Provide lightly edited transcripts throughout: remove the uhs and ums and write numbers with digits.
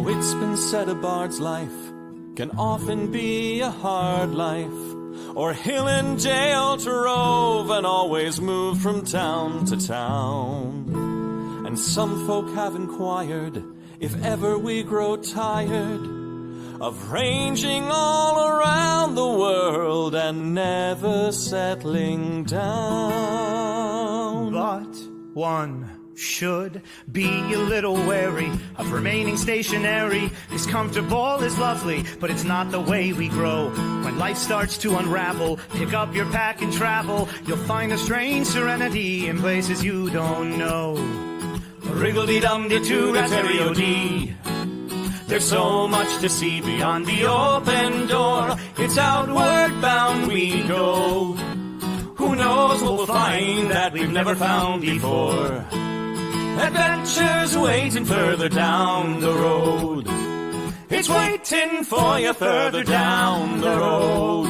Oh, it's been said a bard's life can often be a hard life, or hill and dale to rove and always move from town to town. And some folk have inquired if ever we grow tired of ranging all around the world and never settling down. But one should be a little wary of remaining stationary. Is comfortable, is lovely, but it's not the way we grow. When life starts to unravel, pick up your pack and travel. You'll find a strange serenity in places you don't know. Wriggle-dee-dum-dee-doo-da-terry-o-dee. There's so much to see beyond the open door. It's outward bound we go. Who knows what we'll find that we've never found before. Adventures waiting further down the road. It's waiting for you further down the road.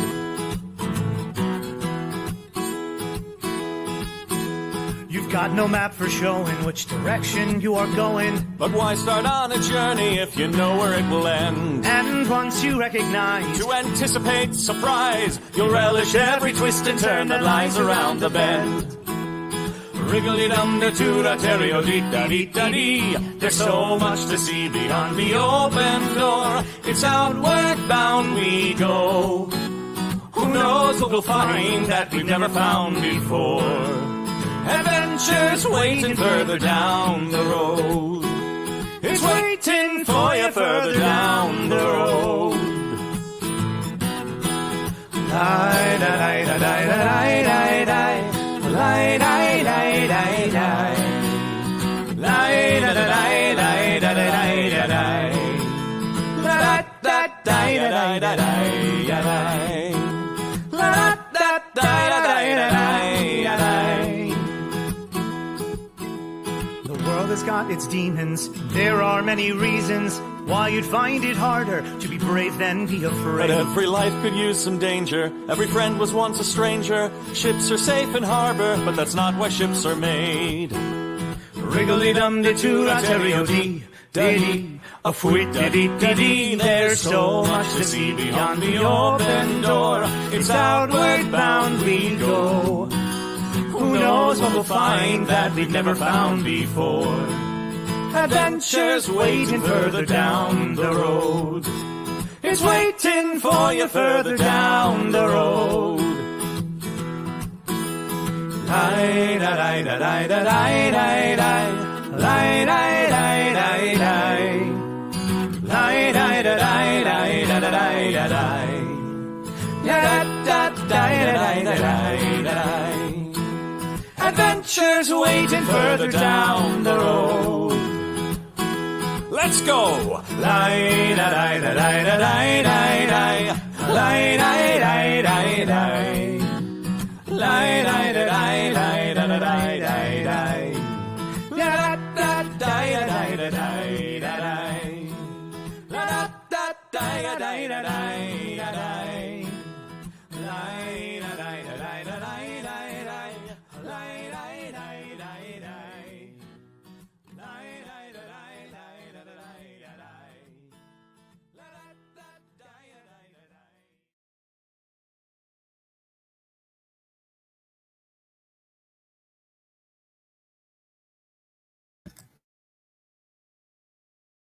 You've got no map for showing which direction you are going. But why start on a journey if you know where it will end? And once you recognize, to anticipate surprise, you'll relish every twist and turn that lies around the bend. Wriggle-dee-dum-da-doo-da-terry-o-dee-da-dee-da-dee. There's so much to see beyond the open door. It's outward bound we go. Who knows what we'll find that we've never found before. Adventures waiting further down the road. It's waiting for you further down the road. Lie-da-lie-da-lie-da-lie-da-lie. Lie-da-lie-da-lie-da-lie. Lie-da-da-lie-da-lie-da-lie-da-lie. La-da-da-lie-da-lie-da-lie. La-da-da-lie-da-lie-da-lie. The world has got its demons. There are many reasons why you'd find it harder to be brave than be afraid. But every life could use some danger. Every friend was once a stranger. Ships are safe in harbor, but that's not why ships are made. Wriggle-dee-dum-dee-doo-da-terry-o-dee-da-dee. A fwit-da-dee-da-dee. There's so much to see beyond the open door. It's outward bound we go. Who knows what we'll find that we've never found before. Adventures waiting further down the road. It's waiting for you further down the road. Lie-da-lie-da-lie-da-lie-da-lie. Lie-da-lie-da-lie-da-lie. Lie-da-lie-da-lie-da-lie-da-lie. Da-da-da-da-da-da-da-da-da. Adventures waiting further down the road. Let's go! Lie-da-lie-da-lie-da-lie-da-lie. Lie-da-lie-da-lie-da-lie. Lie-da-lie-da-lie-da-lie-da-lie. Da-da-da-da-da-da-da-da-da. La-da-da-da-da-da-da-da-da.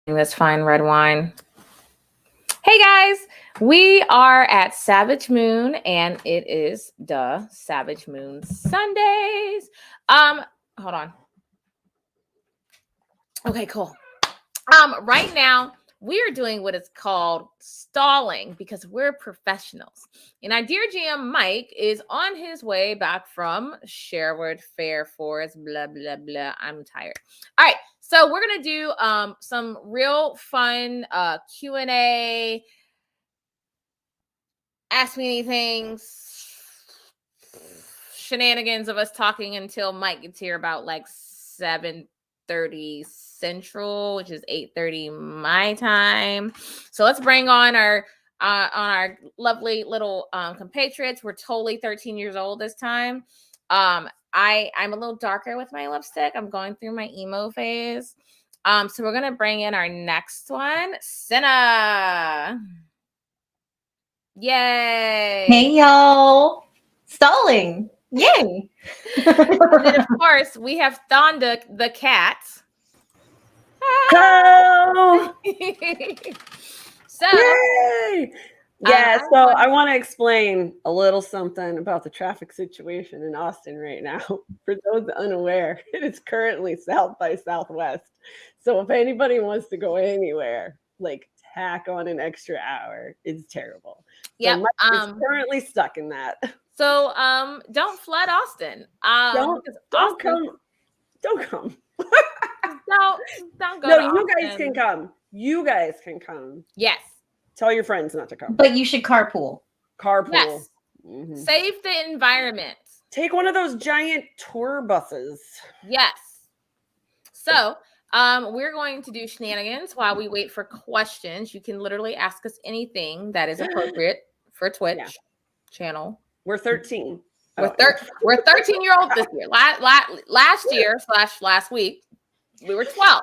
This fine red wine. Hey guys, we are at Savage Moon and it is the Savage Moon Sundays. Hold on. Okay, cool. Right now we are doing what is called stalling because we're professionals. And our dear GM Mike is on his way back from Sherwood Fair Forest, blah, blah, blah. I'm tired. All right. So we're going to do some real fun Q&A, ask me anything, shenanigans of us talking until Mike gets here about like 7:30 Central, which is 8:30 my time. So let's bring on our lovely little compatriots. We're totally 13 years old this time. I'm a little darker with my lipstick. I'm going through my emo phase. So we're gonna bring in our next one, Senna. Yay! Hey y'all, stalling! Yay! And then of course we have Thonda the cat. Oh, So yay! Yeah, I so want- I want to explain a little something about the traffic situation in Austin right now. For those unaware, it is currently south by southwest. So if anybody wants to go anywhere, like tack on an extra hour, it's terrible. Yep. So Mike is currently stuck in that. So don't flood Austin. Don't because don't Austin- come. Don't come. don't go. No, to you guys Austin. can come. You guys can come. Yes. Tell your friends not to come. But you should carpool. Carpool. Yes. Mhm. Save the environment. Take one of those giant tour buses. Yes. So we're going to do shenanigans while we wait for questions. You can literally ask us anything that is appropriate for Twitch Yeah. channel. We're 13. We're Oh, we're 13-year-olds this year. Last year / last week, we were 12.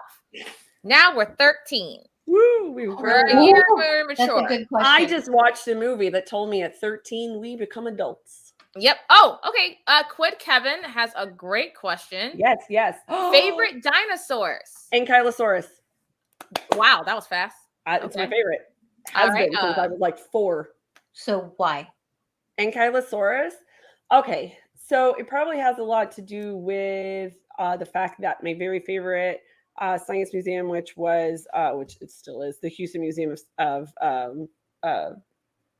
Now we're 13. Woo, we've We're grown a up. year more That's a mature. good question. I just watched a movie that told me at 13 we become adults. Yep. Oh, okay. Quid Kevin has a great question. Yes, yes. Favorite dinosaurs? Ankylosaurus. Wow, that was fast. It's my Okay. favorite. Has All right, been since I was like 4. So why? Ankylosaurus. Okay, so it probably has a lot to do with the fact that my very favorite science museum, which it still is, the Houston Museum of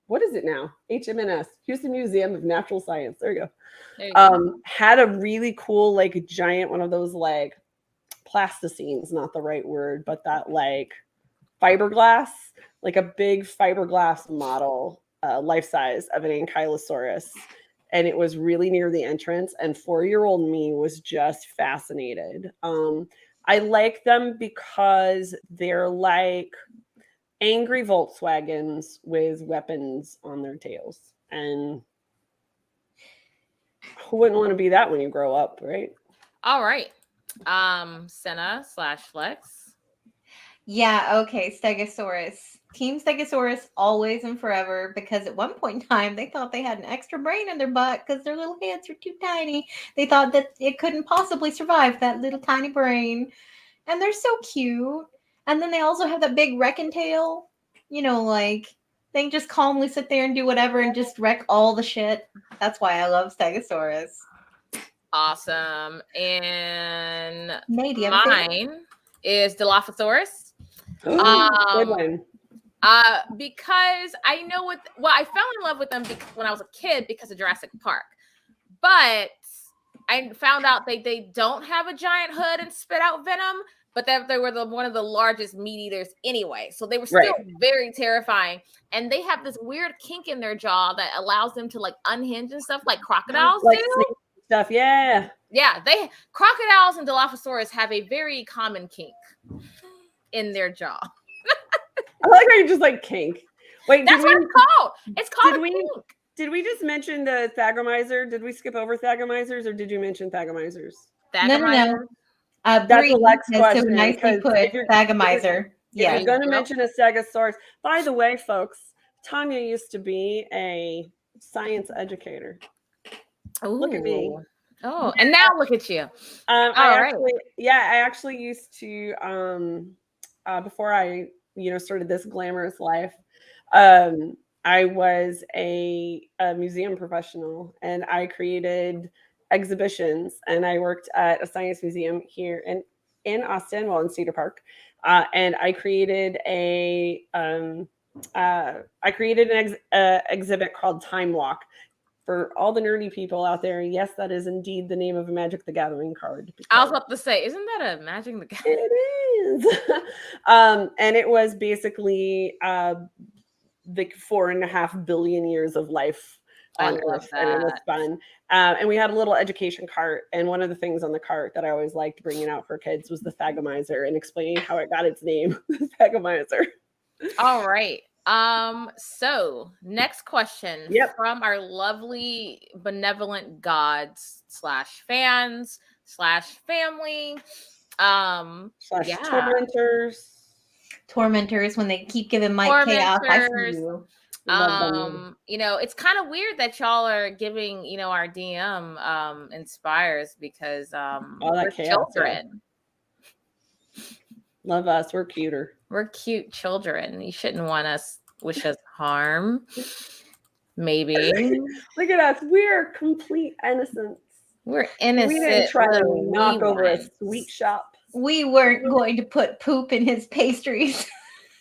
what is it now? HMNS, Houston Museum of Natural Science. There you go. There you go. Had a really cool, like giant one of those like plasticines, not the right word, but that like fiberglass, like a big fiberglass model, life size of an ankylosaurus. And it was really near the entrance, and 4-year-old me was just fascinated. I like them because they're like angry Volkswagens with weapons on their tails. And who wouldn't want to be that when you grow up, right? All right. Senna / Flex. Yeah, okay, Stegosaurus. Team Stegosaurus always and forever, because at one point in time they thought they had an extra brain in their butt because their little heads were too tiny. They thought that it couldn't possibly survive that little tiny brain. And they're so cute. And then they also have that big wrecking tail. You know, like they can just calmly sit there and do whatever and just wreck all the shit. That's why I love Stegosaurus. Awesome. And Nate, do you have a favorite? mine is Dilophosaurus. Good one. Because I know I fell in love with them when I was a kid because of Jurassic Park. But I found out they don't have a giant hood and spit out venom, but that they were one of the largest meat eaters anyway. So they were still very terrifying. And they have this weird kink in their jaw that allows them to like unhinge and stuff like crocodiles Like do. snake stuff, yeah. Yeah, crocodiles and Dilophosaurus have a very common kink in their jaw. I like how you just like kink. Wait, That's what it's called. It's called a kink. Did we just mention the Thagomizer? Did we skip over Thagomizers, or did you mention Thagomizers? No. That's Bree Alex's has so question, nicely because put if you're- Thagomizer. If Yeah. you're going to mention a Stegosaurus, by the way, folks, Tanya used to be a science educator. Look at me. Oh, and now look at you. I actually used to before I started this glamorous life. I was a museum professional, and I created exhibitions, and I worked at a science museum here in Austin, in Cedar Park, and I created an exhibit called Time Walk. For all the nerdy people out there, yes, that is indeed the name of a Magic the Gathering card. I was about to say, isn't that a Magic the Gathering? It is. And it was basically the 4.5 billion years of life on Earth, and it was fun. And we had a little education cart, and one of the things on the cart that I always liked bringing out for kids was the Thagomizer and explaining how it got its name, the Thagomizer. All right. So next question from our lovely benevolent gods / fans / family. Slash Yeah. tormentors. When they keep giving Mike chaos, I see Tormentors. you. Love them. It's kind of weird that y'all are giving, our DM inspires because that we're chaos, yeah. children. Love us. We're cuter. We're cute children. You shouldn't wish us harm. Maybe. Look at us. We're complete innocence. We're innocent. We didn't try to little knock over a ones. sweet shop. We weren't going to put poop in his pastries.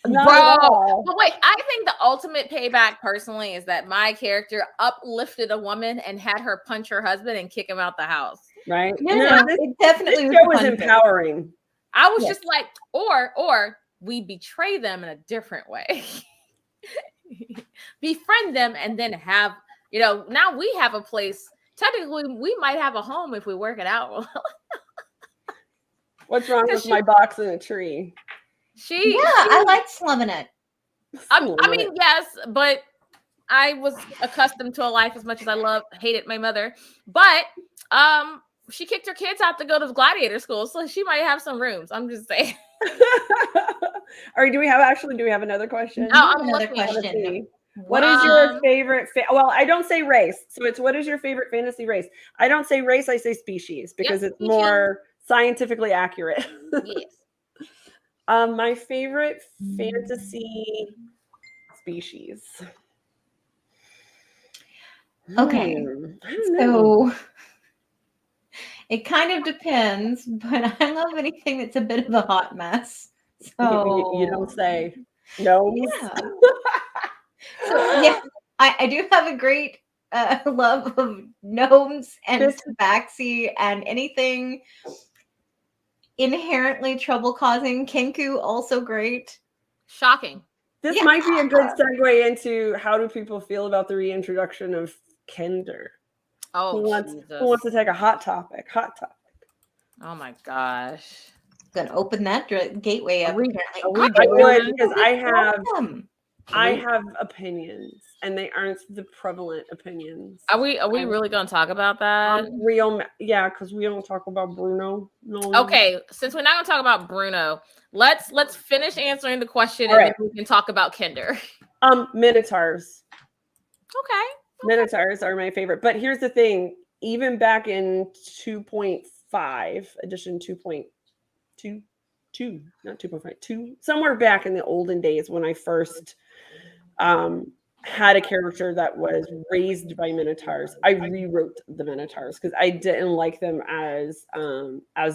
Not at all. But wait, I think the ultimate payback personally is that my character uplifted a woman and had her punch her husband and kick him out the house. Right? No, This it definitely show was fun. empowering. I was Yes. just like, or we betray them in a different way. Befriend them and then have, now we have a place. Technically, we might have a home if we work it out. What's wrong with She- my box in a tree? I like slumming it. I mean, yes, but I was accustomed to a life as much as I hated my mother. But she kicked her kids out to go to gladiator school, so she might have some rooms. I'm just saying. All right, do we have another question? Oh, I'm Another looking. question. What is your favorite? Well, I don't say race, so it's what is your favorite fantasy race? I don't say race, I say species because it's species. more scientifically accurate. Yes. My favorite fantasy species. Okay. I don't know. So it kind of depends, but I love anything that's a bit of a hot mess. So You don't say no. Yeah. So yeah, I do have a great love of gnomes and tabaxi and anything inherently trouble causing. Kenku also great. Shocking. This Yeah. might be a good segue into how do people feel about the reintroduction of Kinder? Oh, Who wants to take a hot topic? Oh my gosh. Gonna open that gateway up. Apparently. I would because Welcome. I have opinions, and they aren't the prevalent opinions. Are we really gonna talk about that? Because we don't talk about Bruno. No. Okay, since we're not gonna talk about Bruno, let's finish answering the question All and right. then we can talk about Kinder. Minotaurs. Okay. Minotaurs are my favorite. But here's the thing: even back in 2.5, edition 2.2, not 2.5, somewhere back in the olden days when I first had a character that was raised by Minotaurs, I rewrote the Minotaurs because I didn't like them as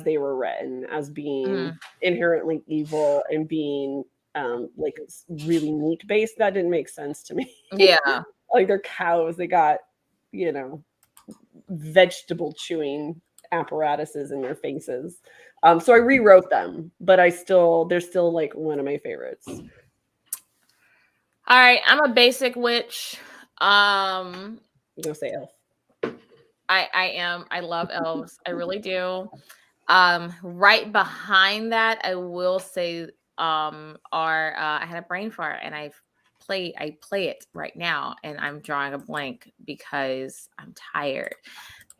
they were written, as being inherently evil and being like really meat based. That didn't make sense to me. Yeah. Like they're cows, they got vegetable chewing apparatuses in their faces. So I rewrote them, but they're still like one of my favorites. All right, I'm a basic witch. You're gonna say elf. I am. I love elves. I really do. Right behind that, I will say I had a brain fart and I play it right now and I'm drawing a blank because I'm tired.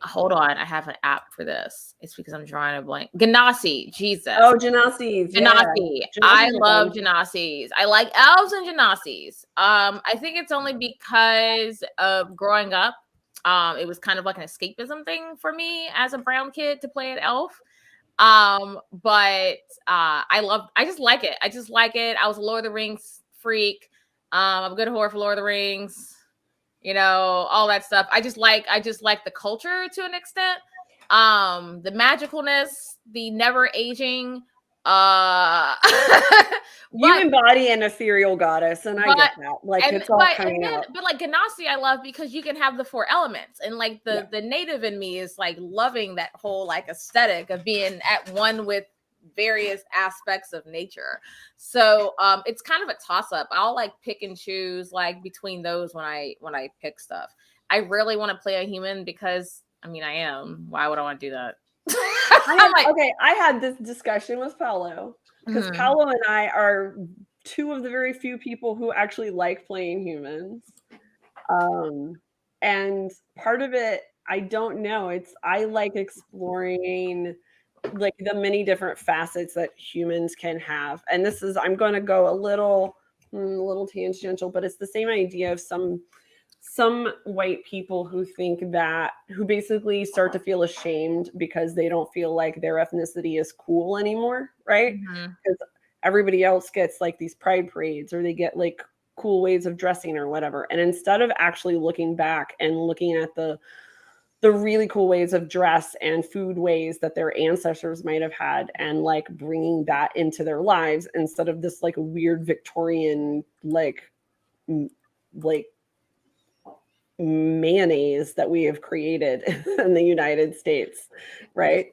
Hold on, I have an app for this. It's because I'm drawing a blank. Genasi, Jesus. Oh, Genasi. Genasi. I love Genasis. I like elves and Genasis. I think it's only because of growing up. It was kind of like an escapism thing for me as a brown kid to play an elf. But I just like it. I was a Lord of the Rings freak. I'm a good whore for Lord of the Rings. All that stuff. I just like the culture to an extent. The magicalness, the never aging. You embody an ethereal goddess, and I get that. Like it's all coming out. But like Genasi, I love because you can have the four elements, and like the native in me is like loving that whole like aesthetic of being at one with various aspects of nature. So it's kind of a toss-up. I'll like pick and choose like between those when I pick stuff. I rarely want to play a human because I am. Why would I want to do that? I had this discussion with Paolo because Paolo and I are two of the very few people who actually like playing humans. And part of it, I don't know. I like exploring like the many different facets that humans can have. And this is, I'm going to go a little tangential, but it's the same idea of some white people who think that, who basically start to feel ashamed because they don't feel like their ethnicity is cool anymore, right? Because everybody else gets like these pride parades, or they get like cool ways of dressing or whatever. And instead of actually looking back and looking at the really cool ways of dress and food ways that their ancestors might have had, and like bringing that into their lives, instead of this like weird Victorian like mayonnaise that we have created in the United States, right?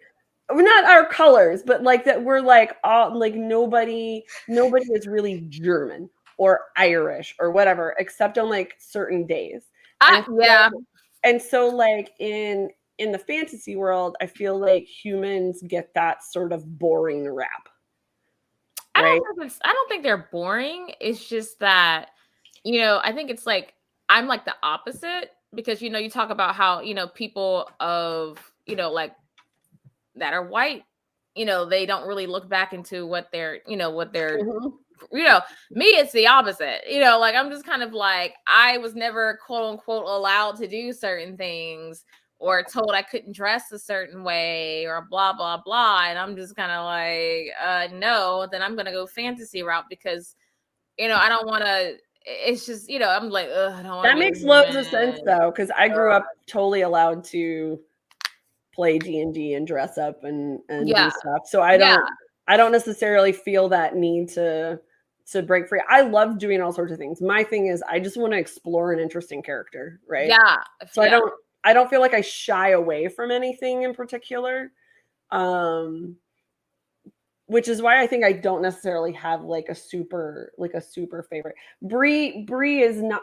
Not our colors, but like that we're like all like nobody is really German or Irish or whatever, except on like certain days. And so like in the fantasy world, I feel like humans get that sort of boring rap. Right? I don't think they're boring. It's just that, I think it's like, I'm like the opposite, because, you talk about how, people of, like that are white, they don't really look back into what they're, me, it's the opposite, like I'm just kind of like, I was never quote unquote allowed to do certain things, or told I couldn't dress a certain way, or blah, blah, blah. And I'm just kind of like, no, then I'm going to go fantasy route, because, I don't want to, it's just, I'm like, I don't want that makes loads of sense though, because I grew up totally allowed to play D&D and dress up and do stuff. So I don't necessarily feel that need to break free. I love doing all sorts of things. My thing is I just want to explore an interesting character, right? Yeah. So I don't feel like I shy away from anything in particular. Which is why I think I don't necessarily have like a super favorite. Bree is not.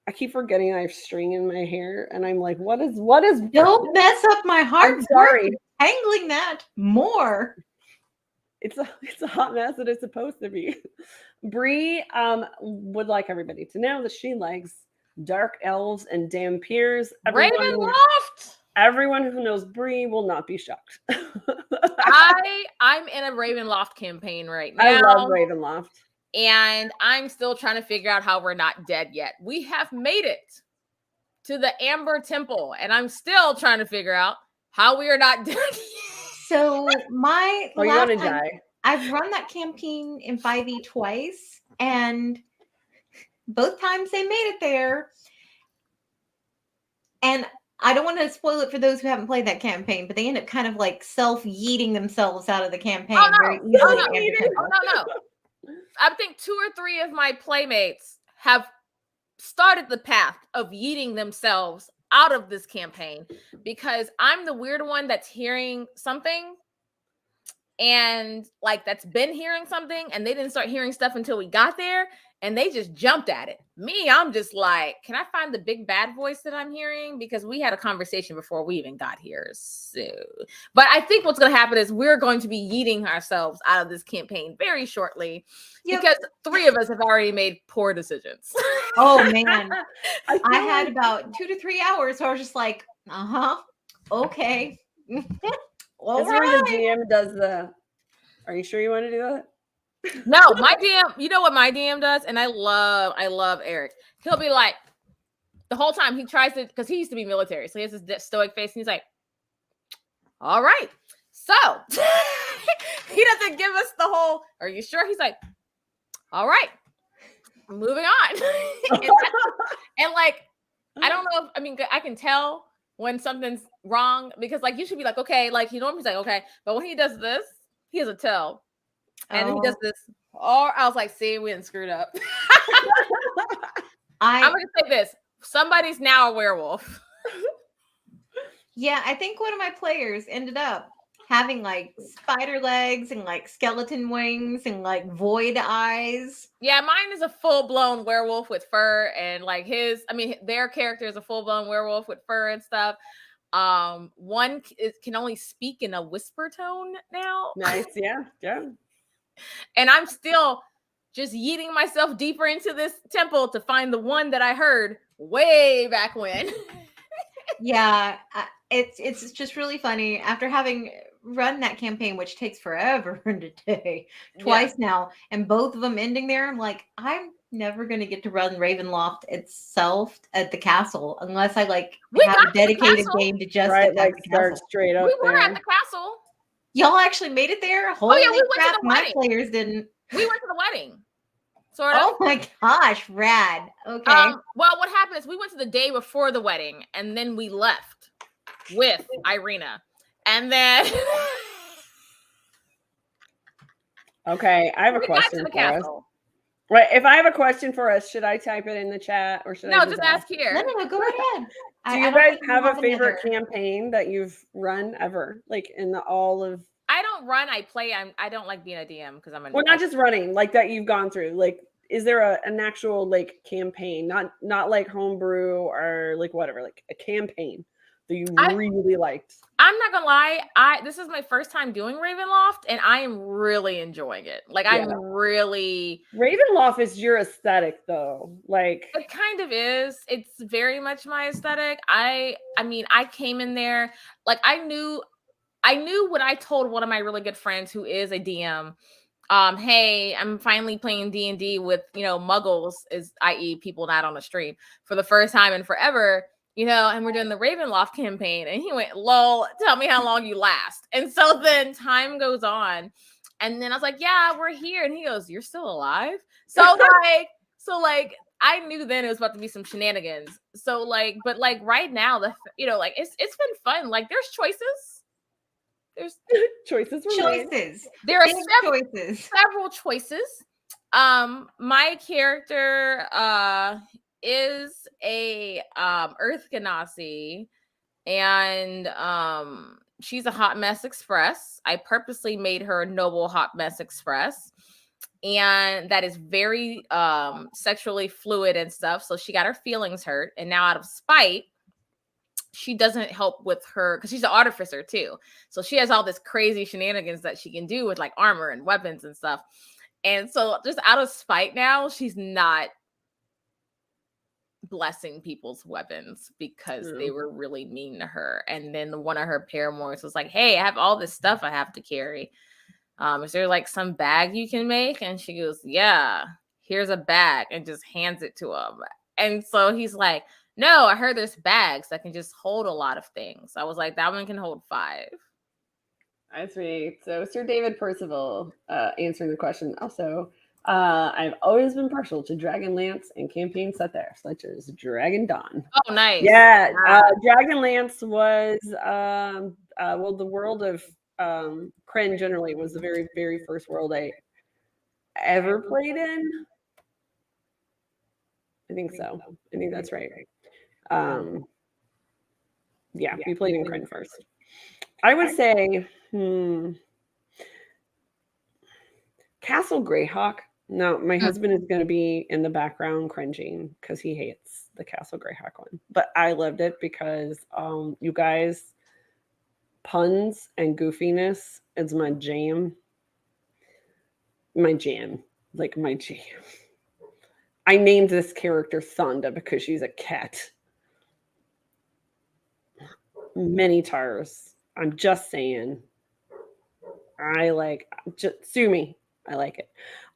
I keep forgetting I have string in my hair, and I'm like, what is? Don't mess up my heart. I'm sorry. Tangling that more. It's a hot mess that it's supposed to be. Bree would like everybody to know that she likes dark elves and Dampiers. Ravenloft. Everyone who knows Bree will not be shocked. I'm in a Ravenloft campaign right now. I love Ravenloft. And I'm still trying to figure out how we're not dead yet. We have made it to the Amber Temple, and I'm still trying to figure out how we are not dead yet. So my you want to die? I've run that campaign in 5e twice, and both times they made it there. And I don't want to spoil it for those who haven't played that campaign, but they end up kind of like self-yeeting themselves out of the campaign very easily. No. I think 2 or 3 of my playmates have started the path of yeeting themselves out of this campaign, because I'm the weird one that's hearing something, and like that's been hearing something, and they didn't start hearing stuff until we got there, and they just jumped at it. Me, I'm just like, can I find the big bad voice that I'm hearing? Because we had a conversation before we even got here. So, but I think what's going to happen is we're going to be yeeting ourselves out of this campaign very shortly, because 3 of us have already made poor decisions. Oh man. I had about 2 to 3 hours where I was just like, okay. All right. Where the DM does are you sure you want to do that? No, my DM, you know what my DM does? And I love Eric. He'll be like, the whole time he tries to, because he used to be military, so he has this stoic face, and he's like, all right. So he doesn't give us the whole, are you sure? He's like, all right, moving on. and like, I don't know if, I can tell when something's wrong, because like you should be like, okay, like normally he's like, okay, but when he does this, he has a tell. And then he does this. Or I was like, see, we didn't screwed up. I'm going to say this. Somebody's now a werewolf. Yeah, I think one of my players ended up having like spider legs and like skeleton wings and like void eyes. Yeah, mine is a full-blown werewolf with fur, and like their character is a full-blown werewolf with fur and stuff. One can only speak in a whisper tone now. Nice, yeah. And I'm still just yeeting myself deeper into this temple to find the one that I heard way back when. Yeah, it's just really funny. After having run that campaign, which takes forever in a day, twice now, and both of them ending there. I'm like, I'm never gonna get to run Ravenloft itself at the castle unless I like We have got a to the dedicated castle. game to just Right, attack like the start castle. straight up We were there. at the castle. Y'all actually made it there? Holy we went to crap, the my wedding. players didn't. We went to the wedding. Sort of. Oh my gosh, rad. Okay. Well, what happened is we went to the day before the wedding, and then we left with Irina, and then Okay, I have a we got question to the for us. castle. Right, if I have a question for us, should I type it in the chat or should No, I just ask here. No, go ahead. Do you don't guys think we have a any favorite other- campaign that you've run ever, like in the all of? I don't run. I play. I don't like being a DM because I'm a. Well, not just running, like that you've gone through. Like, is there an actual like campaign, not like homebrew or like whatever, like a campaign that you really liked? I'm not gonna lie. This is my first time doing Ravenloft, and I am really enjoying it. Like I'm really. Ravenloft is your aesthetic, though. Like it kind of is. It's very much my aesthetic. I mean, I came in there like I knew when I told one of my really good friends who is a DM, hey, I'm finally playing D&D with, muggles, i.e. people not on the stream, for the first time in forever, and we're doing the Ravenloft campaign. And he went, lol, tell me how long you last. And so then time goes on. And then I was like, yeah, we're here. And he goes, you're still alive? So I knew then it was about to be some shenanigans. So but right now, it's been fun. Like there's choices. There's choices. There are several choices. My character is a Earth Ganassi, and she's a Hot Mess Express. I purposely made her a Noble Hot Mess Express, and that is very sexually fluid and stuff. So she got her feelings hurt, and now out of spite, she doesn't help with her because she's an artificer too. So she has all this crazy shenanigans that she can do with like armor and weapons and stuff. And so just out of spite now, she's not blessing people's weapons because they were really mean to her. And then one of her paramours was like, hey, I have all this stuff I have to carry. Is there like some bag you can make? And she goes, yeah, here's a bag, and just hands it to him. And so he's like, no, I heard there's bags that can just hold a lot of things. I was like, that one can hold 5. That's sweet. So Sir David Percival answering the question. Also, I've always been partial to Dragonlance and campaigns set there, such as Dragon Dawn. Oh, nice. Yeah, Dragonlance was, the world of Krynn generally was the very, very first world I ever played in. I think so. I think that's right. Yeah, we played in Krynn first. I would say Castle Greyhawk. No, my husband is going to be in the background cringing because he hates the Castle Greyhawk one. But I loved it because you guys, puns and goofiness is my jam. My jam. Like my jam. I named this character Thonda because she's a cat. Minotaurs. I'm just saying. Sue me. I like it.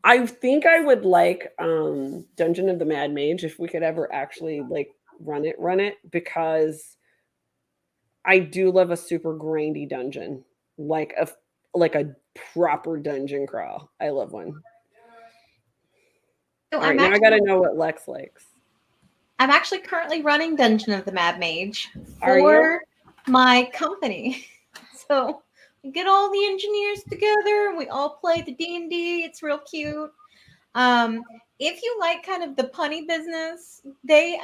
I think I would like Dungeon of the Mad Mage if we could ever actually like run it because I do love a super grindy dungeon, like a proper dungeon crawl. I love one. So All right, now I got to know what Lex likes. I'm actually currently running Dungeon of the Mad Mage Are for my company. So we get all the engineers together and we all play the D&D. It's real cute. If you like kind of the punny business, they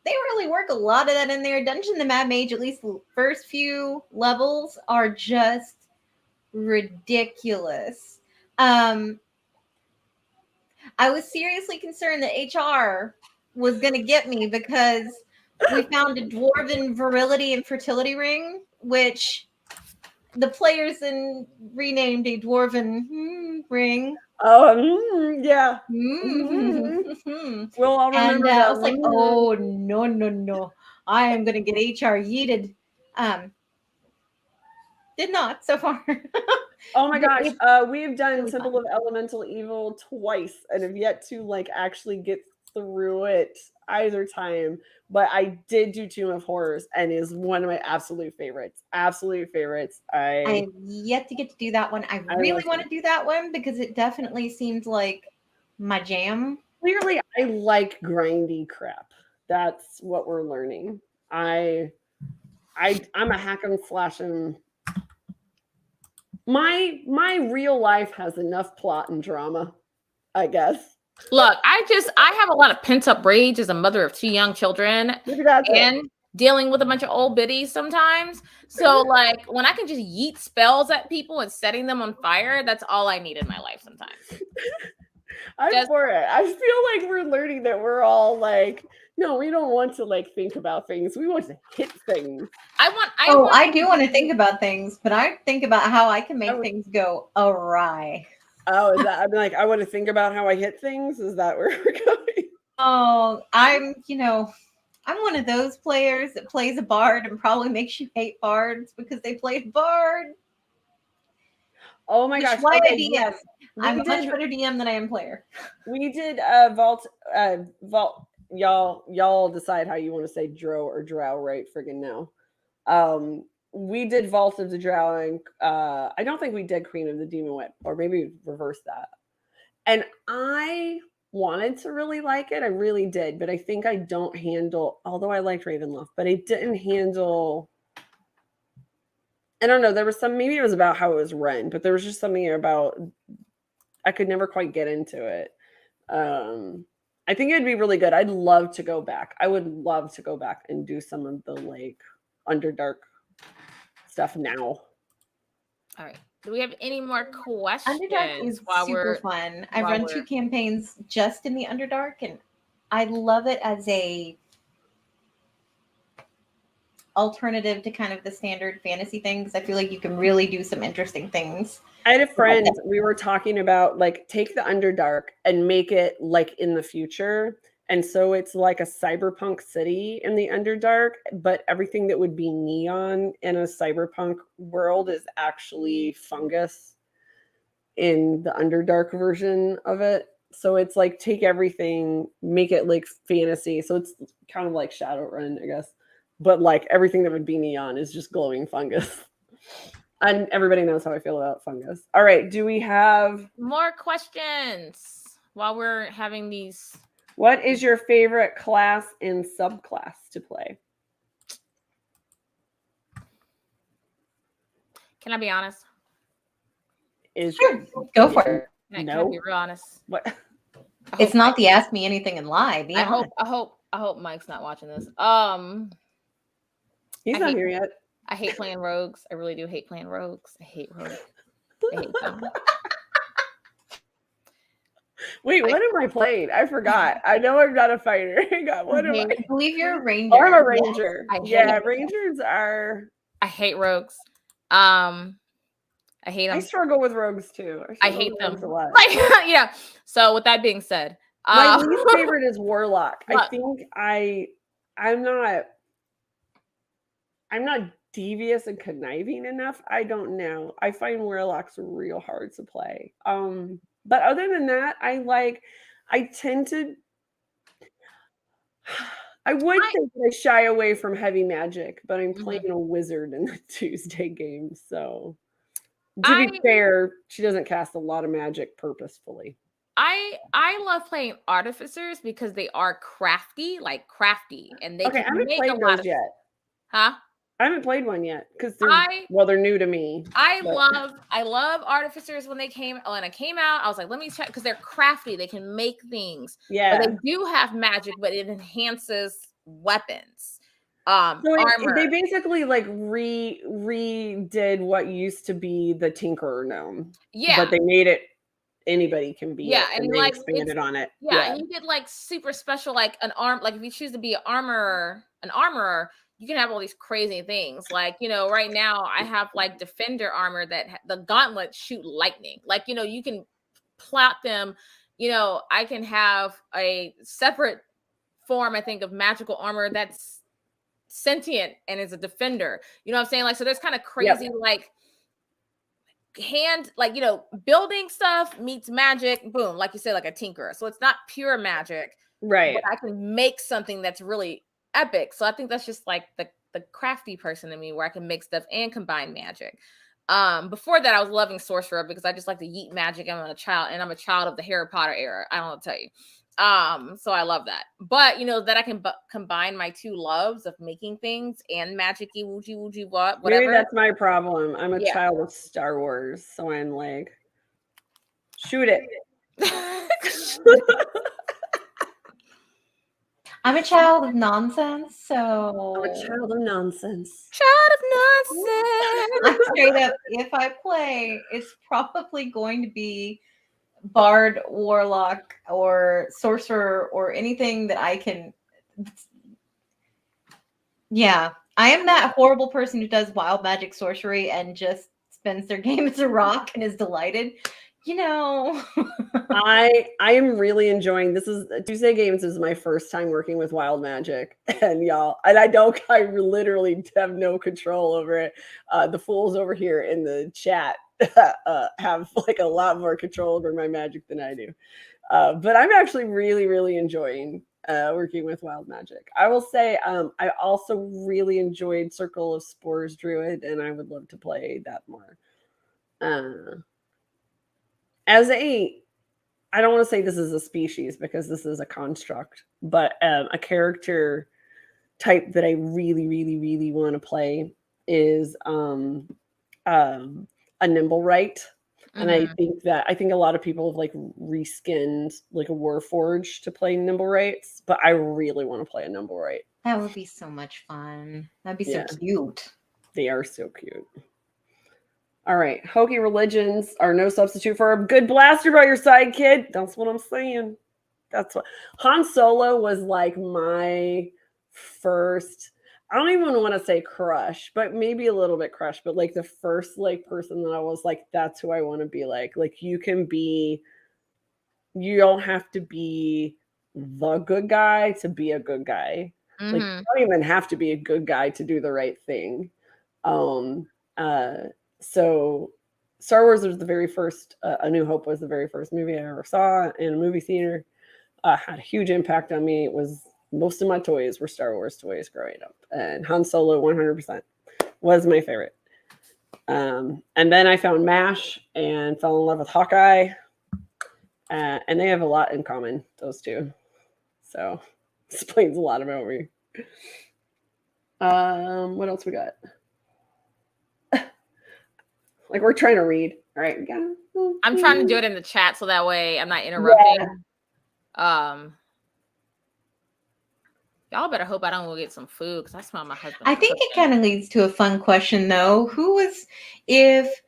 really work a lot of that in there. Dungeon of the Mad Mage, at least the first few levels, are just ridiculous. I was seriously concerned that HR was going to get me because we found a dwarven virility and fertility ring, which the players then renamed a dwarven ring. Oh, yeah. Mm-hmm. We'll all remember and that. I was like, oh, no. I am going to get HR yeeted. Did not so far. Oh my But gosh, we have done really Temple fun. of Elemental Evil twice and have yet to like actually get through it either time. But I did do Tomb of Horrors and is one of my absolute favorites. Absolute favorites. I've yet to get to do that one. I I really love want to do that one because it definitely seems like my jam. clearly I like grindy crap. That's what we're learning. I'm a hack and slash and my real life has enough plot and drama, I guess. Look, I have a lot of pent up rage as a mother of 2 young children Maybe that's it. and dealing with a bunch of old biddies sometimes. So like when I can just yeet spells at people and setting them on fire, that's all I need in my life sometimes. I'm Just- for it. I feel like we're learning that we're all like, no, we don't want to like think about things. We want to hit things. I do want to think about things, but I think about how I can make things go awry. Oh, is that I'm like, I want to think about how I hit things. Is that where we're going? Oh, I'm one of those players that plays a bard and probably makes you hate bards because they played bard. Oh my Which gosh. why I Okay, DM. yes. I'm a much did- better DM than I am player. We did vault. Y'all decide how you want to say Dro or Drow right friggin' now. We did Vault of the Drow, and I don't think we did Queen of the Demon Whip, or maybe reverse that. And I wanted to really like it. I really did, but I think I don't handle, although I liked Ravenloft, but I didn't handle, I don't know, there was some, maybe it was about how it was run, but there was just something about, I could never quite get into it. I think it would be really good. I'd love to go back. I would love to go back and do some of the like Underdark stuff now. All right. Do we have any more questions? Underdark is super fun. I've run 2 campaigns just in the Underdark, and I love it as a alternative to kind of the standard fantasy things. I feel like you can really do some interesting things. I had a friend, we were talking about like take the Underdark and make it like in the future. And so it's like a cyberpunk city in the Underdark, but everything that would be neon in a cyberpunk world is actually fungus in the Underdark version of it. So it's like take everything, make it like fantasy. So it's kind of like Shadowrun, I guess. But like everything that would be neon is just glowing fungus. And everybody knows how I feel about fungus. All right. Do we have more questions while we're having these? What is your favorite class and subclass to play? Can I be honest? Sure. Go for it. Can I be real honest? What? It's not the ask me anything and lie. Be honest. I hope Mike's not watching this. He's not here yet. I hate playing rogues. I really do hate playing rogues. I hate rogues. I hate them. Wait, what am I playing? I forgot. I know I'm not a fighter. I believe you're a ranger. I'm a ranger. Yes. Rangers are. I hate rogues. I hate them. I struggle with rogues too. I hate them a lot. Like, yeah. So with that being said, my least favorite is warlock. What? I think I'm not devious and conniving enough. I don't know. I find warlocks real hard to play. But other than that, I tend to. I would think that I shy away from heavy magic, but I'm playing a wizard in the Tuesday game, so to be fair, she doesn't cast a lot of magic purposefully. I love playing artificers because they are crafty, and they I haven't played those yet. Huh? I haven't played one yet because they're new to me. I love artificers when it came out. I was like, let me check because they're crafty. They can make things. Yeah, but they do have magic, but it enhances weapons. So armor. They basically like redid what used to be the Tinkerer gnome. Yeah, but they made it anybody can be. Yeah, and they like expanded on it. Yeah, and you get like super special, like an arm. Like if you choose to be an armorer, you can have all these crazy things. Like, right now I have like defender armor that the gauntlets shoot lightning. Like, you can plot them. I can have a separate form, I think, of magical armor that's sentient and is a defender. You know what I'm saying? Like, so there's kind of crazy, like like, you know, building stuff meets magic, boom, like you said, like a tinkerer. So it's not pure magic, Right. but I can make something that's really epic. So I think that's just like the crafty person in me, where I can make stuff and combine magic. Before that, I was loving sorcerer because I just like to yeet magic. I'm a child of the Harry Potter era. I don't know what to tell you. So I love that. But you know that I can combine my two loves of making things and magic-y wooji whatever. Maybe that's my problem. I'm a Yeah. child of Star Wars, so I'm like, shoot it. I'm a child of nonsense, so I'm a child of nonsense. Child of nonsense. I'm straight up. If I play, it's probably going to be bard, warlock, or sorcerer, or anything that I can. Yeah, I am that horrible person who does wild magic sorcery and just spends their game as a rock and is delighted. You know, I am really enjoying this. Is Tuesday Games is my first time working with wild magic, and I literally have no control over it. The fools over here in the chat have like a lot more control over my magic than I do. But I'm actually really enjoying working with wild magic. I will say I also really enjoyed Circle of Spores Druid, and I would love to play that more. I don't want to say this is a species because this is a construct, but a character type that I really want to play is a Nimblewright. And I think a lot of people have like reskinned like a Warforged to play Nimblewrights, but I really want to play a Nimblewright. that would be so much fun. That'd be so cute. They are so cute. All right. Hokey religions are no substitute for a good blaster by your side, kid. That's what I'm saying. That's what Han Solo was like my first, I don't even want to say crush, but maybe a little bit crush, but like the first like person that I was like, that's who I want to be like. Like you don't have to be the good guy to be a good guy. Like you don't even have to be a good guy to do the right thing. So Star Wars was the very first, A New Hope was the very first movie I ever saw in a movie theater. Had a huge impact on me. It was most of my toys were Star Wars toys growing up, and Han Solo 100% was my favorite. And then I found MASH and fell in love with Hawkeye, and they have a lot in common, those two. So this explains a lot about me. What else we got? Like we're trying to read. All right. I'm trying to do it in the chat so that way I'm not interrupting. Yeah. Y'all better hope I don't go get some food because I smell my husband. I think it kind of leads to a fun question though. If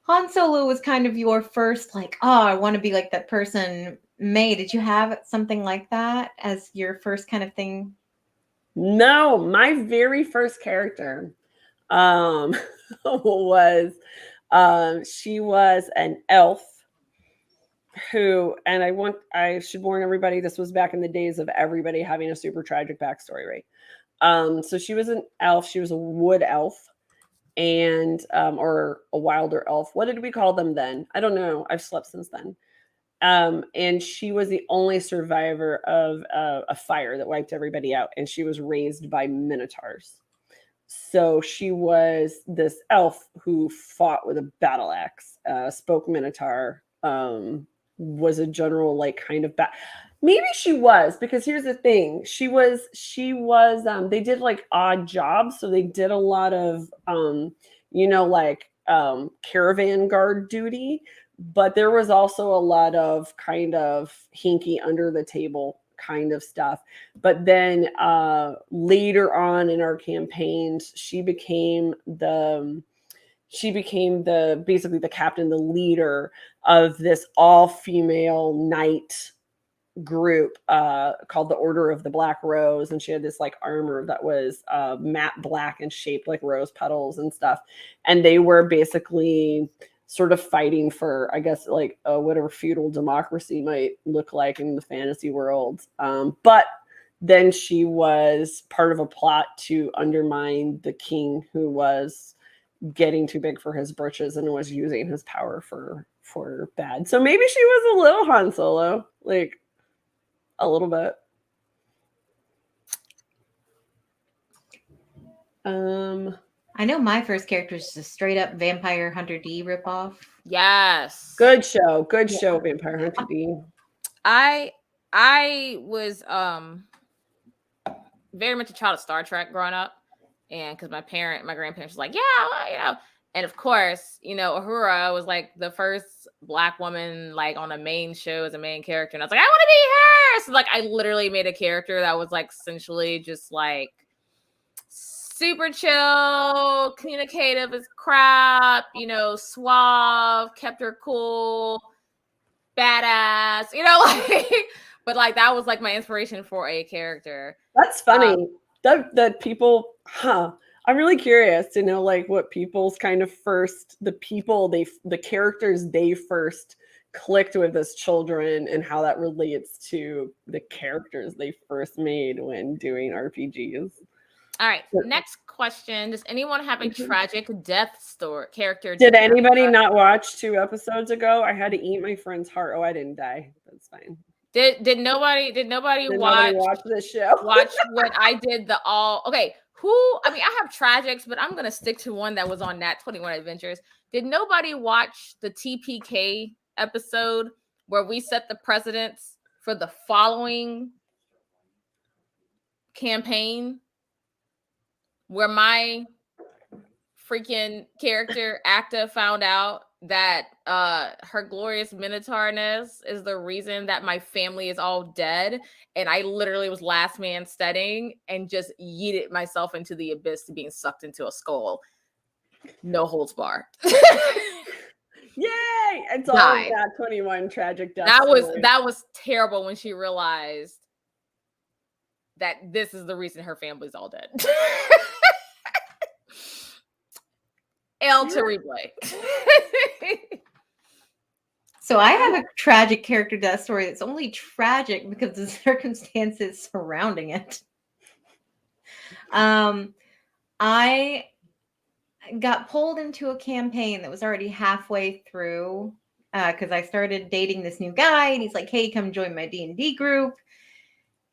Han Solo was kind of your first, like, oh, I want to be like that person, May, did you have something like that as your first kind of thing? No, my very first character was she was an elf who, and I should warn everybody, this was back in the days of everybody having a super tragic backstory, right? So she was an elf, she was a wood elf, and or a wilder elf. What did we call them then? I don't know. I've slept since then. And she was the only survivor of a fire that wiped everybody out, and she was raised by minotaurs. So she was this elf who fought with a battle axe, spoke Minotaur, was a general, like, kind of maybe she was, because here's the thing. She was, they did like odd jobs. So they did a lot of, caravan guard duty, but there was also a lot of kind of hinky under the table kind of stuff. But then later on in our campaigns, she became basically the captain, the leader of this all-female knight group called the Order of the Black Rose, and she had this like armor that was matte black and shaped like rose petals and stuff, and they were basically sort of fighting for, I guess, like whatever feudal democracy might look like in the fantasy world. But then she was part of a plot to undermine the king, who was getting too big for his britches and was using his power for bad. So maybe she was a little Han Solo, like a little bit. I know my first character is just a straight up Vampire Hunter D ripoff. Yes. Good show. Good show, Vampire Hunter D. I was very much a child of Star Trek growing up, and because my grandparents was like, yeah, and of course, Uhura was like the first Black woman like on a main show as a main character, and I was like, I want to be her. So like, I literally made a character that was like essentially just like super chill, communicative as crap, suave, kept her cool, badass, like, but like that was like my inspiration for a character. That's funny. That people, I'm really curious to know like what people's kind of the characters they first clicked with as children and how that relates to the characters they first made when doing RPGs. All right, next question. Does anyone have a tragic death story character? Did anybody not watch 2 episodes ago? I had to eat my friend's heart. Oh, I didn't die. That's fine. Did nobody watch this show? Watch what I did okay. I have tragics, but I'm gonna stick to one that was on Nat 21 Adventures. Did nobody watch the TPK episode where we set the precedents for the following campaign? Where my freaking character Acta found out that her glorious minotaurness is the reason that my family is all dead, and I literally was last man standing and just yeeted myself into the abyss to being sucked into a skull. No holds barred. Yay! It's all that 21 tragic death. That was terrible when she realized that this is the reason her family's all dead. El Terrible. So I have a tragic character death story that's only tragic because of the circumstances surrounding it. I got pulled into a campaign that was already halfway through because I started dating this new guy, and he's like, "Hey, come join my D&D group,"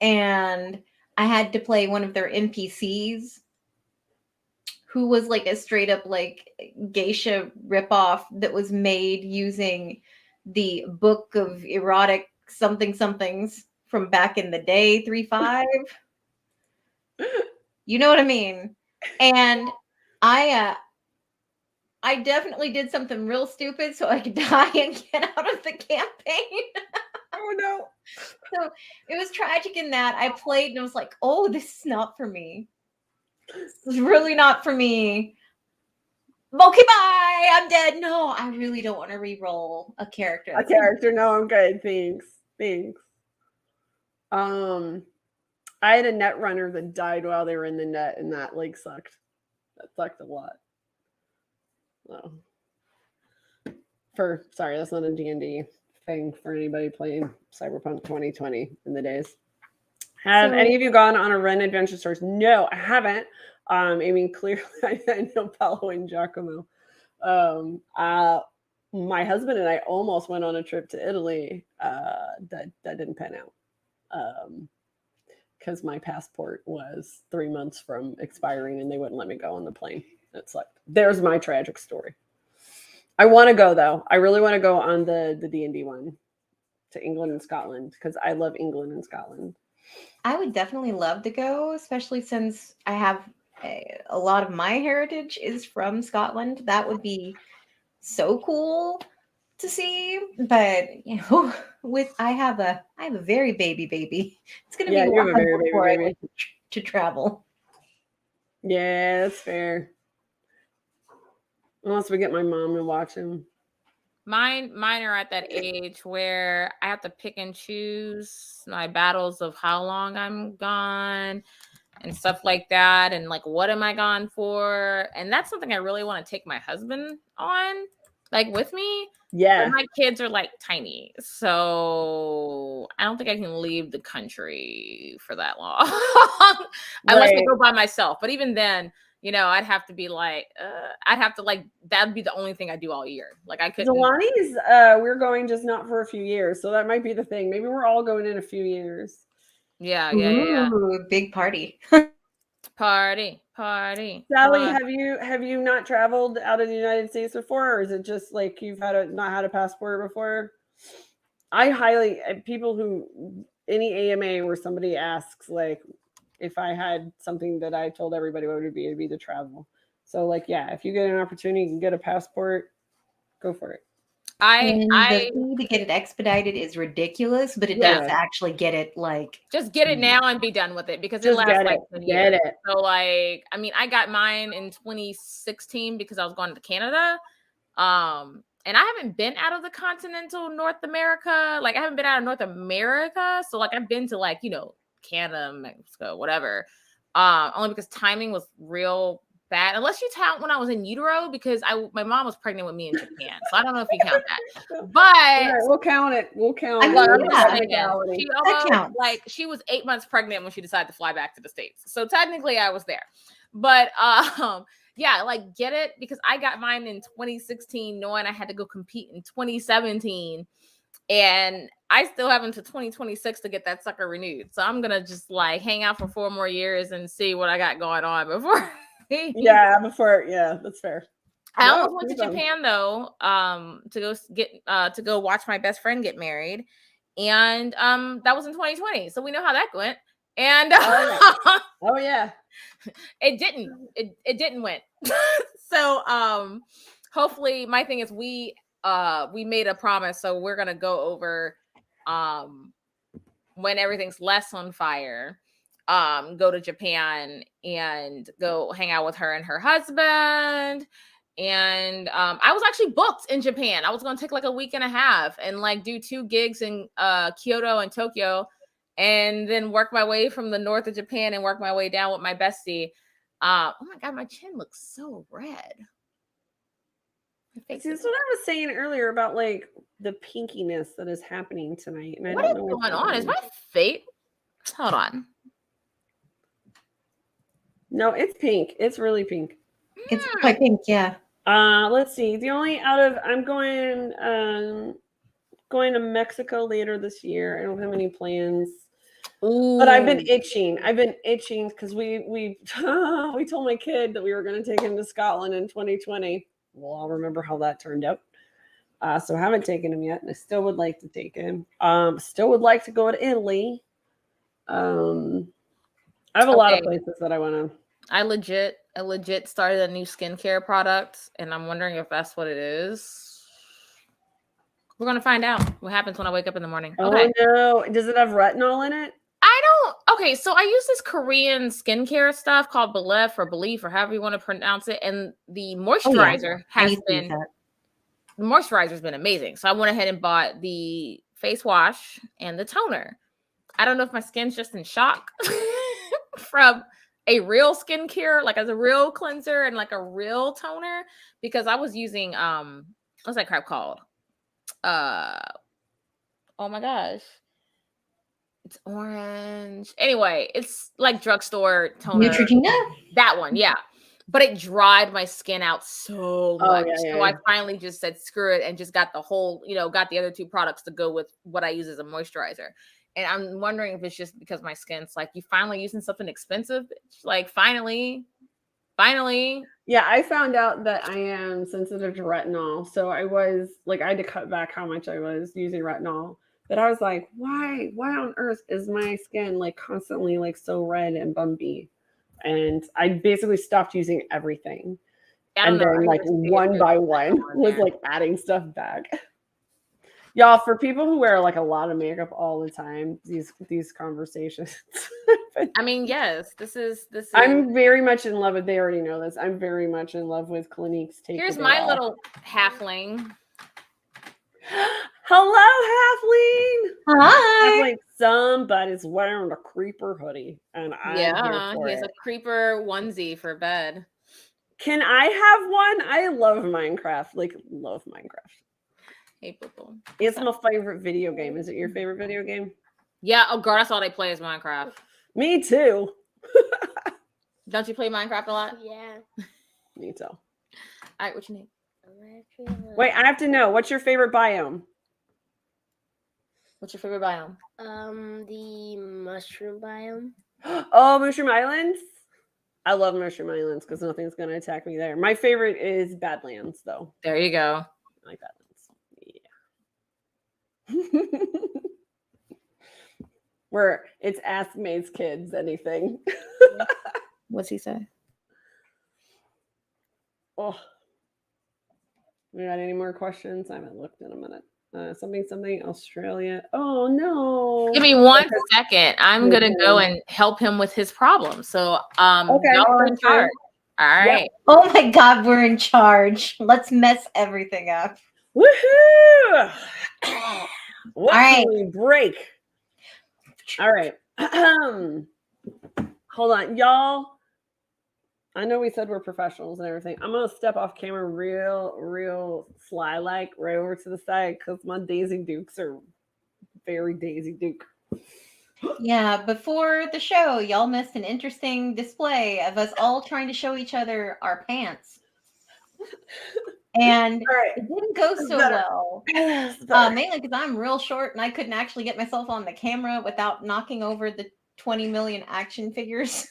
and I had to play one of their NPCs who was like a straight up like geisha ripoff that was made using the book of erotic somethings from back in the day, 3.5. You know what I mean? And I definitely did something real stupid so I could die and get out of the campaign. Oh no. So it was tragic in that I played and I was like, oh, this is not for me. This is really not for me. Okay, bye. I'm dead. No, I really don't want to re-roll a character. No, I'm good. Thanks. I had a net runner that died while they were in the net, and that like sucked. That sucked a lot. Oh. Sorry, that's not a D&D thing for anybody playing Cyberpunk 2020 in the days. Have any of you gone on a Ren Adventure Stores? No, I haven't. I mean, clearly, I know Paolo and Giacomo. My husband and I almost went on a trip to Italy. That didn't pan out because my passport was 3 months from expiring, and they wouldn't let me go on the plane. It's like, there's my tragic story. I want to go though. I really want to go on the D&D one to England and Scotland because I love England and Scotland. I would definitely love to go, especially since I have a lot of my heritage is from Scotland. That would be so cool to see. But I have a very baby. It's gonna be a while before I get to travel. Yeah, that's fair. Unless we get my mom to watch him. Mine are at that age where I have to pick and choose my battles of how long I'm gone and stuff like that. And like, what am I gone for? And that's something I really want to take my husband on, like with me. Yeah. But my kids are like tiny. So I don't think I can leave the country for that long. Unless I go by myself. But even then, you know, I'd have to be like, I'd have to like, that'd be the only thing I do all year. Like I couldn't. Zolani's, we're going just not for a few years, so that might be the thing. Maybe we're all going in a few years. Yeah. Ooh, big party. Party. Sally, have you not traveled out of the United States before, or is it just like you've not had a passport before? I highly people who any AMA where somebody asks like if I had something that I told everybody what it'd be the travel. So like yeah, if you get an opportunity, you can get a passport, go for it. And the fee to get it expedited is ridiculous, but it does actually get it like just get it now and be done with it because it lasts like 10 years. So like, I mean, I got mine in 2016 because I was going to Canada. And I haven't been out of the continental North America. Like I haven't been out of North America. So like I've been to like, you know, Canada, Mexico, whatever. Only because timing was real bad, unless you count when I was in utero, because my mom was pregnant with me in Japan, so I don't know if you count that. But right, we'll count it. I mean, she almost, like she was 8 months pregnant when she decided to fly back to the States, so technically I was there. But yeah, like get it, because I got mine in 2016, knowing I had to go compete in 2017, and I still have until 2026 to get that sucker renewed. So I'm gonna just like hang out for 4 more years and see what I got going on before. That's fair. I almost went to Japan though, to go watch my best friend get married, and that was in 2020. So we know how that went. And oh yeah, it didn't win. So hopefully, my thing is we made a promise, so we're gonna go over when everything's less on fire. Go to Japan and go hang out with her and her husband. And I was actually booked in Japan. I was going to take like a week and a half and like do 2 gigs in Kyoto and Tokyo, and then work my way from the north of Japan and work my way down with my bestie. Oh my God, my chin looks so red. See, that's what I was saying earlier about like the pinkiness that is happening tonight. And what is going on? Is my face? Hold on. No, it's pink. It's really pink. It's quite pink, yeah. Let's see. The only I'm going to Mexico later this year. I don't have any plans. Ooh. But I've been itching. Because we told my kid that we were going to take him to Scotland in 2020. Well, I'll remember how that turned out. So I haven't taken him yet, and I still would like to take him. Still would like to go to Italy. I have a lot of places that I want to. I legit started a new skincare product, and I'm wondering if that's what it is. We're gonna find out what happens when I wake up in the morning. Okay. Oh no! Does it have retinol in it? I don't. Okay, so I use this Korean skincare stuff called Belef or Belief or however you want to pronounce it, and the moisturizer the moisturizer's been amazing. So I went ahead and bought the face wash and the toner. I don't know if my skin's just in shock from a real skincare, like as a real cleanser and like a real toner, because I was using what's that crap called? Oh my gosh, it's orange. Anyway, it's like drugstore toner. Neutrogena? That one, yeah. But it dried my skin out so much. So I finally just said screw it and just got the whole, got the other 2 products to go with what I use as a moisturizer. And I'm wondering if it's just because my skin's like, you finally using something expensive? Like, finally. Yeah, I found out that I am sensitive to retinol. So I was like, I had to cut back how much I was using retinol. But I was like, why on earth is my skin like constantly like so red and bumpy? And I basically stopped using everything. And then like one by one was like adding stuff back. Y'all, for people who wear like a lot of makeup all the time, these conversations. I mean, yes, this is. I'm very much in love with. They already know this. I'm very much in love with Clinique's Take. Here's my little halfling. Hello, halfling. Hi. Like somebody's wearing a creeper hoodie, and I'm here for he has a creeper onesie for bed. Can I have one? I love Minecraft. Like love Minecraft. Hey, Poo-Poo. It's my favorite video game. Is it your favorite video game? Yeah. Oh, God, that's all they play is Minecraft. Me too. Don't you play Minecraft a lot? Yeah. Me too. All right, what you need? Wait, I have to know. What's your favorite biome? What's your favorite biome? The mushroom biome. Oh, Mushroom Islands. I love Mushroom Islands because nothing's going to attack me there. My favorite is Badlands, though. There you go. I like Badlands. Yeah. Where it's Ask May's kids anything. What's he say? Oh. We got any more questions? I haven't looked in a minute. Something, Australia. Oh, no. Give me 1 second. I'm going to go and help him with his problem. So, Okay, y'all are in okay. charge. All right. Oh my God, we're in charge. Let's mess everything up. Woohoo! What right. can we break? All right. Hold on, y'all. I know we said we're professionals and everything. I'm gonna step off camera real sly like right over to the side because my Daisy Dukes are very Daisy Duke. Yeah, before the show, y'all missed an interesting display of us all trying to show each other our pants. And All right. it didn't go so better. well. Mainly because I'm real short and I couldn't actually get myself on the camera without knocking over the 20 million action figures.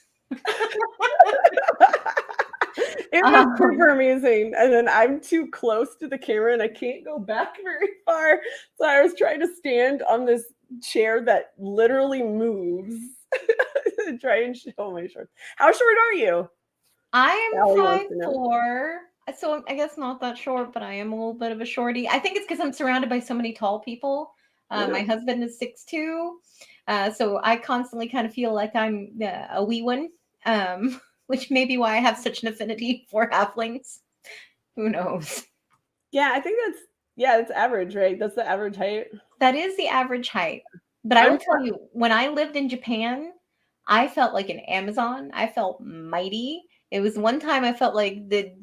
It was super amazing. And then I'm too close to the camera and I can't go back very far. So I was trying to stand on this chair that literally moves to try and show my shorts. How short are you? I am Allie wants to know. 5'4", so I guess not that short, but I am a little bit of a shorty. I think it's because I'm surrounded by so many tall people. My husband is 6'2", so I constantly kind of feel like I'm a wee one, which may be why I have such an affinity for halflings. Who knows? Yeah, I think that's average, right? That's the average height. That is the average height. But I will tell you, when I lived in Japan, I felt like an Amazon. I felt mighty. It was one time I felt like the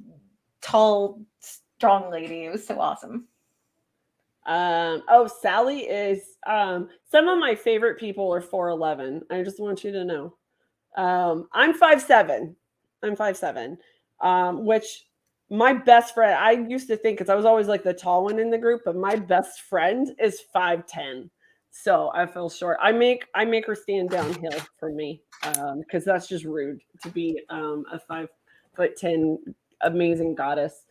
tall, strong lady. It was so awesome. Sally is some of my favorite people are 4'11". I just want you to know. I'm 5'7". I'm 5'7", which my best friend, I used to think, because I was always like the tall one in the group, but my best friend is 5'10". So I feel short. I make her stand downhill for me because that's just rude to be a 5'10" amazing goddess.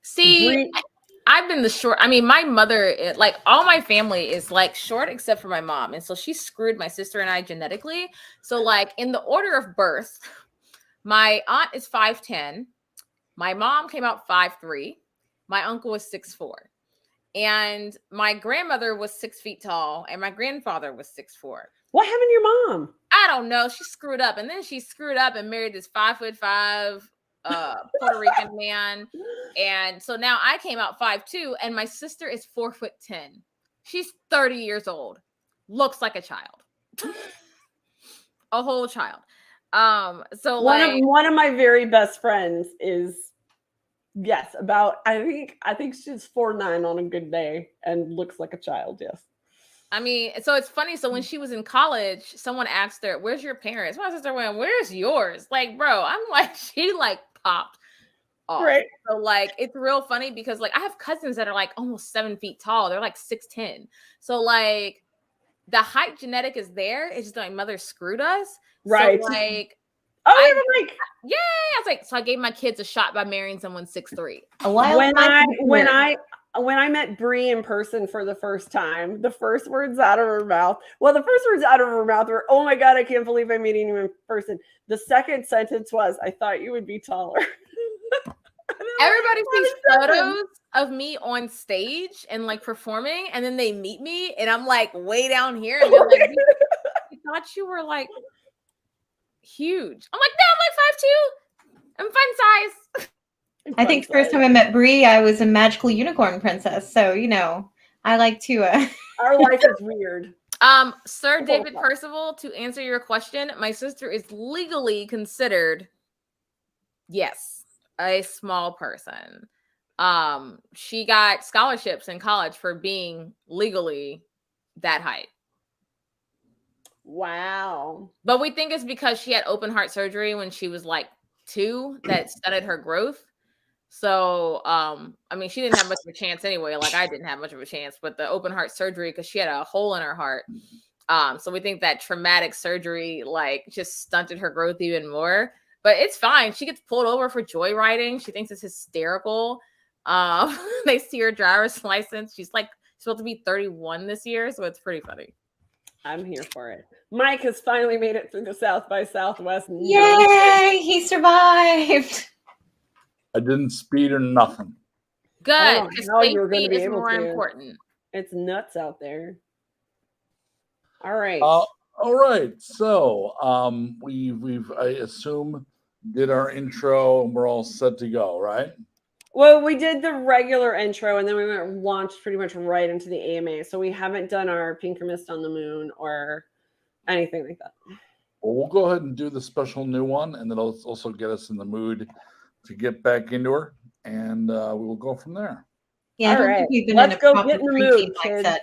See, I've been the short. I mean, my mother, like all my family is like short except for my mom. And so she screwed my sister and I genetically. So like in the order of birth, my aunt is 5'10". My mom came out 5'3". My uncle was 6'4". And my grandmother was 6 feet tall. And my grandfather was 6'4". What happened to your mom? I don't know. She screwed up. And then she screwed up and married this 5'5" Puerto Rican man. And so now I came out 5'2", and my sister is 4'10". She's 30 years old. Looks like a child. A whole child. So one of my very best friends is about I think she's 4'9" on a good day and looks like a child, yes. I mean, so it's funny. So when she was in college, someone asked her, "Where's your parents?" My sister went, "Where's yours?" Like, bro, I'm like, she like popped off. Right. So like, it's real funny because like I have cousins that are like almost 7 feet tall. They're like 6'10". So like, the height genetic is there. It's just my mother screwed us. Right. So like, I was like, so I gave my kids a shot by marrying someone 6'3". When I met Brie in person for the first time, the first words out of her mouth were, "Oh my God, I can't believe I'm meeting you in person." The second sentence was, "I thought you would be taller." Everybody sees photos of me on stage and like performing, and then they meet me, and I'm like way down here, and they're like, "I thought you were like huge." I'm like, "No, I'm like 5'2". I'm fun size. I think the first time I met Brie, I was a magical unicorn princess. So, you know, I like to... Our life is weird. Sir David Percival, to answer your question, my sister is legally considered, yes, a small person. She got scholarships in college for being legally that height. Wow. But we think it's because she had open heart surgery when she was like 2 that stunted her growth. So, I mean, she didn't have much of a chance anyway. Like I didn't have much of a chance, but the open heart surgery, because she had a hole in her heart. So we think that traumatic surgery like just stunted her growth even more. But it's fine. She gets pulled over for joyriding. She thinks it's hysterical. They see her driver's license. She's like supposed to be 31 this year, so it's pretty funny. I'm here for it. Mike has finally made it through the South by Southwest. Yay! He survived. I didn't speed or nothing. Good. Oh, Because hell, you were safety gonna be is able more to. important. It's nuts out there. All right. All right. So we've I assume did our intro and we're all set to go, right? Well, we did the regular intro and then we launched pretty much right into the AMA. So we haven't done our Pink or Mist on the Moon or anything like that. Well, we'll go ahead and do the special new one, and that'll also get us in the mood to get back into her, and we will go from there. Yeah, I All don't right. think we've been Let's in a go proper get in the preteen mood, kids. mindset.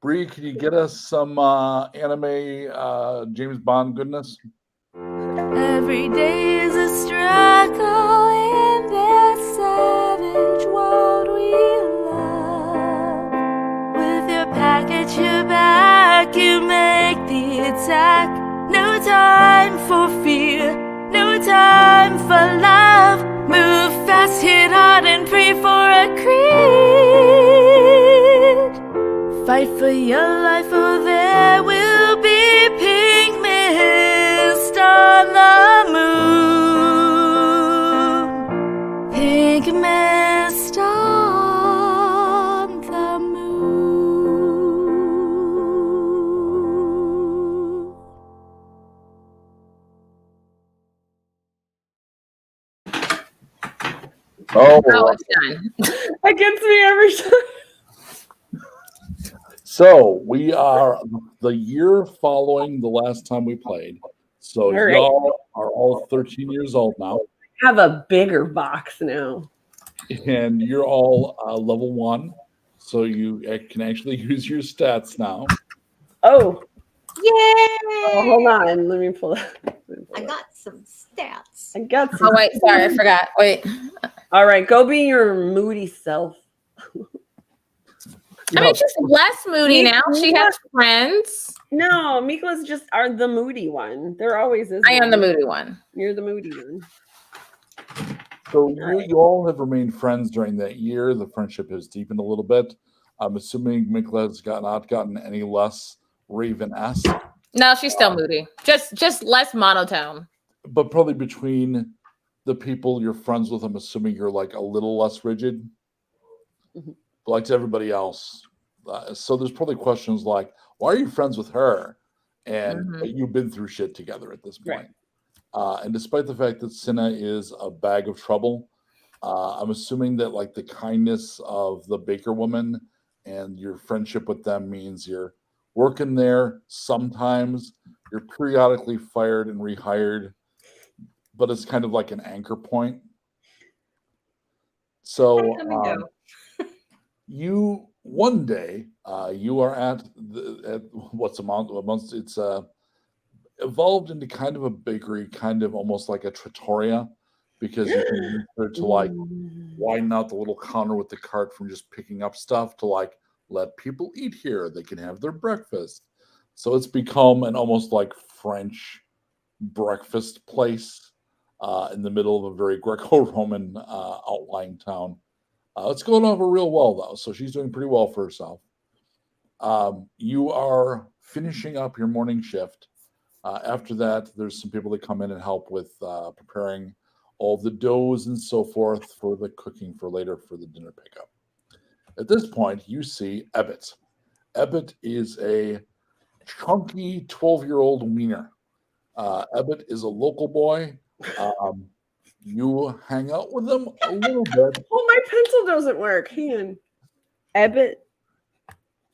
Bree, can you get us some anime James Bond goodness? Every day is a struggle in this savage world we love. With your package, your back, you make the attack. No time for fear, no time for love. Move fast, hit hard, and pray for a creed. Fight for your life, or there will be pink mist on the moon. Pink mist on the moon. Oh, Oh, it's done. That gets me every time. so we are the year following the last time we played. So All right. y'all are all 13 years old now, Have a bigger box now. and you're all level 1. So you can actually use your stats now. Oh, Yay! hold on. Let me pull it. I got some stats. I got some. Oh, wait. Sorry. I forgot. Wait. All right, go be your moody self. I mean, she's less moody now. She has friends. No, Mikla's just are the moody one. There always is. I am one. the moody one. You're the moody one. So you all have remained friends during that year. The friendship has deepened a little bit. I'm assuming Mikla has not gotten any less Raven-esque, No, she's still moody. Just less monotone. but probably between the people you're friends with, I'm assuming you're like a little less rigid, Mhm. but like to everybody else. So there's probably questions like, why are you friends with her? And Mhm. but you've been through shit together at this Right. point. And despite the fact that Cinna is a bag of trouble, I'm assuming that like the kindness of the Baker woman and your friendship with them means you're working there sometimes, you're periodically fired and rehired, but it's kind of like an anchor point. So Come and go. you one day you are at what's amongst it's evolved into kind of a bakery, kind of almost like a trattoria, because you can use it to like widen out the little counter with the cart from just picking up stuff to like let people eat here. They can have their breakfast. So it's become an almost like French breakfast place in the middle of a very Greco-Roman outlying town. It's going over real well though, so she's doing pretty well for herself. You are finishing up your morning shift. After that, there's some people that come in and help with preparing all the doughs and so forth for the cooking for later for the dinner pickup. At this point, you see Ebbet. Ebbet is a chunky 12-year-old wiener. Ebbet is a local boy. You hang out with him a little bit. Oh, my pencil doesn't work. Hang on. Ebbet.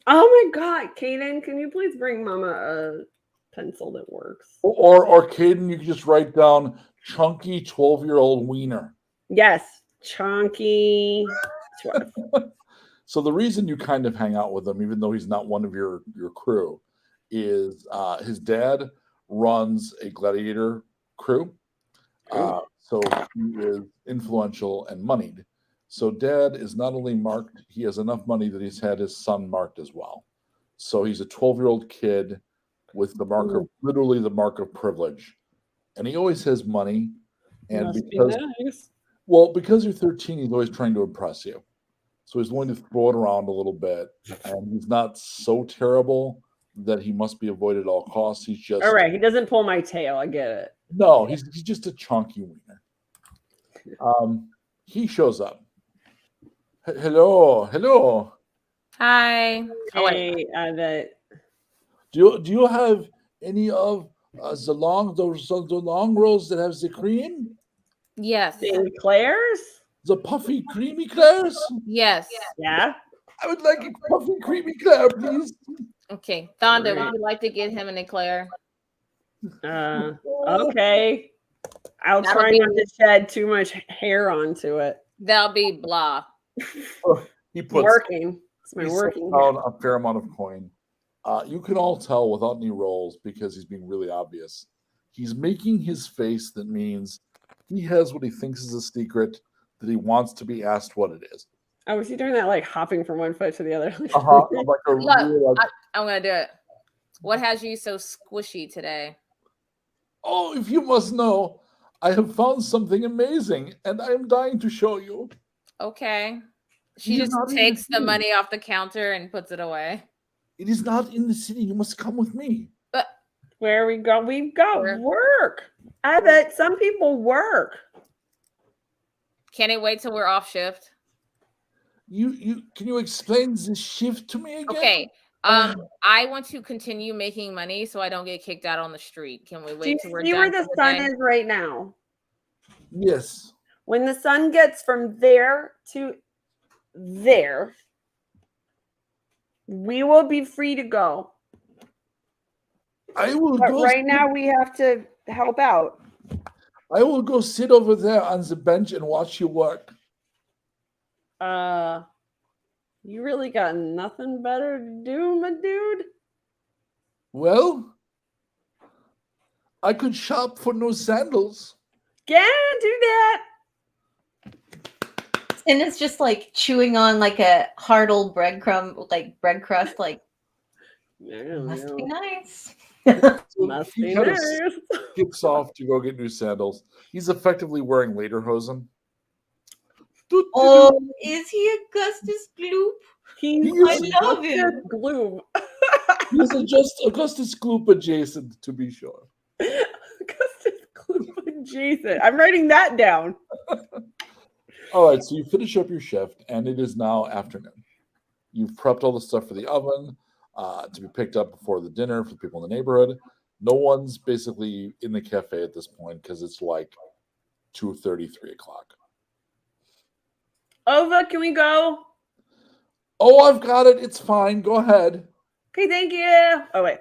Oh my God, Kaden, can you please bring Mama a pencil that works? Or Caden, you can just write down chunky 12-year-old wiener. Yes, chunky. 12. So the reason you kind of hang out with him, even though he's not one of your crew, is his dad runs a gladiator crew. So he is influential and moneyed. So dad is not only marked, he has enough money that he's had his son marked as well. So he's a 12-year-old kid with the mark of literally the mark of privilege. And he always has money. And Must because be nice. because you're 13, he's always trying to impress you. So he's willing to throw it around a little bit. And he's not so terrible that he must be avoided at all costs. He's just All right, he doesn't pull my tail. I get it. no, he's just a chunky wiener. He shows up. Hello. Hi. Oh, wait. Hey, that Do you have any of the long rolls that have the cream, Yes. Claire's? the puffy creamy Clairs? Yes. Yeah. I would like a puffy creamy Claire, please. Okay. Thonda, would you like to get him an eclair? Okay. I'll That'll try be- not to shed too much hair onto it. That'll be blah. He puts Working. It's my he working. sets down a fair amount of coin. You can all tell without any rolls because he's being really obvious. He's making his face that means he has what he thinks is a secret that he wants to be asked what it is. Oh, was he doing that like hopping from one foot to the other? Like a Look, real, I'm gonna do it. What has you so squishy today? oh, if you must know, I have found something amazing and I am dying to show you. Okay. She You're just not in the takes the city. money off the counter and puts it away. It is not in the city. You must come with me. But Where we go? We've got Where? work. I bet some people work. can it wait till we're off shift? You can you explain this shift to me again? Okay. I want to continue making money so I don't get kicked out on the street. Can we Do you wait till we're see done where the for sun day? is right now? Yes. When the sun gets from there to there, we will be free to go. I will But go right now we have to help out. I will go sit over there on the bench and watch you work. You really got nothing better to do, my dude? Well, I could shop for new sandals. Yeah, do that. And it's just like chewing on like a hard old breadcrumb, like bread crust, like must be nice. So Must he be kind of nice. skips off to go get new sandals. He's effectively wearing lederhosen. Oh, is he Augustus Gloop? He's I love him. Gloom. He's just Augustus Gloop adjacent, to be sure. Augustus Gloom adjacent. I'm writing that down. All right, so you finish up your shift, and it is now afternoon. You've prepped all the stuff for the oven to be picked up before the dinner for the people in the neighborhood. No one's basically in the cafe at this point because it's like 2:30, 3 o'clock. Ova, can we go? Oh, I've got it. It's fine. Go ahead. Okay, thank you. Oh, wait.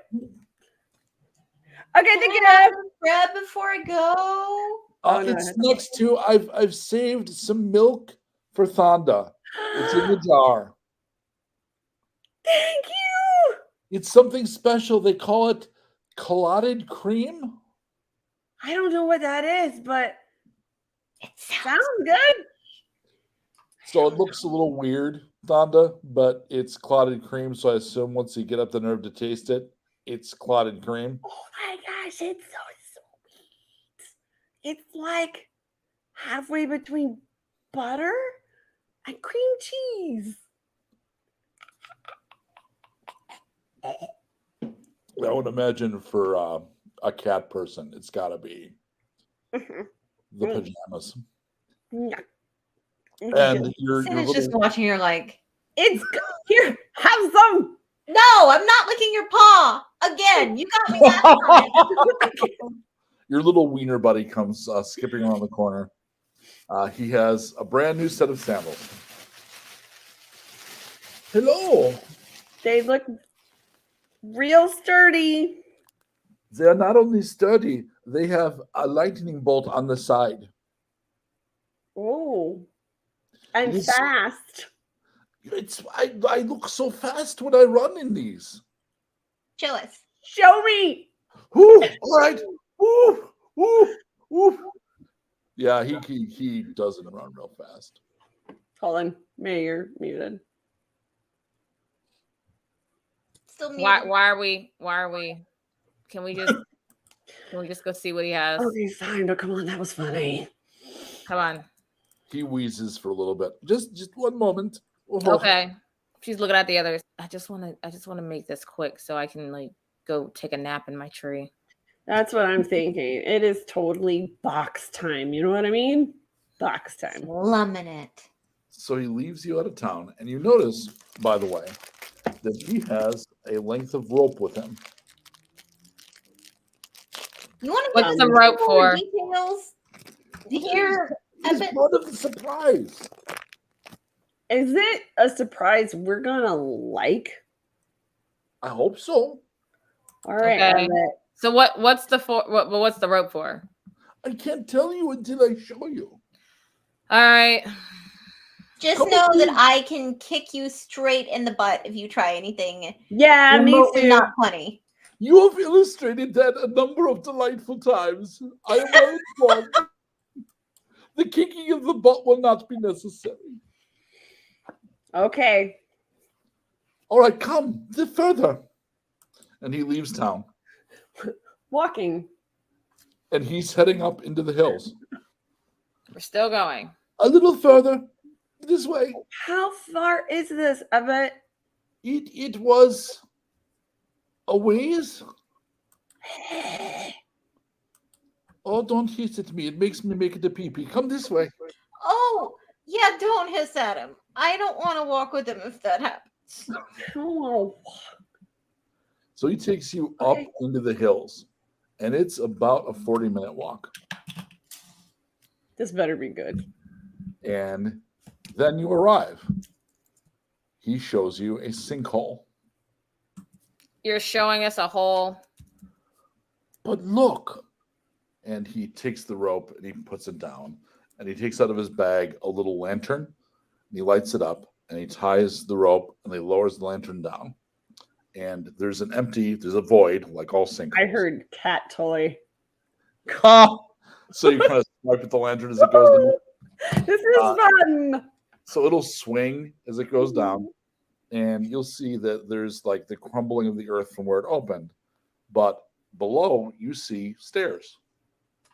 Okay, thank you. Grab before I go. Oh, no, It's next to. I've saved some milk for Thonda. It's in the jar. Thank you. It's something special. They call it clotted cream. I don't know what that is, but It sounds sounds good. So it looks a little weird, Thonda, but it's clotted cream. So I assume once you get up the nerve to taste it, it's clotted cream. Oh my gosh, it's so sweet. It's like halfway between butter and cream cheese. I would imagine for a cat person, it's got to be Mhm. the pajamas. Yeah. And your Cinna's just little, watching. You're like, It's here. Have some. no, I'm not licking your paw again. You got me that time. your little wiener buddy comes skipping around the corner. He has a brand new set of sandals. Hello. They look real sturdy. They are not only sturdy, they have a lightning bolt on the side. Oh, and Yes. fast. I look so fast when I run in these. Show us. Show me. Whoo! All right. Woo! Woo! Woo! Yeah, he doesn't run real fast. Hold on. May, you're muted. Still muted. Why are we? Can we just go see what he has? Okay, fine. But come on, that was funny. Come on. He wheezes for a little bit. Just one moment. Okay. She's looking at the others. I just want to make this quick so I can like go take a nap in my tree. That's what I'm thinking. It is totally box time. You know what I mean? Box time. Slumming it. So he leaves you out of town, and you notice, by the way, that he has a length of rope with him. You want to What's give the us rope some more for? details? To hear It's Ebbet. part of the surprise. Is it a surprise we're gonna like? I hope so. All right. Okay. Emmett. So what's the rope for? I can't tell you until I show you. All right. Just Come know on, that please. I can kick you straight in the butt if you try anything Yeah, me remotely too. not funny. You have illustrated that a number of delightful times. I am well informed. The kicking of the butt will not be necessary. Okay. All right, come further. And he leaves town. Walking. And he's heading up into the hills. We're still going. A little further. This way. How far is this, Ebbet? It was a ways. Oh, don't hiss at me. It makes me make it a pee-pee. Come this way. Oh, yeah, don't hiss at him. I don't want to walk with him if that happens. Oh, So he takes you up Okay. into the hills. And it's about a 40-minute walk. this better be good. And then you arrive. He shows you a sinkhole. You're showing us a hole. But look. And he takes the rope and he puts it down. And he takes out of his bag a little lantern. And he lights it up. And he ties the rope and he lowers the lantern down. And there's a void, like all sinkholes. I heard cat toy. So you kind of swipe at the lantern as it goes down. This is fun. So it'll swing as it goes down, and you'll see that there's like the crumbling of the earth from where it opened. But below, you see stairs.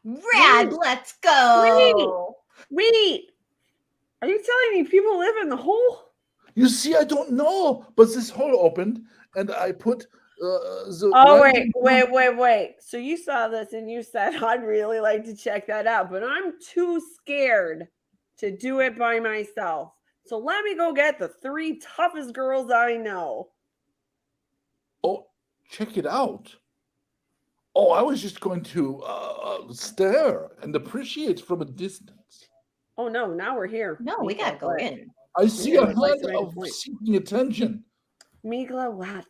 Rad, let's go. Wait. Are you telling me people live in the hole? You see, I don't know, but this hole opened, and I put. Oh, wait. So you saw this and you said, I'd really like to check that out, but I'm too scared to do it by myself. So let me go get the 3 toughest girls I know. Oh, check it out. Oh, I was just going to stare and appreciate from a distance. Oh, no, now we're here. No, we gotta go in. I see Yeah, a I'd like hand to make a of point. seeking attention. Migla, what?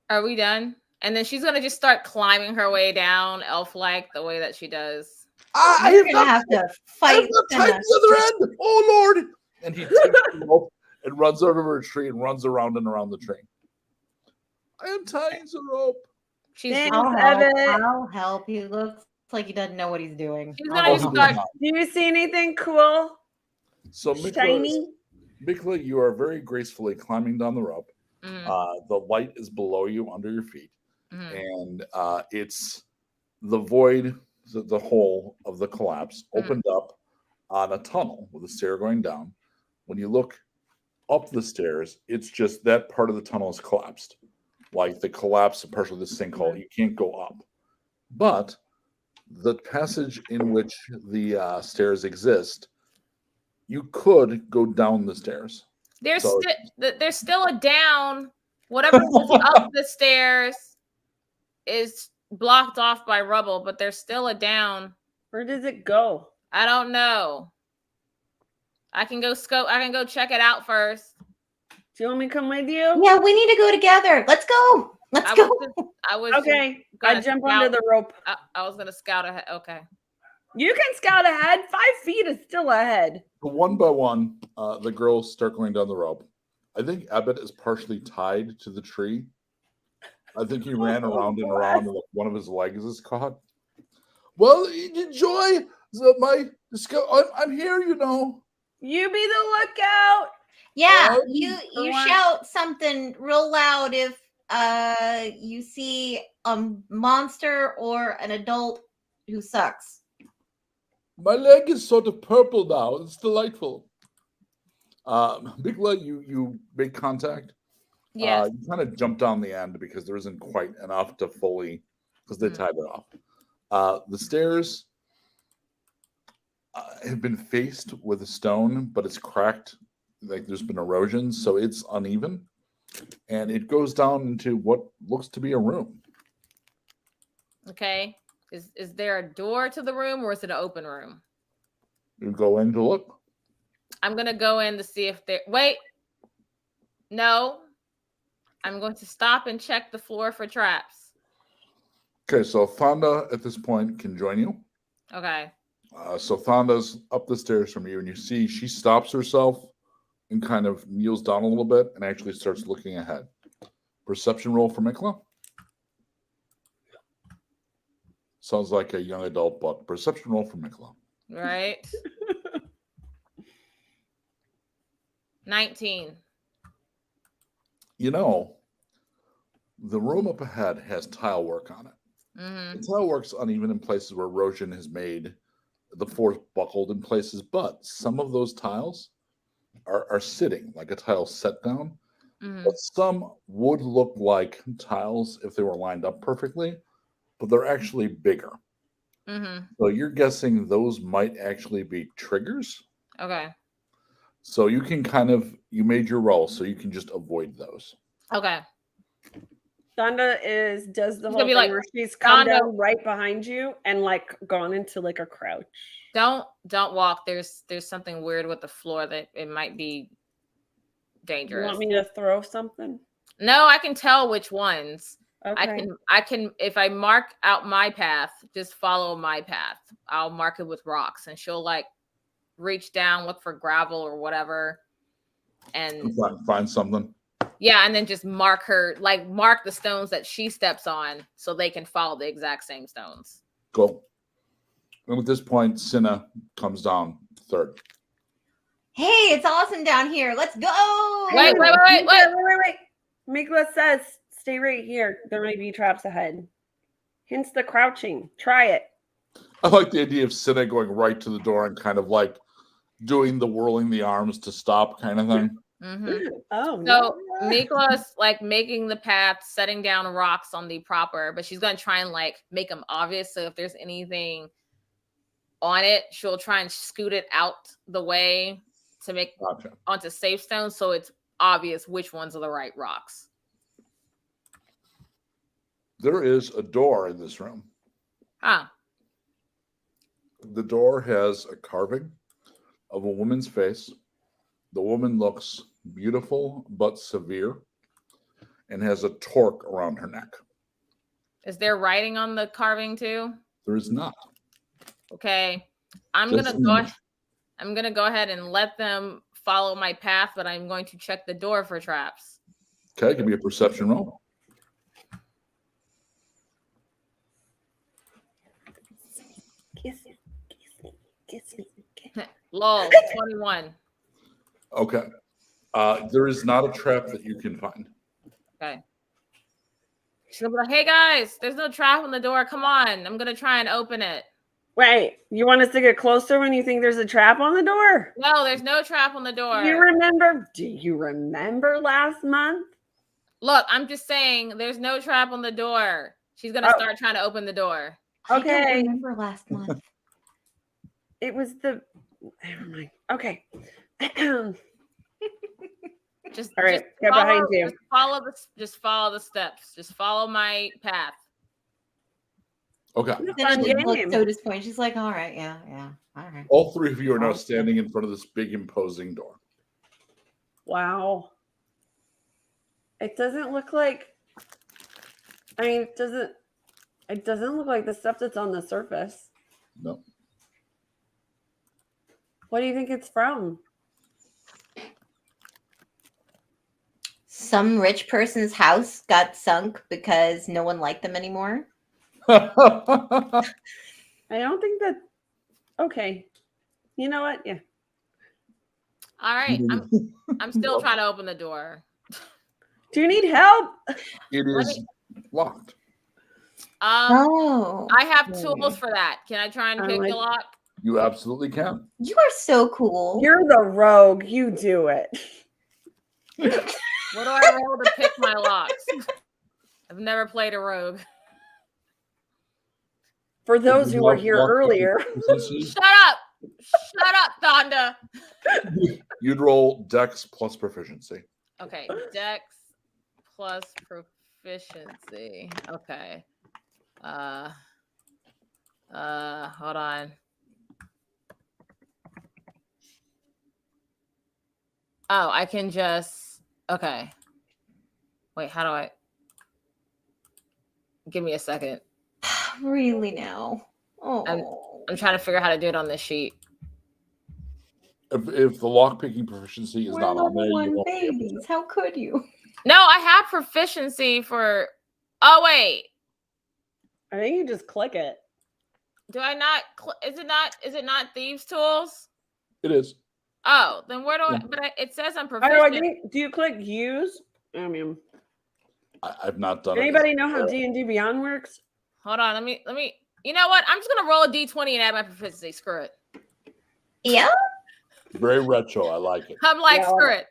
Are we done? And then she's gonna just start climbing her way down, elf-like, the way that she does. I You're have gonna not have to I fight. have not tied the other end. Oh Lord! And he takes the rope and runs over a tree and runs around and around the tree. I am tying the rope. She's Thanks, I'll help. Ebbet. I'll help. He looks like he doesn't know what he's doing. She's I'll gonna Oh, just he help. does start. not. Do you see anything cool? So Shiny? Mikla, you are very gracefully climbing down the rope. Mhm, The light is below you, under your feet, mhm. and it's the void, the hole of the collapse, opened up on a tunnel with a stair going down. When you look up the stairs, it's just that part of the tunnel is collapsed, like the collapse of partially the sinkhole. You can't go up, but the passage in which the stairs exist, you could go down the stairs. There's So- there's still a down. Whatever was up the stairs is blocked off by rubble, but there's still a down. Where does it go? I don't know. I can go check it out first. Do you want me to come with you? Yeah, we need to go together. Let's go. Let's I go. was Okay. gonna I jump scout. under the rope. I was gonna scout ahead. Okay. You can scout ahead. 5 feet is still ahead. One by one, the girls start going down the rope. I think Ebbet is partially tied to the tree. I think he ran around and around, and one of his legs is caught. Well, enjoy my disco. I'm here, you know. You be the lookout. Yeah, Oh, you what? shout something real loud if you see a monster or an adult who sucks. My leg is sort of purple now. It's delightful. Bigla, you make contact. Yes. You kind of jump down the end because there isn't quite enough to fully, because they tied it off. The stairs have been faced with a stone, but it's cracked. Like there's been erosion, so it's uneven, and it goes down into what looks to be a room. Okay. Is there a door to the room or is it an open room? You go in to look. I'm gonna go in to see if there. Wait. No. I'm going to stop and check the floor for traps. Okay, so Thonda at this point can join you. Okay. So Thonda's up the stairs from you, and you see she stops herself and kind of kneels down a little bit and actually starts looking ahead. Perception roll for Mikla. Sounds like a young adult, but perception roll for Mikla. Right. 19. You know, the room up ahead has tile work on it. Mm-hmm. The tile work's uneven in places where erosion has made the floors buckled in places, but some of those tiles are sitting like a tile set down. Mm-hmm. But some would look like tiles if they were lined up perfectly, but they're actually bigger. Mm-hmm. So you're guessing those might actually be triggers. Okay. So you can you made your roll, so you can just avoid those. Okay. Donda does the She's whole gonna be thing like, where she's come Donda- down right behind you and like gone into like a crouch. Don't walk. There's something weird with the floor that it might be You dangerous. want me to throw something? No, I can tell which ones. Okay. I can if I mark out my path, just follow my path. I'll mark it with rocks and she'll like reach down, look for gravel or whatever. And Find something. yeah, and then just mark the stones that she steps on so they can follow the exact same stones. Cool. And at this point, Cinna comes down third. Hey, it's awesome down here. Let's go. Wait. Mikla says, stay right here. There might be traps ahead. Hence the crouching. Try it. I like the idea of Cinna going right to the door and kind of like doing the whirling the arms to stop kind of thing. Mm-hmm. Oh, So no. Mikla's like making the path, setting down rocks on the proper, but she's gonna try and like make them obvious. So if there's anything on it, she'll try and scoot it out the way to make Gotcha. onto safe stones, so it's obvious which ones are the right rocks. There is a door in this room. Huh. The door has a carving of a woman's face. The woman looks beautiful but severe and has a torque around her neck. Is there writing on the carving too? There is not. Okay. I'm Just gonna an go image. I'm gonna go ahead and let them follow my path, but I'm going to check the door for traps. Okay, give me a perception roll. Kiss me. Kiss me. Lol, 21. Okay. There is not a trap that you can find. Okay. She's gonna be like, hey guys, there's no trap on the door. Come on. I'm gonna try and open it. Wait, you want us to get closer when you think there's a trap on the door? No, there's no trap on the door. Do you remember last month? Look, I'm just saying there's no trap on the door. She's gonna Oh. start trying to open the door. I don't Okay. remember last month. It was never mind. Okay. Just All right, just get behind you. Just follow the steps. Just follow my path. Okay. Fun Then she looked game. so disappointed. She's like, all right, yeah, all right. All three of you are now standing in front of this big imposing door. Wow. It doesn't look like it doesn't look like the stuff that's on the surface. No. What do you think it's from? some rich person's house got sunk because no one liked them anymore? I don't think that. Okay. You know what? Yeah. All right. I'm still trying to open the door. Do you need help? It is locked. Oh, I have tools for that. Can I try and I'm pick the like- lock? You absolutely can. you are so cool. You're the rogue. You do it. What do I roll to pick my locks? I've never played a rogue. For those who were here earlier, Shut up! Shut up, Donda. You'd roll Dex plus proficiency. Okay, Dex plus proficiency. Okay. Hold on. Oh, I can just okay. Wait, how do I give me a second? Really now? Oh, I'm trying to figure out how to do it on this sheet. If the lock picking proficiency is we're not on there, level you one won't be able to. babies. How could you? No, I have proficiency for oh wait. I think you just click it. Do I not is it not thieves tools? It is. Oh, then where do I Yeah. but it says I'm I proficient. do you click use? I mean, I've not done it. anybody know how D&D Beyond works? Hold on, let me you know what? I'm just gonna roll a D20 and add my proficiency. Screw it. Yeah. Very retro. I like it. I'm like, Yeah, screw it.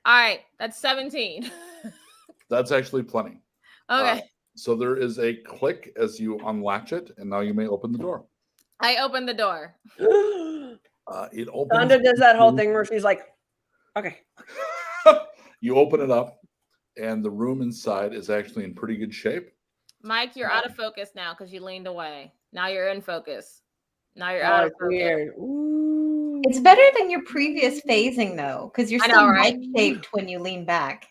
All right, that's 17. That's actually plenty. Okay. So there is a click as you unlatch it, and now you may open the door. I opened the door. It opens. Donda does that whole thing where she's like, okay. You open it up, and the room inside is actually in pretty good shape. Mike, you're out of focus now because you leaned away. Now you're in focus. Now you're Oh, out of it's focus. weird. Ooh. It's better than your previous phasing though, because you're I still know, right? shaped when you lean back.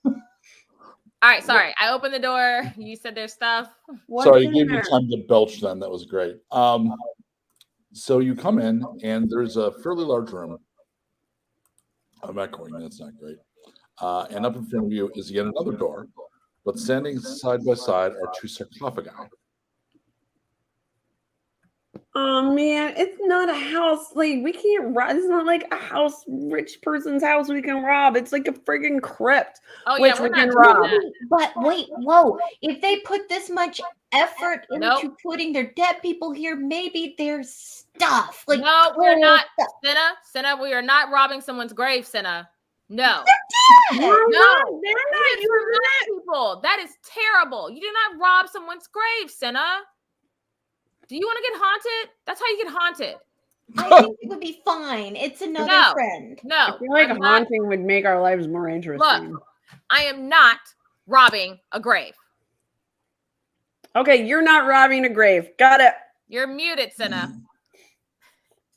All right, sorry. I opened the door. You said there's stuff. What's Sorry, in you gave me there? time to belch then. That was great. So you come in, and there's a fairly large room. I'm echoing. That's not great. And up in front of you is yet another door, but standing side by side are two sarcophagi. Oh man, it's not a house. Like we can't rob. It's not like a house, rich person's house we can rob. It's like a friggin' crypt. Oh Which yeah, we we're can not rob. doing that. But wait, whoa! If they put this much effort into Nope. putting their dead people here, maybe there's stuff. Like No, we're cool not. stuff. Senna, we are not robbing someone's grave, Senna. No. Why No. not? They're You not. did rob people. That is terrible. You do not rob someone's grave, Senna. Do you want to get haunted? That's how you get haunted. I think it would be fine. It's another No. friend. No. I feel like I'm a not- haunting would make our lives more interesting. I am not robbing a grave. Okay, you're not robbing a grave. Got it. You're muted, Senna.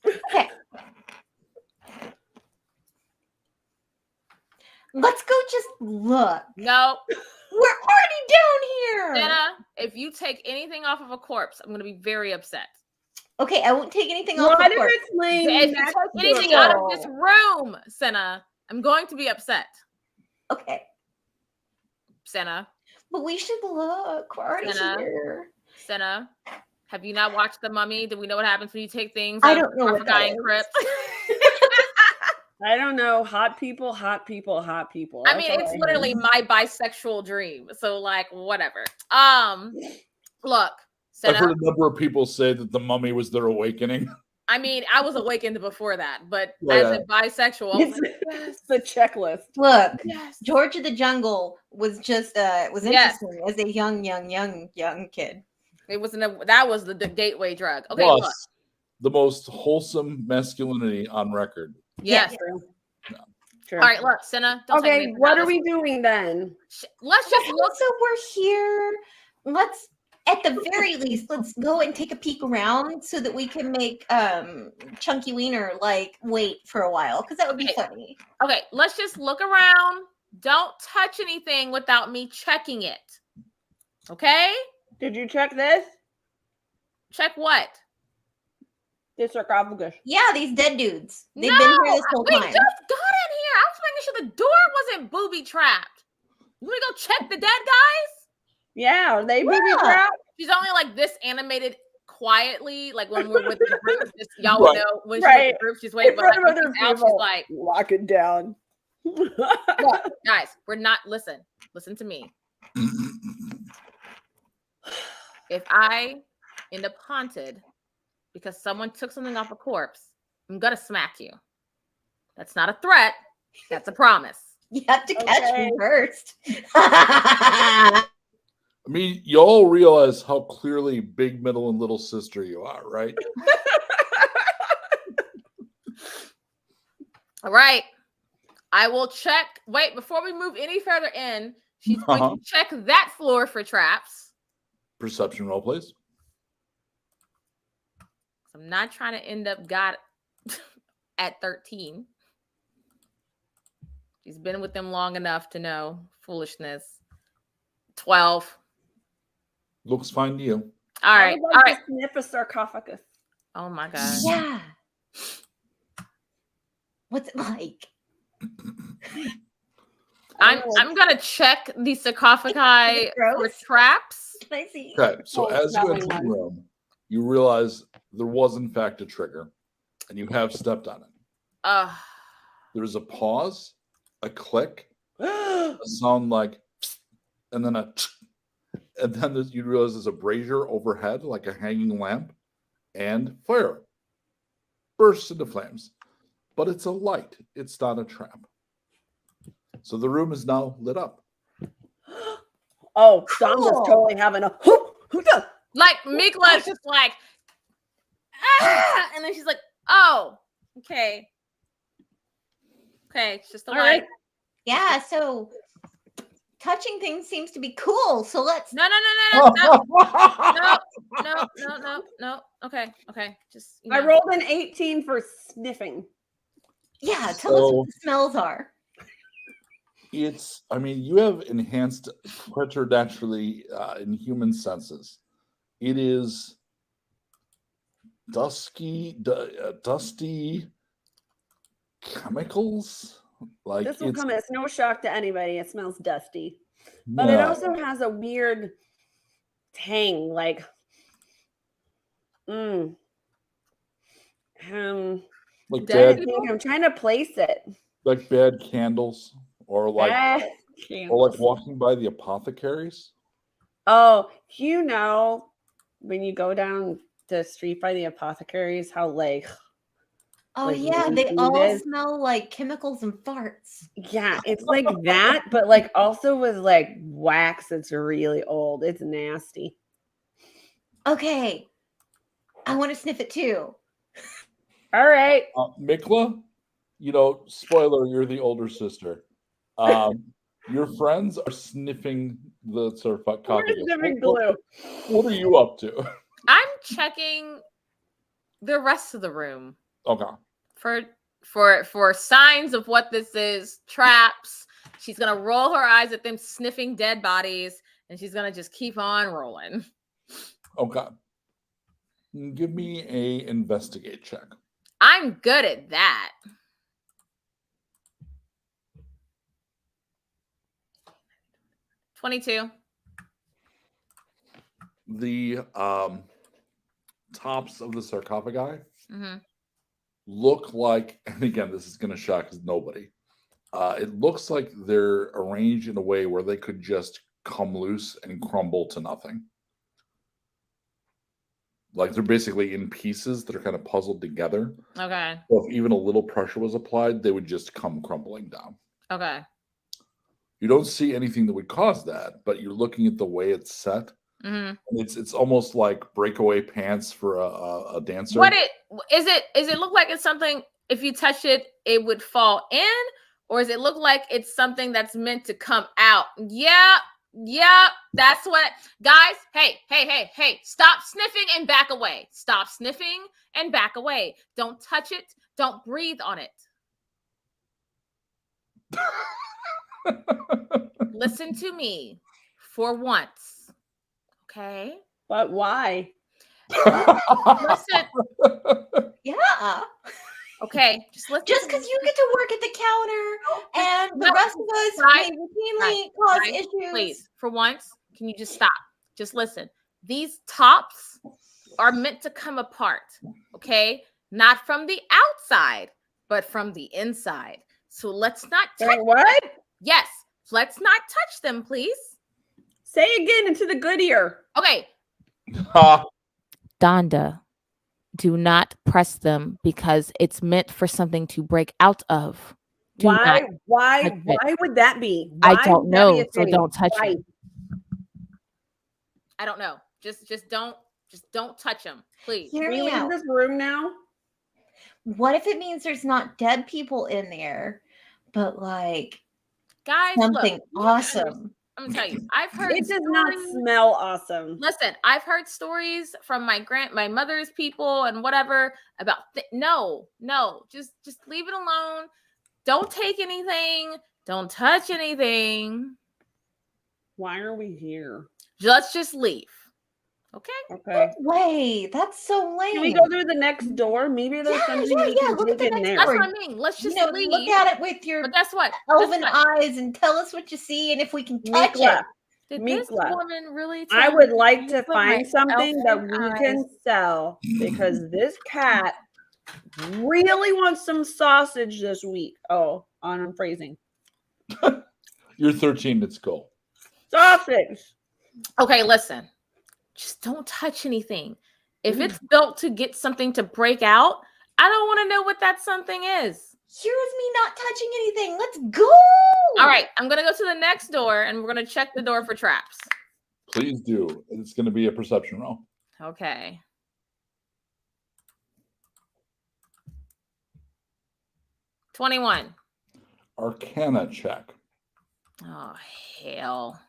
Okay. Let's go just look. No. We're already down here. Senna, if you take anything off of a corpse, I'm going to be very upset. Okay, I won't take anything off. What the if corpse. it's laying If you next take to anything it? out of this room, Senna, I'm going to be upset. Okay, Senna, but we should look. We're already Senna. here. Senna, have you not watched The Mummy? Do we know what happens when you take things I out don't of know what that Sarcophagi is. crypt? I don't know. Hot people, hot people, hot people. I That's mean, all it's I literally heard. my bisexual dream. So, like, whatever. Look, I've Senna. heard a number of people say that the mummy was their awakening. I mean, I was awakened before that, but Yeah. as a bisexual, I was It's, like, it's the checklist. Look, yes. George of the Jungle was just was Yes. interesting as a young kid. It was that was the gateway drug. Okay, Plus, look. the most wholesome masculinity on record. Yes. True. True. All right, look, Senna. Don't take Okay, anything what out are of we this. doing then? Let's just look. So we're here. Let's at the very least let's go and take a peek around so that we can make Chunky Wiener like wait for a while because that would be Okay. funny. Okay, let's just look around. Don't touch anything without me checking it. Okay? Did you check this? Check what? The sarcophagus. Yeah, these dead dudes. They've No, been here this whole we time. just got in here. I was making sure the door wasn't booby trapped. You want to go check the dead guys? Yeah, are they booby Yeah. trapped? She's only like this animated quietly, like when we're with the group. Just, y'all Right. would know when she's Right. with the group, she's waiting. In But like, front of when other she's out, she's people. like, Lock it down. look, guys, we're not, listen to me. If I end up haunted because someone took something off a corpse, I'm gonna smack you. That's not a threat. That's a promise. You have to catch Okay. me first. I mean, you all realize how clearly big, middle, and little sister you are, right? All right. I will check. Wait, before we move any further in, she's going to check that floor for traps. Perception roll, please. I'm not trying to end up got at 13. She's been with them long enough to know foolishness. 12. Looks fine to you. All I right. would All like right. to sniff a sarcophagus. Oh my God. Yeah. What's it like? I'm gonna check the sarcophagi for Gross. traps. Can I see? Okay, so Oh, as you smelling enter the one. room, you realize there was in fact a trigger, and you have stepped on it. There is a pause, a click, a sound like, and then and then you realize there's a brazier overhead, like a hanging lamp, and fire bursts into flames. But it's a light; it's not a trap. So the room is now lit up. Oh, Dom was Cool. totally having a hoota. Like Mikla is just like, and then she's like, oh, okay. Okay, it's just a All light. right. Yeah, so touching things seems to be cool. So let's No. Okay. Just I rolled an 18 for sniffing. tell us what the smells are. I mean, you have enhanced preternaturally in human senses. It is dusty chemicals. Like This will it's come as no shock to anybody. It smells dusty. But it yeah. also has a weird tang, like like Dead bad, I'm trying to place it. like bad candles, or like Can't. or like walking by the apothecaries. Oh, you know, when you go down the street by the apothecaries, how like Oh Like yeah, they weed all is- smell like chemicals and farts. yeah, it's like that, but like also with like wax that's really old. It's nasty. Okay. I want to sniff it too. All right. Mikla, spoiler, you're the older sister. Your friends are sniffing the We're sarcophagus. sniffing glue. What are you up to? I'm checking the rest of the room Okay. for signs of what this is, traps. She's gonna roll her eyes at them sniffing dead bodies, and she's gonna just keep on rolling. Okay. Give me a investigate check. I'm good at that. $22. The tops of the sarcophagi Mm-hmm. look like, and again, this is going to shock nobody. It looks like they're arranged in a way where they could just come loose and crumble to nothing. Like they're basically in pieces that are kind of puzzled together. Okay. So if even a little pressure was applied, they would just come crumbling down. Okay. You don't see anything that would cause that, but you're looking at the way it's set. Mm-hmm. And it's almost like breakaway pants for a dancer. What is it look like it's something, if you touch it, it would fall in? Or does it look like it's something that's meant to come out? Yeah, that's what, guys. Hey, stop sniffing and back away. Stop sniffing and back away. Don't touch it. Don't breathe on it. Listen to me for once. Okay? But why? Listen, Yeah. Okay, just listen. Just because you get to work at the counter and the No, rest of us guys, may routinely cause guys, issues. please, for once, can you just stop? Just listen. These tops are meant to come apart, okay? Not from the outside, but from the inside. So let's not touch Wait, what? them. Yes, let's not touch them, please. Say again into the good ear. Okay, Ha. Donda, do not press them because it's meant for something to break out of. Do not. touch it. Why would that be? I Why don't would that be know, a so thing? don't touch Why? it. I don't know. Just don't touch them, please. Hear Can we me leave out. this room now? What if it means there's not dead people in there, but like Guys, look, something you gotta understand. awesome? I'm gonna tell you, I've heard It does not stories- smell awesome. Listen, I've heard stories from my mother's people and whatever about no, just leave it alone. Don't take anything. Don't touch anything. Why are we here? Let's just leave. Okay. Okay. Wait, that's so lame. Can we go through the next door? Maybe there's something we can Look at take the in next there. That's door. what I mean. Let's just leave. Look at it with your But guess what? elven Guess what? eyes and tell us what you see and if we can touch Mikla, it. Did this Mikla, woman really? I tell would me like to use my find something that elfin we eyes? can sell because this cat really wants some sausage this week. Oh, I'm phrasing. You're 13. Let's go. Sausage. Okay, listen. Just don't touch anything. If it's built to get something to break out, I don't want to know what that something is. Here's me not touching anything. Let's go. All right, I'm gonna go to the next door and we're gonna check the door for traps. Please do. It's going to be a perception roll. Okay. $21. Arcana check. Oh hell.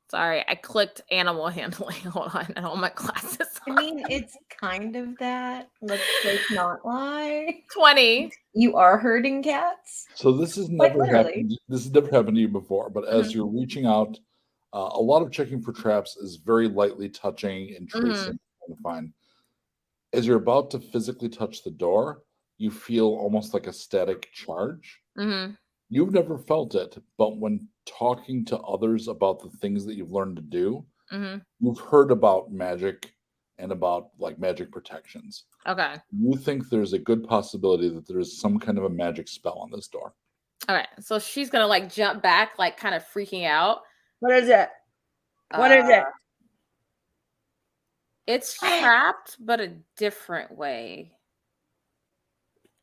Sorry, I clicked animal handling. Hold on, I don't have my glasses I on. mean, it's kind of that. Let's just not lie. 20. You are herding cats. So this has Quite never literally. happened. This has never happened to you before. But as you're reaching out, a lot of checking for traps is very lightly touching and tracing, trying to find. As you're about to physically touch the door, you feel almost like a static charge. Mm-hmm. You've never felt it, but when talking to others about the things that you've learned to do, Mm-hmm. you've heard about magic and about like magic protections. Okay. You think there's a good possibility that there is some kind of a magic spell on this door. All right. So she's gonna like jump back, like kind of freaking out. What is it? What is it? It's trapped, but a different way.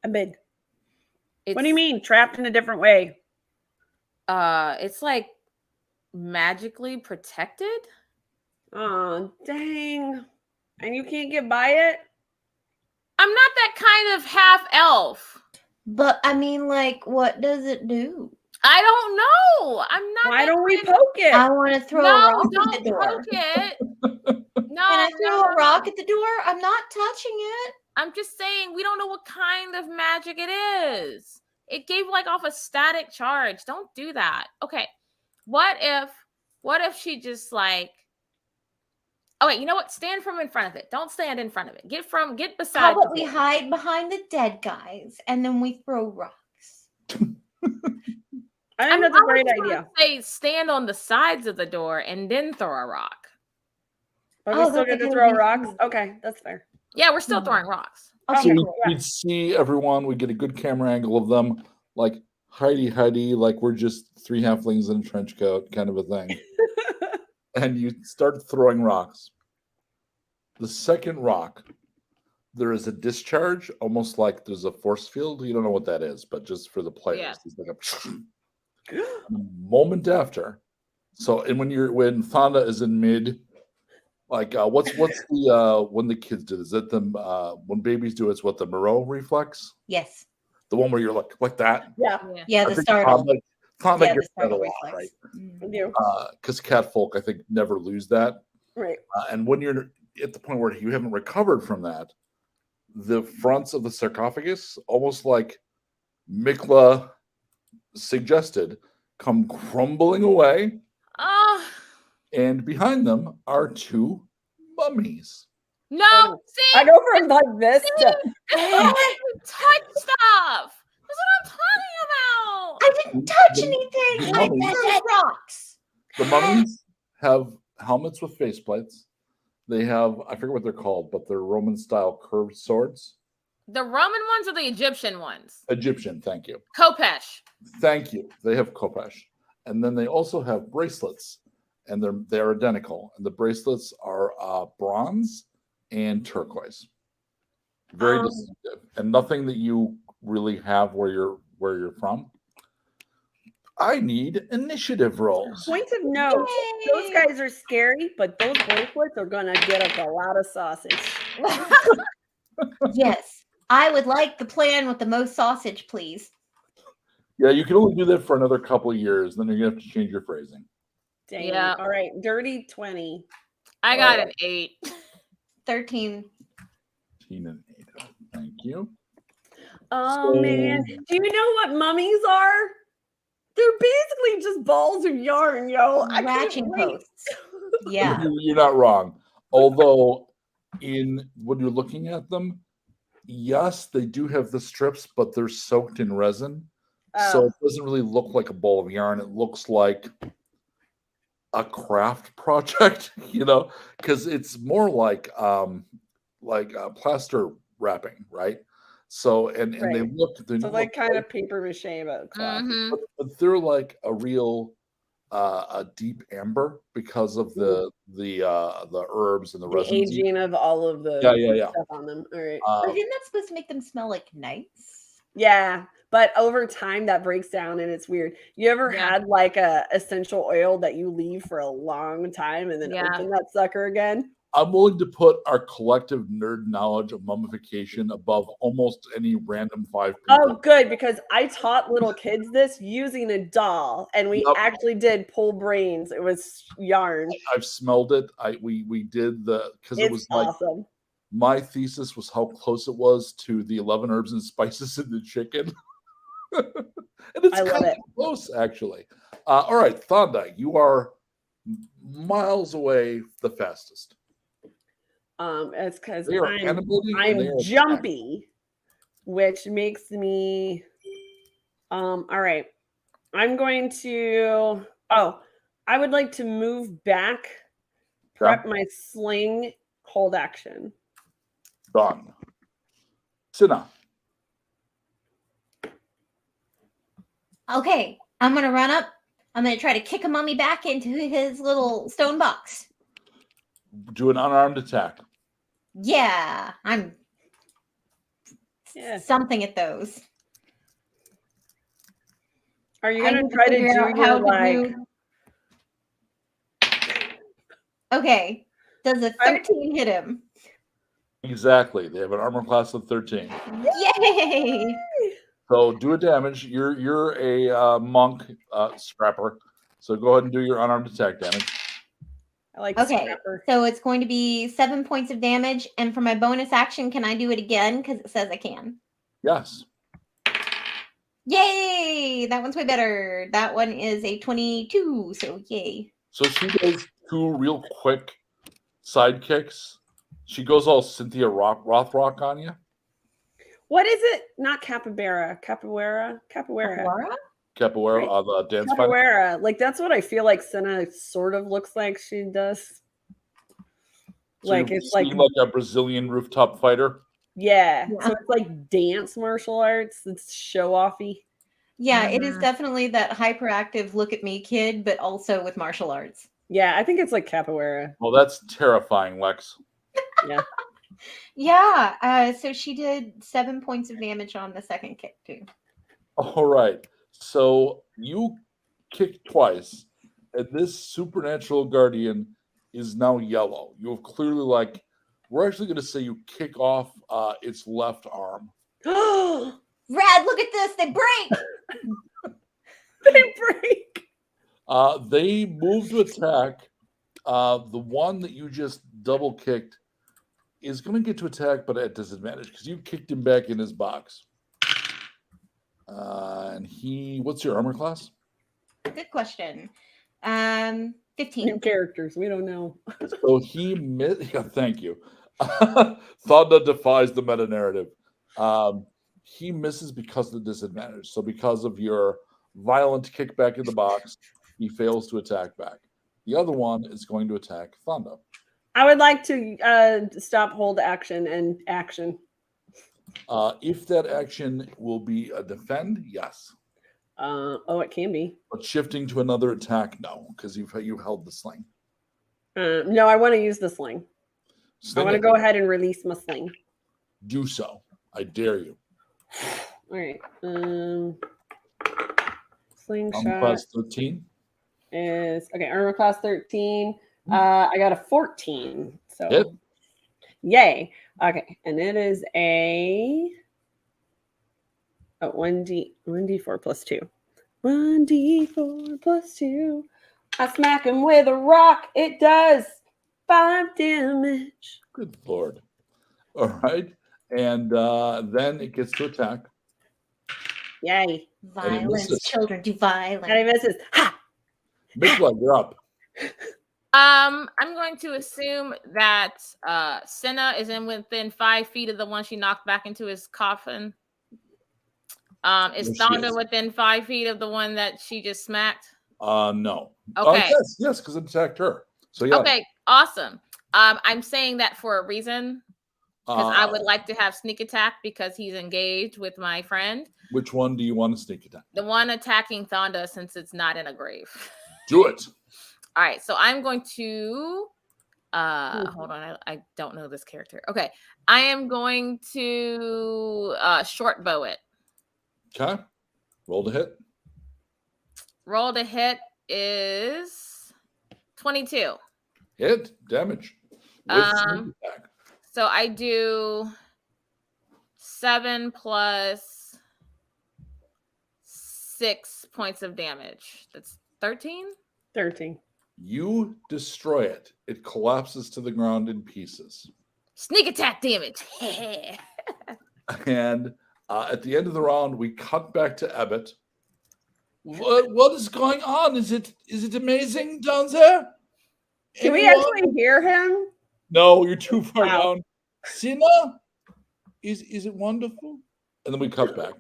A big. It's, What do you mean? Trapped in a different way. It's like magically protected. Oh, dang. And you can't get by it? I'm not that kind of half elf. But I mean, like, what does it do? I don't know. I'm not. Why that don't we kind of- poke it? I want to throw a No, rock at don't the door. poke it. No, Can I throw no, a rock at the door? I'm not touching it. I'm just saying we don't know what kind of magic it is. It gave like off a static charge. Don't do that. Okay. What if she just like Oh wait, you know what? Stand from in front of it. Don't stand in front of it. Get beside How about the we door. hide behind the dead guys and then we throw rocks? I think that's a great was gonna idea. Say stand on the sides of the door and then throw a rock. But Oh, we still that's a get to good throw idea. rocks? Okay, that's fair. Yeah, we're still throwing rocks. Okay, So cool. we'd see everyone, we get a good camera angle of them, like Heidi, like we're just three halflings in a trench coat kind of a thing. And you start throwing rocks. The second rock, there is a discharge, almost like there's a force field. You don't know what that is, but just for the players, Yeah. it's like a moment after. So, and when Thanda is in mid, like what's the when the kids do? Is it the when babies do? It's what the Moreau reflex, Yes. the one where you're like that. Yeah, Yeah. Yeah, I the think startle. Thanda Yeah, the gets that a startle lot, reflex. right? Mm. I do. Because cat folk, I think, never lose that. Right. And when you're at the point where you haven't recovered from that, the fronts of the sarcophagus, almost like Mikla suggested, come crumbling away, Oh, And behind them are 2 mummies. No, see, I go from like this see, to it's not like we touch stuff. That's what I'm talking about. I didn't touch The- anything. the I mummies- touched rocks. The mummies have helmets with faceplates. They have, I forget what they're called, but they're Roman style curved swords. The Roman ones or the Egyptian ones? Egyptian, thank you. Khopesh. Thank you. They have khopesh. And then they also have bracelets, and they're identical. And the bracelets are bronze and turquoise. Very distinctive. And nothing that you really have where you're from. I need initiative rolls. point of note. Those guys are scary, but those bracelets are gonna get us a lot of sausage. Yes, I would like the plan with the most sausage, please. Yeah, you can only do that for another couple of years. Then you're gonna have to change your phrasing. Dang. Yeah. All right, dirty 20. I got an 8. 13. 18 and 8. Thank you. Oh So- man, do you know what mummies are? They're basically just balls of yarn, yo. I can't Ratchet wait. posts. Yeah. You're not wrong. Although, when you're looking at them, yes, they do have the strips, but they're soaked in resin. So Oh, it doesn't really look like a ball of yarn. It looks like a craft project, because it's more like plaster wrapping, right? So and they Right. look they so look like kind of paper mache, but cloth. Mhm. but they're like a real a deep amber because of the herbs and the The resins. aging of all of the Yeah. stuff on them. All right. Uh, But isn't that supposed to make them smell like nice? Yeah, but over time that breaks down and it's weird. You ever Yeah. had like a essential oil that you leave for a long time and then Yeah. open that sucker again? I'm willing to put our collective nerd knowledge of mummification above almost any random 5 people. Oh, good, because I taught little kids this using a doll, and we Yep. actually did pull brains. It was yarn. I've smelled it. We did because it It's was like awesome. my thesis was how close it was to the 11 herbs and spices in the chicken. And it's I love kind of it. close, actually. All right, Thonda, you are miles away the fastest. It's because They are I'm animating and they are jumpy, which makes me all right. I'm going to I would like to move back, prep my sling, hold action. done. Sina, Okay, I'm gonna run up. I'm gonna try to kick a mummy back into his little stone box. do an unarmed attack. Yeah, I'm Yeah. something at those. Are you I gonna need try to figure do out your how to like do- Okay, does a 13 hit him? Exactly. They have an armor class of 13. Yay! So do a damage. You're a monk scrapper. So go ahead and do your unarmed attack damage. I like Okay, scrapper. so it's going to be 7 points of damage, and for my bonus action, can I do it again? Because it says I can. Yes. Yay! That one's way better. That one is a 22, so yay. So she does 2 real quick side kicks. She goes all Cynthia Rothrock on you. What is it? Not capybara. Capoeira. Laura? Capoeira, the dance fighter. Capoeira. Like that's what I feel like Senna sort of looks like she does. So Like you're it's like seeing like a Brazilian rooftop fighter. yeah. Yeah. So it's like dance martial arts. It's show offy. Yeah, it is Mhm. definitely that hyperactive look at me kid, but also with martial arts. Yeah, I think it's like capoeira. Well, that's terrifying, Lex. Yeah, so she did 7 points of damage on the second kick too. All right. So you kick twice, and this supernatural guardian is now yellow. You have clearly we're actually going to say you kick off its left arm. Rad, look at this, they break! They break. They move to attack. The one that you just double kicked is going to get to attack, but at disadvantage because you kicked him back in his box. And what's your armor class? Good question. 15. New characters. We don't know. So he missed. Yeah, thank you. Thunder defies the meta narrative. He misses because of the disadvantage. So because of your violent kickback in the box, he fails to attack back. The other one is going to attack Thunder. I would like to stop, hold action, and action. If that action will be a defend, yes. It can be. But shifting to another attack, no, because you held the sling. No, I want to use the sling. I want to go ahead and release my sling. Do so. I dare you. All right. Slingshot Class 13. is okay. Armor class 13. I got a 14. So Hit. Yay. Okay, and it is a 1d4 plus 2. 1d4 plus 2. I smack him with a rock. It does 5 damage. Good Lord. All right. And then it gets to attack. Yay. Violence. misses. Children do And violence. he misses. Ha! Mikla, you're up. I'm going to assume that Senna is within 5 feet of the one she knocked back into his coffin. Is Yes, she Thonda is. within 5 feet of the one that she just smacked? No. Okay. Yes, because it attacked her. So yeah. Okay, awesome. I'm saying that for a reason because I would Uh, like to have sneak attack because he's engaged with my friend. Which one do you want to sneak attack? The one attacking Thonda since it's not in a grave. Do it. All right, so I'm going to hold on, I don't know this character. Okay, I am going to short bow it. Okay. Roll to hit. Roll to hit is 22. Hit. Damage. With sneak attack. So I do 7 plus 6 points of damage. That's 13. 13. You destroy it. It collapses to the ground in pieces. Sneak attack damage. And at the end of the round, we cut back to Ebbet. What is going on? Is it amazing down there? Can we Anyone? actually hear him? No, you're too far Wow. down. Sina, is it wonderful? And then we cut back.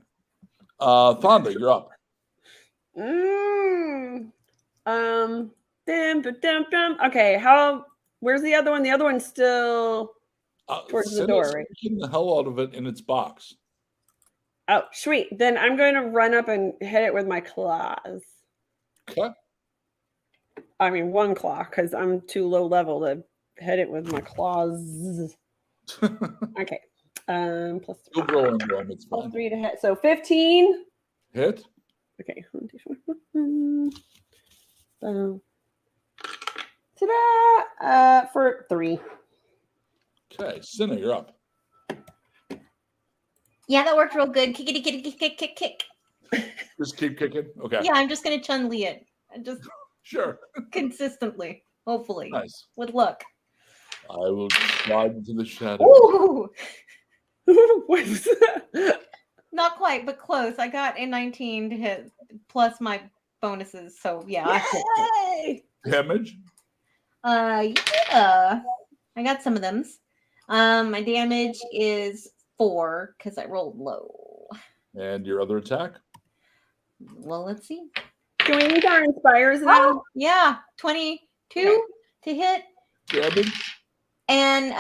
Thonda, you're up. Okay, where's the other one? The other one's still towards the door, right? Kicking the hell out of it in its box. Oh, sweet. Then I'm going to run up and hit it with my claws. Okay. I mean, one claw, because I'm too low level to hit it with my claws. Okay. Plus You'll grow into them. It's plus fine. 3 to hit. So 15. Hit. Okay. Boom. Ta-da! For 3. Okay, Sina, you're up. Yeah, that worked real good. Kickity, kick, kick, kick, kick, kick. Just keep kicking. Okay. Yeah, I'm just gonna Chun-Li it. Just Sure. consistently, hopefully, Nice. with luck. I will slide into the shadow. Ooh, What is that? not quite, but close. I got a 19 to hit plus my bonuses. So yeah, I hit it. Yay! Damage. Yeah, I got some of them. My damage is 4 because I rolled low. And your other attack. Well, let's see. Can we use our inspires now? Oh, yeah, 22 to hit Damage. and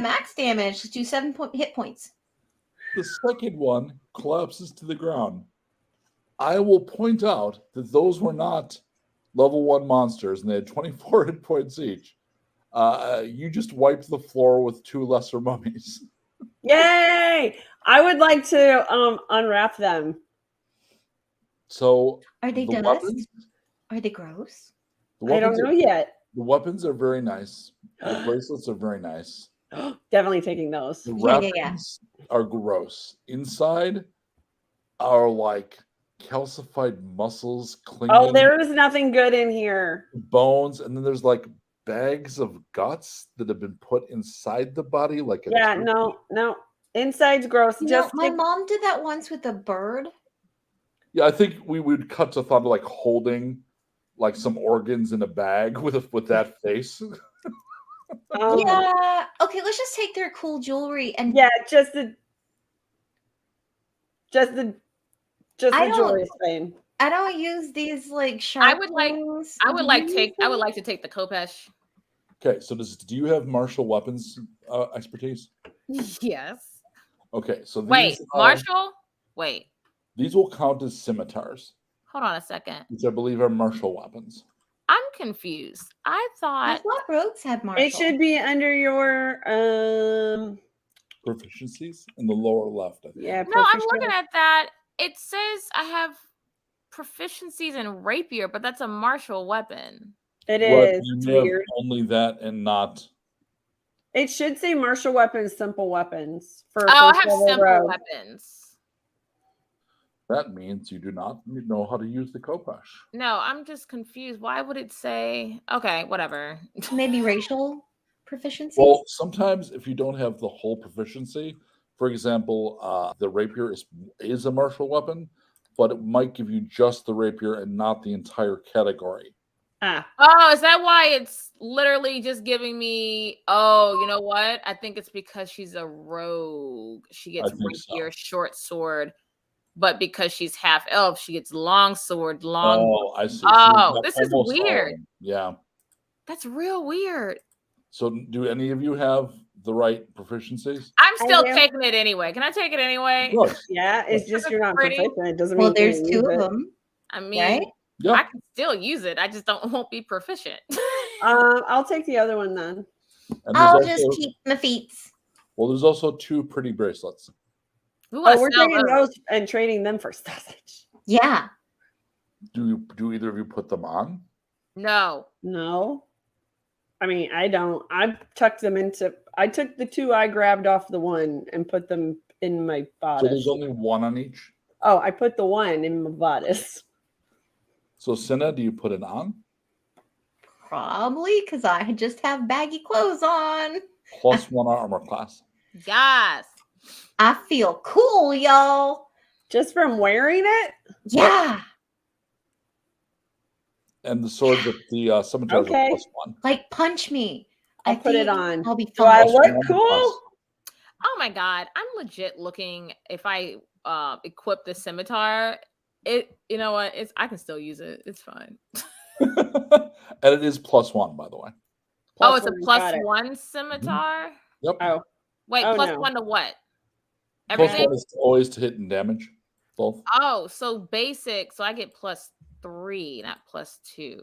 max damage to 7 hit points. The second one collapses to the ground. I will point out that those were not level 1 monsters, and they had 24 hit points each. You just wiped the floor with 2 lesser mummies. Yay! I would like to unwrap them. So Are they the dust? weapons, Are they gross? the I don't weapons know are, yet. the weapons are very nice. The bracelets are very nice. Definitely taking those. The Yeah, wrappings yeah. are gross. Inside are like calcified muscles clinging. Oh, there is nothing good in here. bones, and then there's like bags of guts that have been put inside the body, like a Yeah, turkey. no. Inside's gross. You know, Just my stick- mom did that once with a bird. Yeah, I think we would cut to Thunder like holding like some organs in a bag with that face. Yeah. Okay, let's just take their cool jewelry and Yeah, just the I don't- jewelry is fine. I don't use these like sharp would like- things. I would Do like you take. use I would them? like to take the Khopesh. Okay, so do you have martial weapons expertise? Yes. Okay, so Wait, these Marshall. Wait. these will count as scimitars, Hold on a second. which I believe are martial weapons. I'm confused. I I thought. thought rogues had martial. It should be under your Proficiencies in the lower left. I think. yeah. No, I'm proficient- looking at that. It says I have proficiencies in rapier, but that's a martial weapon. It Well, is. you It's may have weird. only that and not. It should say martial weapons, simple weapons for Oh, I first have level simple rogue. weapons. That means you do not know how to use the Khopesh. No, I'm just confused. Why would it say? Okay, whatever. maybe racial proficiency. Well, sometimes if you don't have the whole proficiency, for example, the rapier is a martial weapon, but it might give you just the rapier and not the entire category. Ah, Oh, is that why it's literally just giving me? Oh, you know what? I think it's because she's a rogue. She gets think so. rapier, short sword, but because she's half elf, she gets long sword, long. Oh, I see. So Oh, you've got this is almost all of weird. them. Yeah. That's real weird. So do any of you have the right proficiencies? I'm still do. taking it anyway. Can I take it anyway? Of course. yeah. It's just you're not Pretty. proficient. It doesn't mean Well, you there's can't two use of it. them, I mean, right? Yeah. I can still use it. I just won't be proficient. I'll take the other one then. And I'll there's just also, keep my feet. well, there's also 2 pretty bracelets. We want Oh, to we're sell trading those. those and trading them for sausage. Yeah. Do either of you put them on? No. No, I mean I don't. I tucked them into. I took the 2 I grabbed off the one and put them in my So bodice. there's only 1 on each. Oh, I put the one in my bodice. So Cinna, do you put it on? Probably because I just have baggy clothes on. Plus 1 armor class. Yes. I feel cool, y'all. Just from wearing it? Yeah. And the swords at the scimitars Okay. are plus 1. Like punch me. I'll put it think on. I'll be Do I fine. look Plus 1 cool? plus- Oh my god, I'm legit looking. If I equip the scimitar, you know what? I can still use it. It's fine. And it is plus 1, by the way. Oh, it's a one, plus got it. one scimitar. Yep. Oh, Wait, Oh, plus no. 1 to what? Plus Everything. 1 is always to hit and damage. Both. Oh, so basic. So I get plus 3, not plus 2.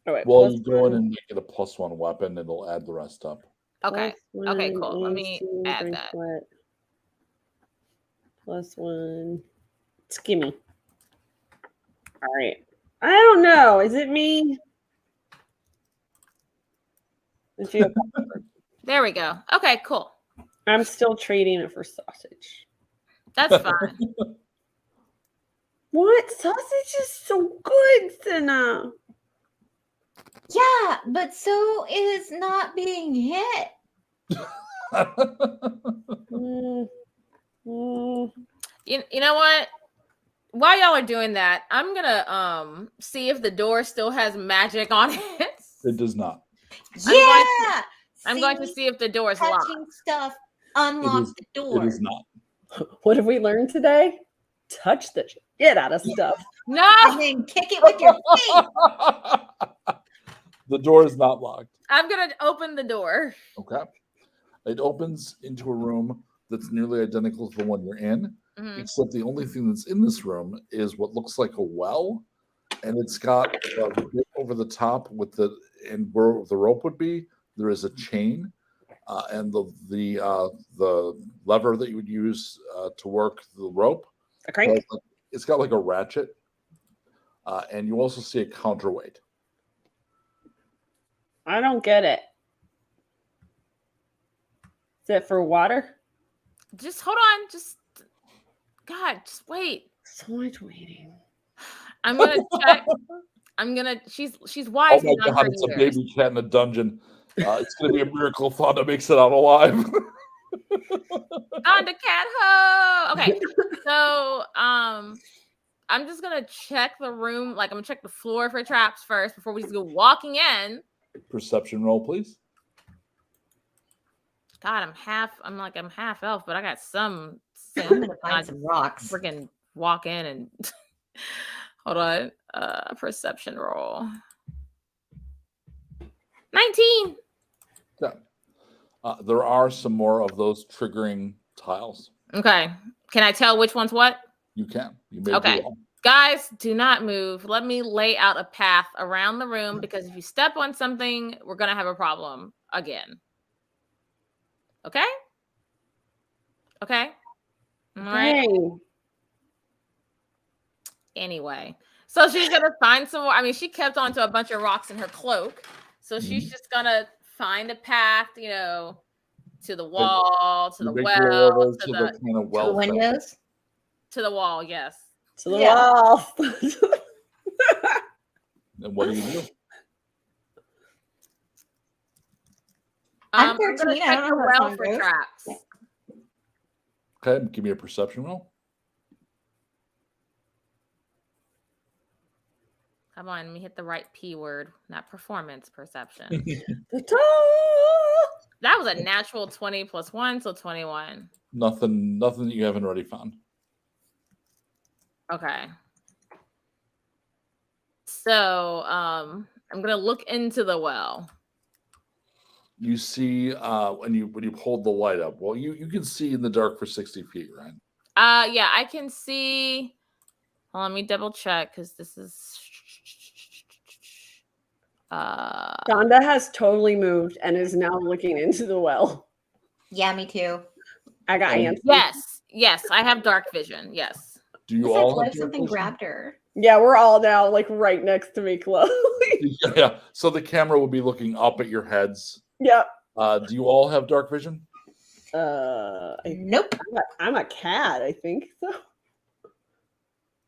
oh wait. Well, plus you go in one, and make it a plus 1 weapon, it'll add the rest up. Okay. plus Okay, one, cool. Let me AC, add that. bracelet. Plus 1. Skimmy. All right. I don't know. Is it me? Is you- There we go. Okay, cool. I'm still trading it for sausage. That's fine. What? Sausage is so good, Cinna. Yeah, but so is not being hit. Mm, mm. You know what? While y'all are doing that, I'm gonna see if the door still has magic on it. It does not. Yeah. I'm going to see if the door is locked. touching stuff. Unlock is- the door. It is not. What have we learned today? Touch the shit out of stuff. No, And then kick it with your feet. The door is not locked. I'm gonna open the door. Okay. It opens into a room that's nearly identical to the one you're in, Mhm. except the only thing that's in this room is what looks like a well, and it's got a bit over the top with and where the rope would be, there is a chain, and the lever that you would use to work the rope. A crank. It's got like a ratchet, and you also see a counterweight. I don't get it. Is it for water? Just hold on. Just just wait. So much waiting. I'm gonna check. She's Oh wise my beyond god, her it's a years. baby cat in a dungeon. It's gonna be a miracle if Fonda makes it out alive. On the cat ho. Okay, so I'm just gonna check the room. Like I'm gonna check the floor for traps first before we just go walking in. Perception roll, please. God, I'm half elf, but I got some I'm sense. gonna find some rocks. Freaking walk in and hold on. Perception roll. 19. Yeah. There are some more of those triggering tiles. Okay. Can I tell which one's what? You can. You may Okay. do all. Guys, do not move. Let me lay out a path around the room because if you step on something, we're gonna have a problem again. Okay? Okay. All right. Dang. Anyway, so she's gonna find some more. I mean, she kept on to a bunch of rocks in her cloak, so she's just gonna find a path, you know, to the wall, to the You make well, roll to to the the kind of To well the windows. to the wall. Yes. To the Yeah. wall. And what do you do? I'm I'm gonna 13, I check don't the know how well song for goes. traps. Okay, give me a perception roll. Come on, let me hit the right P word, not performance perception. The top. That was a natural 20 plus 1, so 21. Nothing that you haven't already found. Okay. So I'm gonna look into the well. You see when you hold the light up. Well, you can see in the dark for 60 feet, right? Yeah, I can see. Well, let me double check because this is Donda has totally moved and is now looking into the well. Yeah, me too. I got Um, answers. yes, I have dark vision. Yes. Do you It's all like have dark something vision? grabbed her. Yeah, we're all now like right next to me, Chloe. Yeah. So the camera will be looking up at your heads. Yep. Do you all have dark vision? Nope. I'm a cat, I think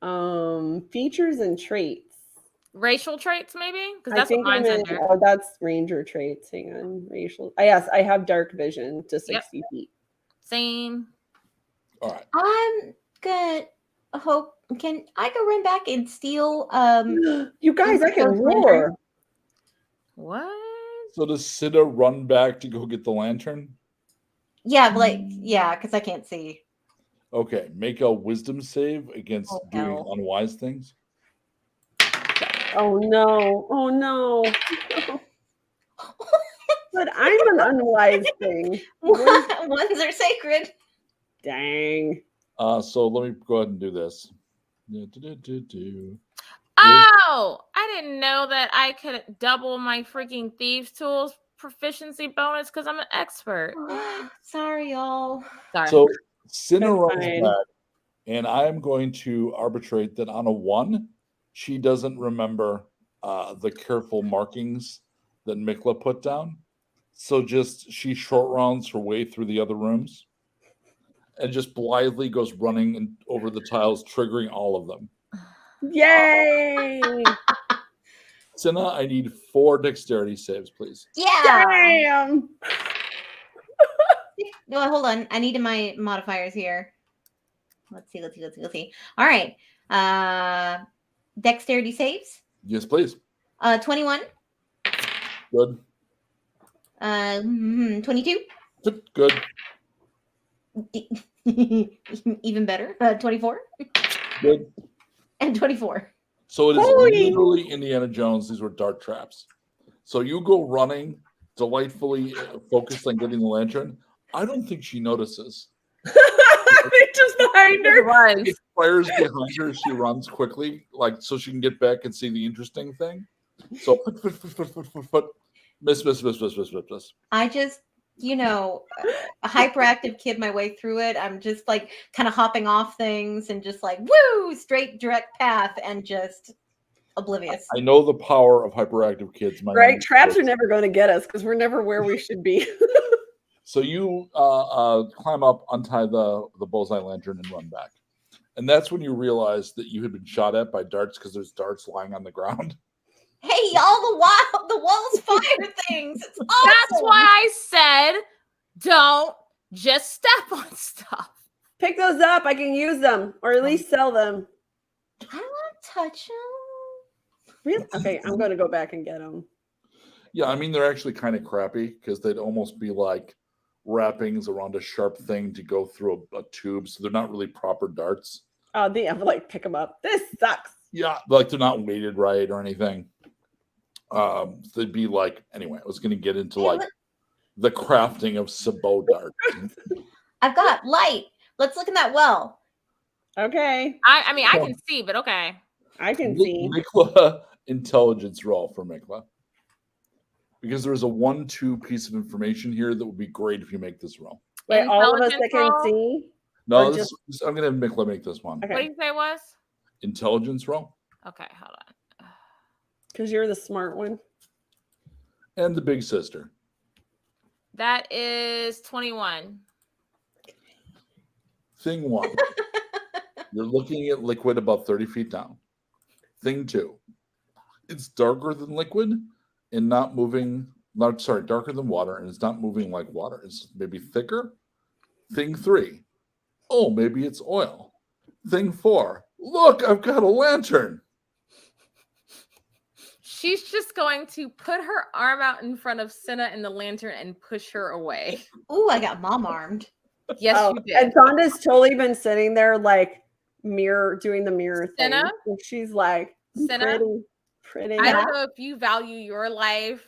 so. Features and traits. Racial traits, maybe? Because I that's what think I'm mine's in, under. oh, that's ranger traits. Hang on, racial. Yes, I have dark vision to 60 feet. Same. All right. I'm good. Hope. Can I go run back and steal? You guys, I can Those lantern. roar. What? So does Sita run back to go get the lantern? Yeah, because I can't see. Okay, make a wisdom save against Oh, doing no. unwise things. Oh no! Oh no! But I'm an unwise thing. Ones are sacred. Dang. So let me go ahead and do this. Do. Oh, I didn't know that I could double my freaking thieves tools proficiency bonus because I'm an expert. Sorry, y'all. Sorry. So Cinna That's runs fine. back, and I am going to arbitrate that on a 1, she doesn't remember the careful markings that Mikla put down. So just she short rounds her way through the other rooms and just blithely goes running and over the tiles, triggering all of them. Yay! Cinna, I need 4 dexterity saves, please. Yeah. Damn! No, hold on. I needed my modifiers here. Let's see. All right. Dexterity saves. Yes, please. 21. Good. 22. Good. Even better. 24 Good. and 24. So it is Holy- literally Indiana Jones. These were dart traps. So you go running, delightfully focused on getting the lantern. I don't think she notices. Just behind her. Runs. It fires behind her. She runs quickly, like so she can get back and see the interesting thing. So miss. I just, a hyperactive kid my way through it. I'm just like kind of hopping off things and just like, woo, straight direct path and just oblivious. I know the power of hyperactive kids. My Right? name is Traps are Chris. never going to get us because we're never where we should be. So you climb up, untie the bullseye lantern, and run back. And that's when you realize that you had been shot at by darts because there's darts lying on the ground. Hey, y'all, the walls fire things. It's awesome. That's why I said don't just step on stuff. Pick those up. I can use them or at least sell them. I want to touch them. Really? Okay, I'm going to go back and get them. Yeah, I mean they're actually kind of crappy because they'd almost be like wrappings around a sharp thing to go through a tube, so they're not really proper darts. Oh, the like pick them up. This sucks. Yeah, like they're not weighted right or anything. They'd be like anyway. I was going to get into Hey, like look. the crafting of sabot darts. I've got light. Let's look in that well. Okay, I mean, I can see, but okay. I can see. Mikla intelligence roll for Mikla. Because there's a 1-2 piece of information here that would be great if you make this roll. Wait, all of us that Intelligence can roll? see? No, Or this, I'm going to have Mikla make this one. Okay. What did you say it was? Intelligence roll Okay, hold on. Because you're the smart one. and the big sister. That is 21. Thing 1, you're looking at liquid about 30 feet down. Thing 2, it's darker than liquid and not moving. Not sorry, darker than water, and it's not moving like water. It's maybe thicker. Thing 3, oh, maybe it's oil. Thing 4, look, I've got a lantern. She's just going to put her arm out in front of Senna and the lantern and push her away. Ooh, I got mom armed. Yes, Oh, you did. and Donda's totally been sitting there like doing the mirror thing. Senna? And she's like, Senna? pretty. I don't know if you value your life,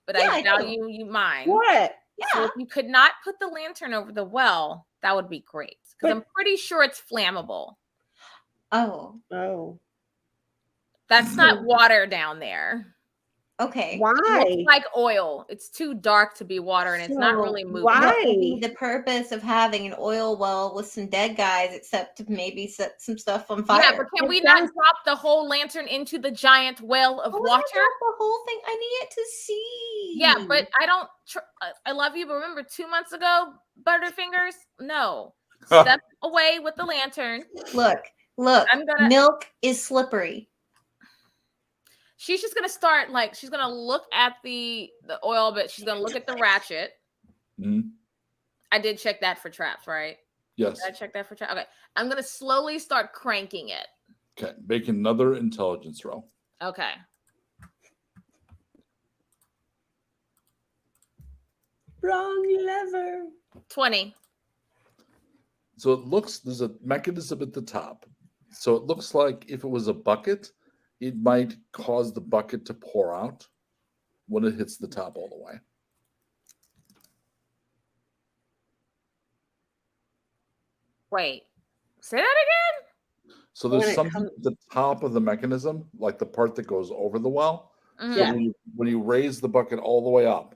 but Yeah, I I do. value you mine. What? So Yeah. if you could not put the lantern over the well, that would be great. Because But- I'm pretty sure it's flammable. Oh, Oh. That's not water down there. okay. Why? It's like oil. It's too dark to be water and it's not So really moving. why? What would be the purpose of having an oil well with some dead guys except to maybe set some stuff on fire? Yeah, but can It we not sounds- drop the whole lantern into the giant well of Oh, I water? got the whole thing. I need it to see. Yeah, but I don't. I love you, but remember 2 months ago, Butterfingers? No. Step away with the lantern. look, I'm gonna. milk is slippery. She's just gonna start like she's gonna look at the oil, but she's gonna look at the ratchet. Mhm. I did check that for traps, right? Yes. Did I check that for traps? Okay. I'm gonna slowly start cranking it. Okay. Make another intelligence roll. Okay. Wrong lever. 20. So it looks there's a mechanism at the top. So it looks like if it was a bucket, it might cause the bucket to pour out when it hits the top all the way. Wait. Say that again? So When there's it something comes- at the top of the mechanism, like the part that goes over the well. Mhm. So Yeah. when you raise the bucket all the way up,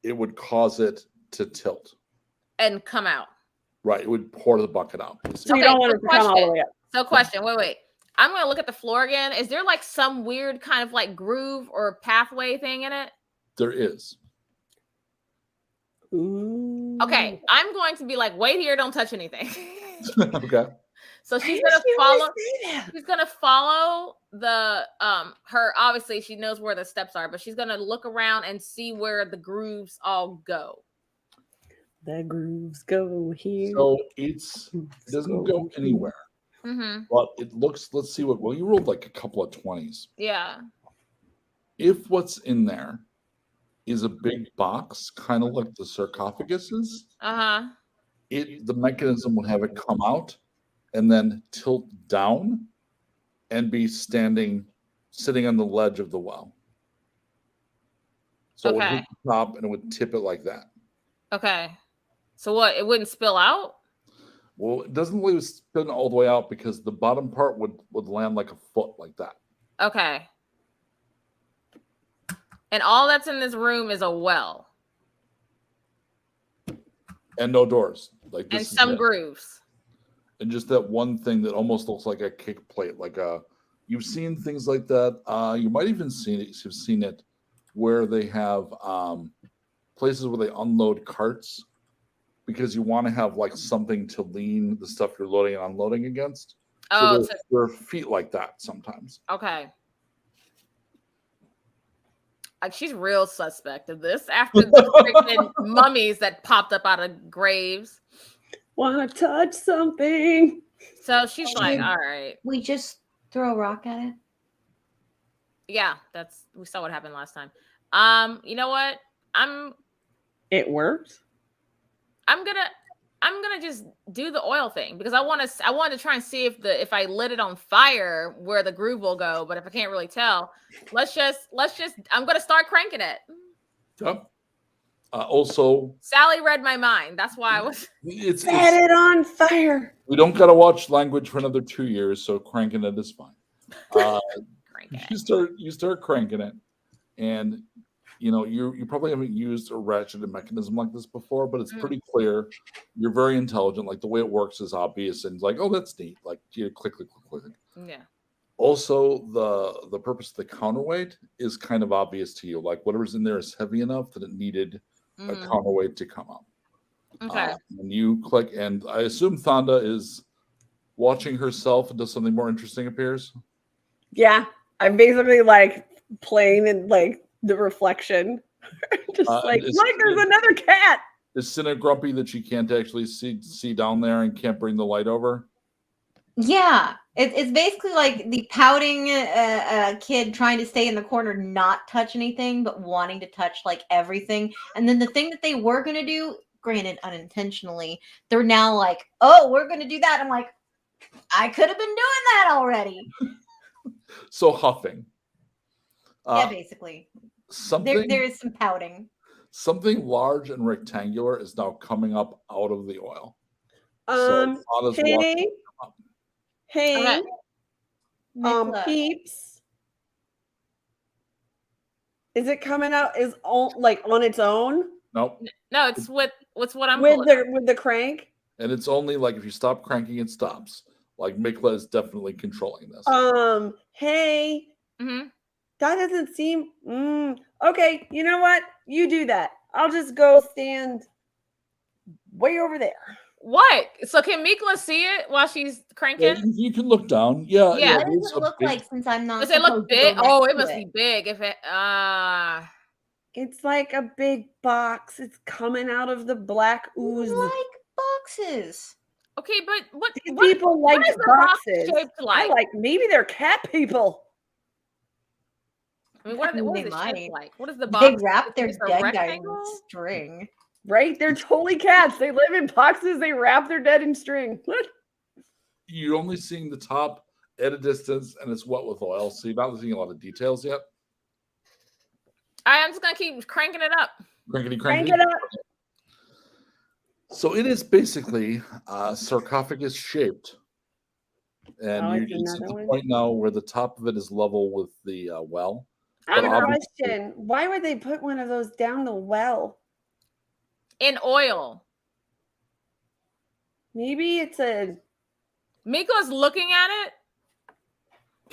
it would cause it to tilt. And come out. Right. It would pour the bucket out. So you Okay, don't want so it to come all the question. way up. So question, wait. I'm gonna look at the floor again. Is there like some weird kind of like groove or pathway thing in it? There is. Ooh. Okay, I'm going to be like, wait here, don't touch anything. Okay. So she's gonna follow. She's gonna follow the her. Obviously, she knows where the steps are, but she's gonna look around and see where the grooves all go. The grooves go here. So it doesn't go anywhere. Mm-hmm. But it looks, let's see what, well, you rolled like a couple of 20s. Yeah. If what's in there is a big box, kind of like the sarcophaguses, Uh-huh. the mechanism would have it come out and then tilt down and be sitting on the ledge of the well. So it would hit the top and it would tip it like that. Okay. So what? It wouldn't spill out? Well, it doesn't really spin all the way out because the bottom part would land like a foot like that. Okay. And all that's in this room is a well And no doors. Like and this is some it. grooves. And just that one thing that almost looks like a kick plate, like you've seen things like that. You might even have seen it where they have places where they unload carts because you want to have like something to lean the stuff you're loading and unloading against. Oh, So there are feet like that sometimes. okay. Like she's real suspect of this after the freaking mummies that popped up out of graves. Want to touch something? So she's like, Dude. all right. We just Throw a rock at it. Yeah, we saw what happened last time. You know what? It worked. I'm gonna just do the oil thing because I want to try and see if I lit it on fire where the groove will go. But if I can't really tell, let's just I'm gonna start cranking it. Yep. Also, Sally read my mind. That's why I was. Set it on fire. We don't gotta watch language for another 2 years, so cranking it is fine. Cranking it. You start cranking it, and you probably haven't used a ratcheted mechanism like this before, but it's pretty clear. You're very intelligent. Like the way it works is obvious, and like, oh, that's neat. Like you click. Yeah. Also, the purpose of the counterweight is kind of obvious to you. Like whatever's in there is heavy enough that it needed a counterweight to come up. Okay. And you click, and I assume Thonda is watching herself until something more interesting appears. Yeah, I'm basically like playing in like the reflection, just like look, there's another cat. Is Cinna grumpy that she can't actually see down there and can't bring the light over? Yeah, it's basically like the pouting kid trying to stay in the corner, not touch anything, but wanting to touch like everything. And then the thing that they were going to do, granted unintentionally, they're now like, oh, we're going to do that. I'm like, I could have been doing that already. So huffing. Yeah, basically. Something There is some pouting. Something large and rectangular is now coming up out of the oil. Hey, peeps. Is it coming out like on its own? Nope. No, it's what I'm with the crank. And it's only like if you stop cranking, it stops. Like Mikla is definitely controlling this. Hey. Mm-hmm. That doesn't seem. Okay, you know what? You do that. I'll just go stand way over there. What? So can Mikla see it while she's cranking? Yeah, you can look down. Yeah. What does it look like since I'm not? Does it look big? Oh, it must be big. If it it's like a big box. It's coming out of the black ooze. Like boxes. Okay, but what people like what is boxes? The box shaped like? I like maybe they're cat people. I mean, what is it shaped like? What is the box? They wrap their dead guy in string. Right? They're totally cats. They live in boxes. They wrap their dead in string. You're only seeing the top at a distance, and it's wet with oil, so you're not seeing a lot of details yet. I'm just gonna keep cranking it up. Crank it up. So it is basically sarcophagus shaped, and it's at the point now where the top of it is level with the well. I have a question. Why would they put one of those down the well? In oil. Maybe it's a. Miko's looking at it.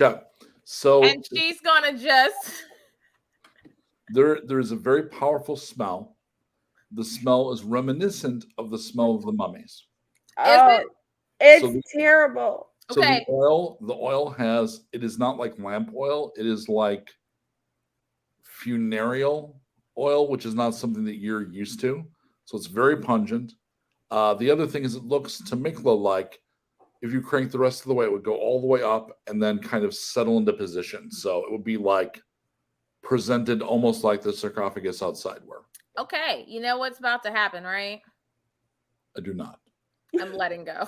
Okay, so and she's gonna just. There is a very powerful smell. The smell is reminiscent of the smell of the mummies. Oh, it's terrible. So the oil has. It is not like lamp oil. It is like funereal oil, which is not something that you're used to. So it's very pungent. The other thing is it looks to Mikla like if you crank the rest of the way, it would go all the way up and then kind of settle into position. So it would be like presented almost like the sarcophagus outside were. Okay, you know what's about to happen, right? I do not. I'm letting go.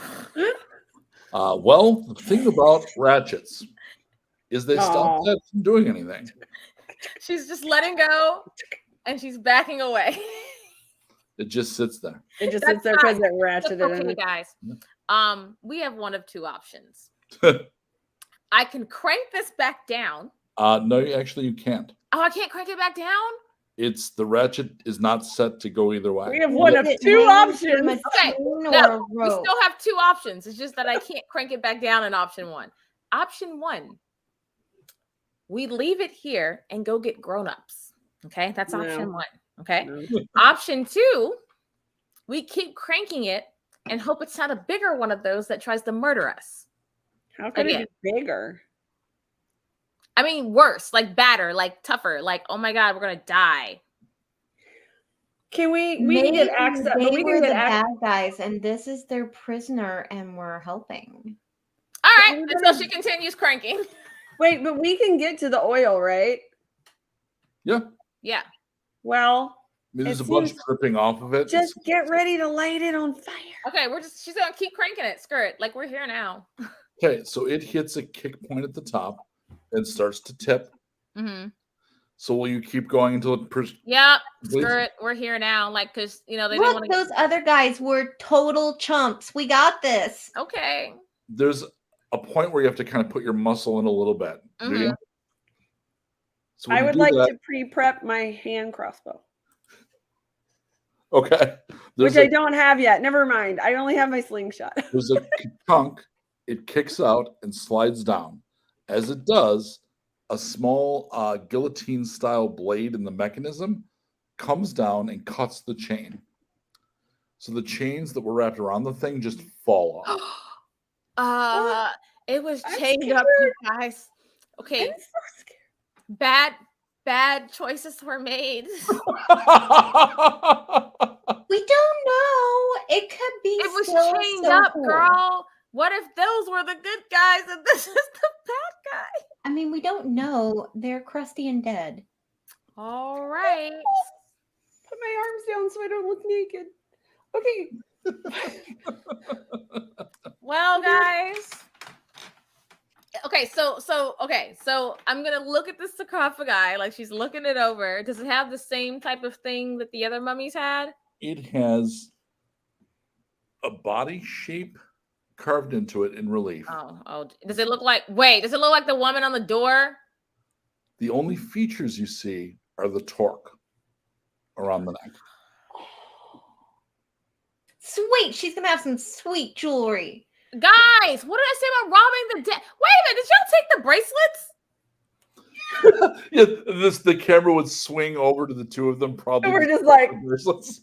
Well, the thing about ratchets is they stop that from doing anything. She's just letting go and she's backing away. It just sits there. It just sits there because it ratcheted. Okay, guys. We have one of two options. I can crank this back down. No, actually, you can't. Oh, I can't crank it back down? It's the ratchet is not set to go either way. We have one of two options. Okay, no, we still have two options. It's just that I can't crank it back down in option one. Option one, we leave it here and go get grown-ups. Okay, that's option one. Okay. Option two, we keep cranking it and hope it's not a bigger one of those that tries to murder us. How could it be bigger? I mean, worse, like badder, like tougher, like, oh my God, we're going to die. Can we can get access? They were the bad guys, and this is their prisoner, and we're helping. All right. And so she continues cranking. Wait, but we can get to the oil, right? Yeah. Yeah. Well, I mean, there's It a bunch seems- dripping off of it. just get ready to light it on fire. Okay, she's gonna keep cranking it. Skirt. Like we're here now. Okay, so it hits a kick point at the top and starts to tip. Mm-hmm. So will you keep going until it Yep. Please. Skirt. We're here now. Like, cause they didn't Look, want to. those other guys were total chumps. We got this. Okay. there's a point where you have to kind of put your muscle in a little bit. Do you? Mhm. So when I you would do like that- to pre-prep my hand crossbow, Okay. which I don't have yet. Never mind. I only have my slingshot. There's a chunk. It kicks out and slides down. As it does, a small guillotine-style blade in the mechanism comes down and cuts the chain. So the chains that were wrapped around the thing just fall off. It was I'm chained up, you guys. Okay, I'm so bad choices were made. We don't know. It could be. It was still chained so up, cool. girl. What if those were the good guys and this is the bad guy? I mean, we don't know. They're crusty and dead. All right. Put my arms down so I don't look naked. Okay. Well, guys. Okay, so I'm gonna look at the sarcophagi, like she's looking it over. Does it have the same type of thing that the other mummies had? It has a body shape carved into it in relief. Oh, does it look like the woman on the door? The only features you see are the torque around the neck. Sweet. She's gonna have some sweet jewelry. Guys, what did I say about robbing the dead? Wait a minute, did y'all take the bracelets? Yeah, the camera would swing over to the two of them, probably. We're just like, bracelets.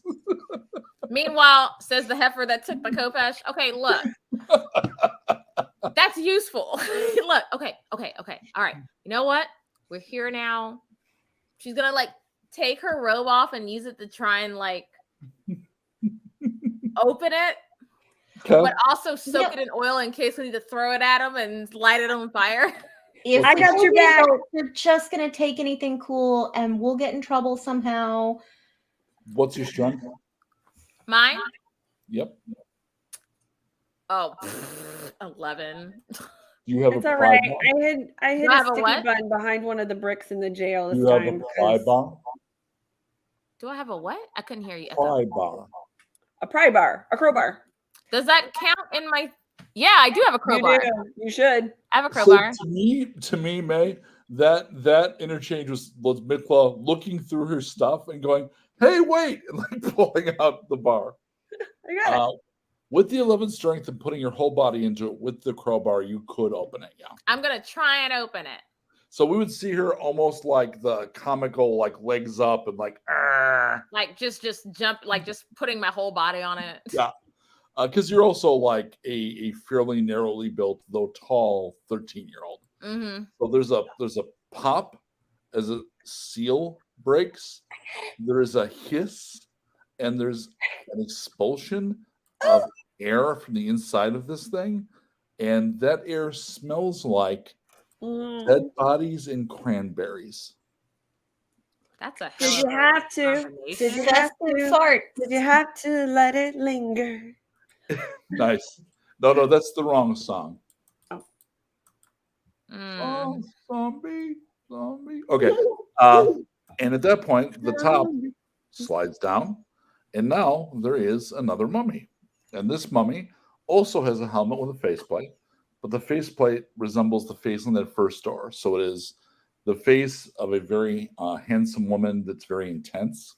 Meanwhile, says the heifer that took the Khopesh. Okay, look. That's useful. Look, okay. All right. You know what? We're here now. She's gonna like take her robe off and use it to try and like open it, Okay. but also soak it in oil in case we need to throw it at them and light it on fire. If I we got your don't back. know, They're just gonna take anything cool, and we'll get in trouble somehow. What's your strength? Mine? Yep. Oh, 11. You have it's a all pry right. bar? I hid I a have a sticky what? bun behind one of the bricks in the jail this You have time. a pry 'cause- bar? Do I have a what? I couldn't hear you. Pry bar. A pry bar, a crowbar. Does that count in my? Yeah, I do have a crowbar. You do. You should. I have a So crowbar. to me, May, that interchange was Mikla looking through her stuff and going, "Hey, wait!" and like pulling out the bar. I got it. With the 11 strength and putting your whole body into it with the crowbar, you could open it. Yeah. I'm gonna try and open it. So we would see her almost like the comical, like legs up and like, "Arr." Like just jump, like just putting my whole body on it. Yeah. Because you're also like a fairly narrowly built, though tall 13-year-old. Mm-hmm. So there's a pop as a seal breaks. There is a hiss, and there's an expulsion of air from the inside of this thing, and that air smells like Mm. dead bodies and cranberries. That's a Did hell you of a have to? combination. Did you have Disgusting to? fart. Did you have to let it linger? Nice. No, that's the wrong song. Mm. Oh, zombie. Okay. And at that point, the top slides down, and now there is another mummy. And this mummy also has a helmet with a faceplate, but the faceplate resembles the face on that first door. So it is the face of a very handsome woman that's very intense.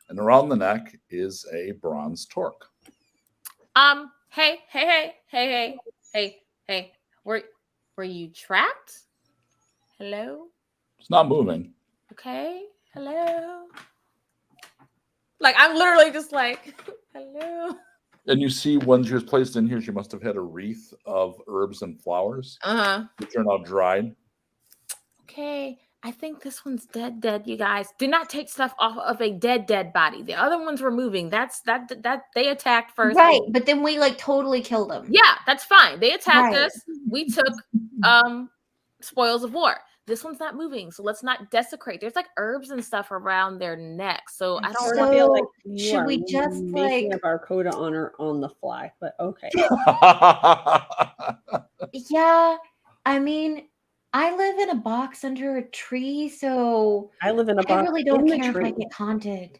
And around the neck is a bronze torque. Hey. Were you trapped? Hello? It's not moving. Okay. Hello. Like I'm literally just like, hello. And you see when she was placed in here, she must have had a wreath of herbs and flowers, Uh-huh. which are now dried. Okay. I think this one's dead, you guys. Do not take stuff off of a dead body. The other ones were moving. That they attacked first. Right, but then we like totally killed them. Yeah, that's fine. They attacked Right. us. We took spoils of war. This one's not moving, so let's not desecrate. There's like herbs and stuff around their neck, so I don't Sort want of feel So, like you should are we just, making like- up our code of honor on the fly, but okay. Yeah, I mean, I live in a box under a tree, so I live in a I box really don't in the care if I tree. get haunted.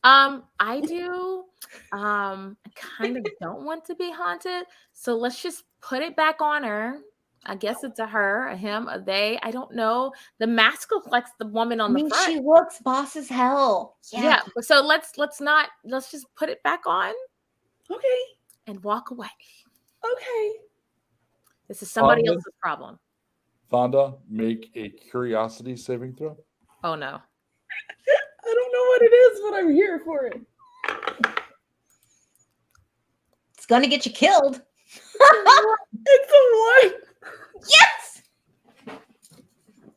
I do. I kind of don't want to be haunted, so let's just put it back on her. I guess it's a her, a him, a they. I don't know. The mask reflects the woman I on the mean, front. she looks boss as hell. Yeah. So let's just put it back on Okay. and walk away. Okay. This is somebody Fonda? else's problem. Fonda, make a curiosity saving throw. Oh no. I don't know what it is, but I'm here for it. It's gonna get you killed. It's a one. Yes.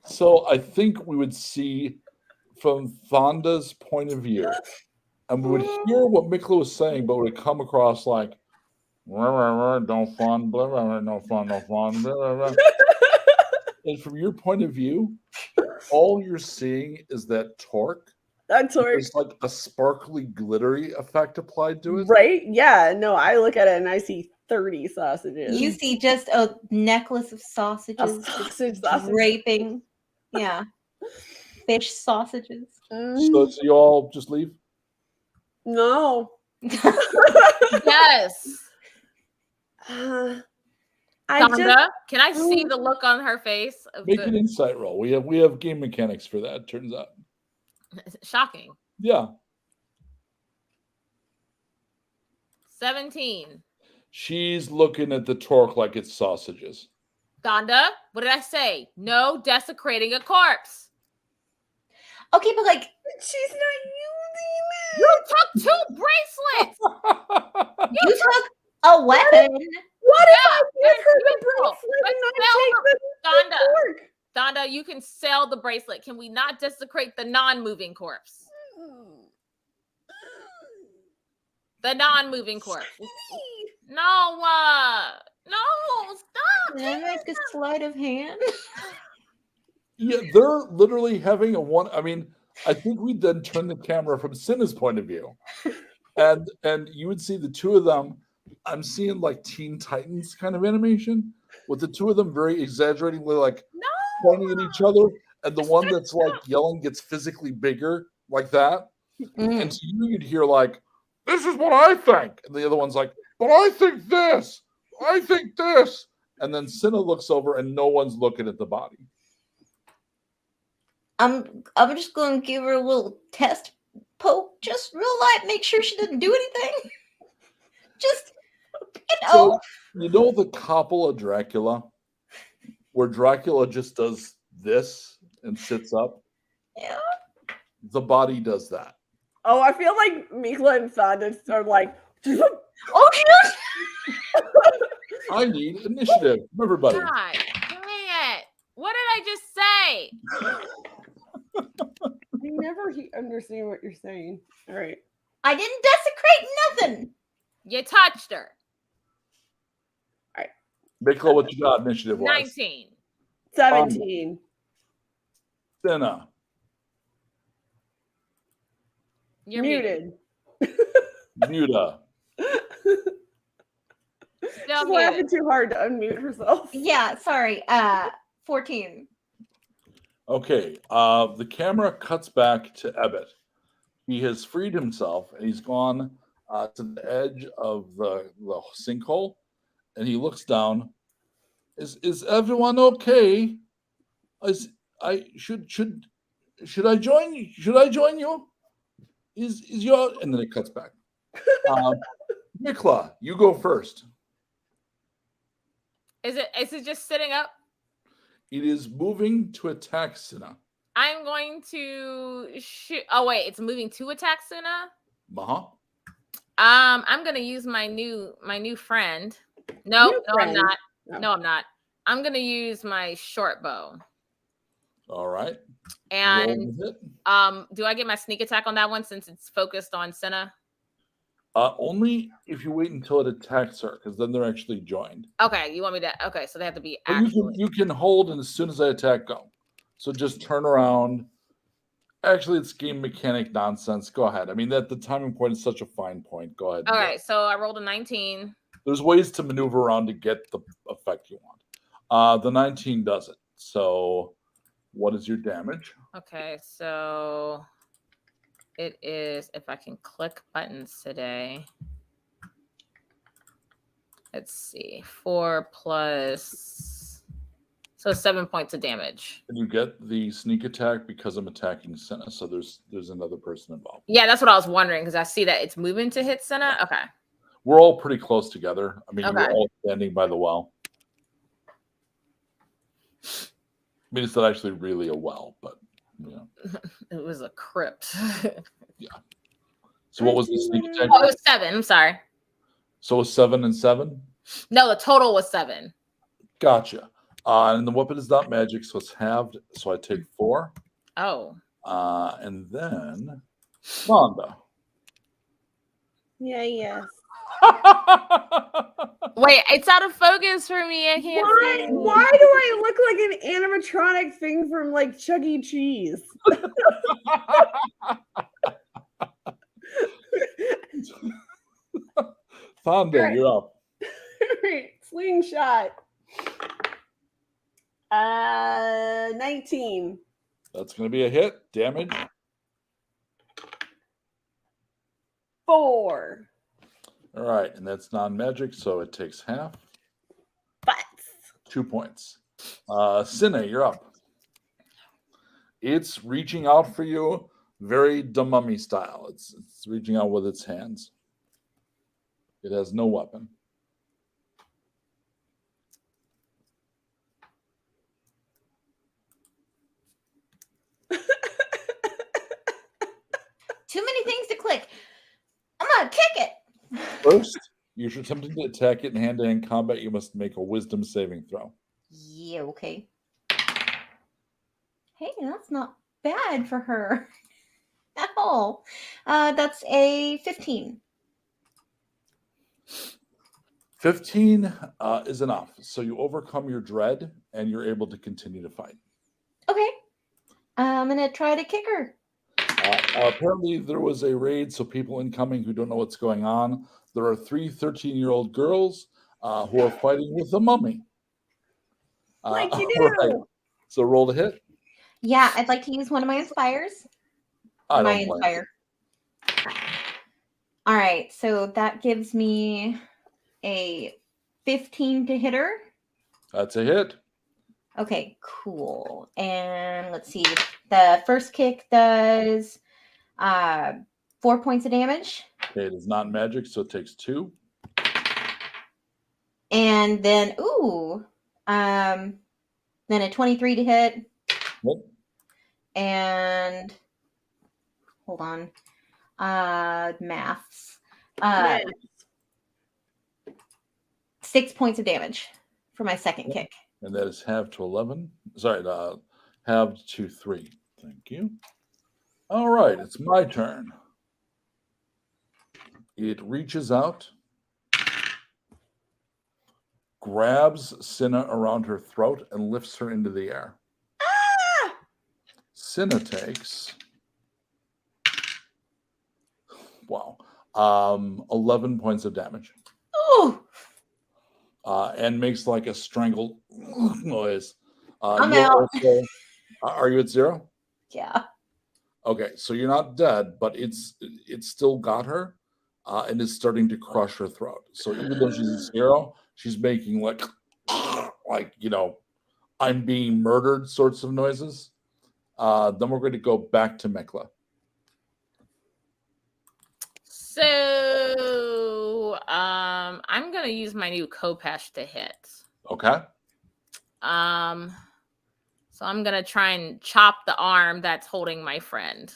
So I think we would see from Fonda's point of view, and we would hear what Mikla was saying, but it would come across like, "Rah, rah, rah, don't fun, blah, rah, rah, no fun, no fun. Blah, rah, rah." And from your point of view, all you're seeing is that torque. That's right. There's like a sparkly, glittery effect applied to it. Right? Yeah. No, I look at it and I see 30 sausages. You see just a necklace of a sausages sausage, draping. Yeah. Fish sausages. So you all just leave? No. Yes. I Donda, just can I see the look on her face? Of Make an insight roll. We have game mechanics for that, turns out. Shocking. Yeah. 17. She's looking at the torque like it's sausages. Donda, what did I say? No desecrating a corpse. Okay, but like she's not You took 2 bracelets. you took a weapon. What if I Yeah, give her the beautiful. bracelet and Let's I take the Donda. torque? Donda, you can sell the bracelet. Can we not desecrate the non-moving corpse? The non-moving corpse. No, no, stop. Can I make a sleight of hand? Yeah, they're literally having a one. I mean, I think we'd then turn the camera from Cinna's point of view, and you would see the two of them. I'm seeing like Teen Titans kind of animation with the two of them very exaggeratingly like pointing at each other, and the one that's like yelling gets physically bigger like that. And to you, you'd hear like, "This is what I think," and the other one's like, "But I think this. I think this." And then Cinna looks over, and no one's looking at the body. I'm just gonna give her a little test poke, just real light, make sure she doesn't do anything. Just So, you know the Coppola Dracula, where Dracula just does this and sits up? Yeah. The body does that. Oh, I feel like Mikla and Fonda are like, Oh shit! I need initiative from everybody. God dang it. What did I just say? I never understand what you're saying. All right. I didn't desecrate nothing. You touched her. Mikla, what you got initiative wise? 19. 17. Cinna. You're muted. Muta. Still She's laughing muted. too hard to unmute herself. Yeah, sorry. 14. Okay. The camera cuts back to Ebbet. He has freed himself and he's gone to the edge of the sinkhole, and he looks down. Is everyone okay? Should I join you? Should I join you? Is your and then it cuts back. Mikla, you go first. Is it just sitting up? It is moving to attack Cinna. I'm going to shoot. Oh wait, it's moving to attack Suna. Maha. I'm gonna use my new friend. No, New I'm friend. not. No. No, I'm not. I'm gonna use my short bow. All right. And Roll hit. do I get my sneak attack on that one since it's focused on Senna? Only if you wait until it attacks her, because then they're actually joined. Okay, you want me to? Okay, so they have to be But actually. you can hold, and as soon as I attack, go. So just turn around. Actually, it's game mechanic nonsense. Go ahead. I mean, that the timing point is such a fine point. Go ahead. All right, so I rolled a 19. There's ways to maneuver around to get the effect you want. The 19 does it. So, what is your damage? Okay, so it is, if I can click buttons today. Let's see, 4 plus, so 7 points of damage. And you get the sneak attack because I'm attacking Senna. So there's another person involved. Yeah, that's what I was wondering because I see that it's moving to hit Senna. Okay. We're all pretty close together. I mean, Okay. we're all standing by the well. I mean, it's not actually really a well, but you know. It was a crypt. So what was the sneak attack? Oh, it was 7. I'm sorry. So it was 7 and 7? No, the total was 7. Gotcha. And the weapon is not magic, so it's halved. So I take 4. Oh. And then Rhonda. Yes. Wait, it's out of focus for me. I can't see. Why do I look like an animatronic thing from like Chuck E. Cheese? Fonda, you're up. Slingshot. 19. That's going to be a hit. Damage. 4. All right, and that's non-magic, so it takes half. Butts. 2 points. Cine, you're up. It's reaching out for you, very the mummy style. It's reaching out with its hands. It has no weapon. Too many things to click. I'm gonna kick it. First, you're attempting to attack it in hand-to-hand combat. You must make a wisdom saving throw. Yeah, okay. Hey, that's not bad for her at all. That's a 15. 15 is enough. So you overcome your dread, and you're able to continue to fight. Okay. I'm gonna try to kick her. Apparently, there was a raid, so people incoming who don't know what's going on. There are 3 13-year-old girls who are fighting with the mummy. Like you all do. right. So roll to hit. Yeah, I'd like to use one of my inspires. I My don't blame you. inspire. All right, so that gives me a 15 to hit her. That's a hit. Okay, cool. And let's see. The first kick does 4 points of damage. Okay, it is not magic, so it takes 2. And then then a 23 to hit. Yep. And hold on. Maths. Nice. 6 points of damage for my second kick. And that is halved to 11. Sorry, halved to 3. Thank you. All right, it's my turn. It reaches out, grabs Cinna around her throat, and lifts her into the air. Ah! Cinna takes 11 points of damage. Oh, And makes like a strangled noise. I'm you're out. also- are you at 0? yeah. Okay, so you're not dead, but it's still got her, and is starting to crush her throat. So even though she's at 0, she's making like I'm being murdered sorts of noises. Then we're going to go back to Mekla. So I'm gonna use my new Kopesh to hit. Okay. So I'm gonna try and chop the arm that's holding my friend.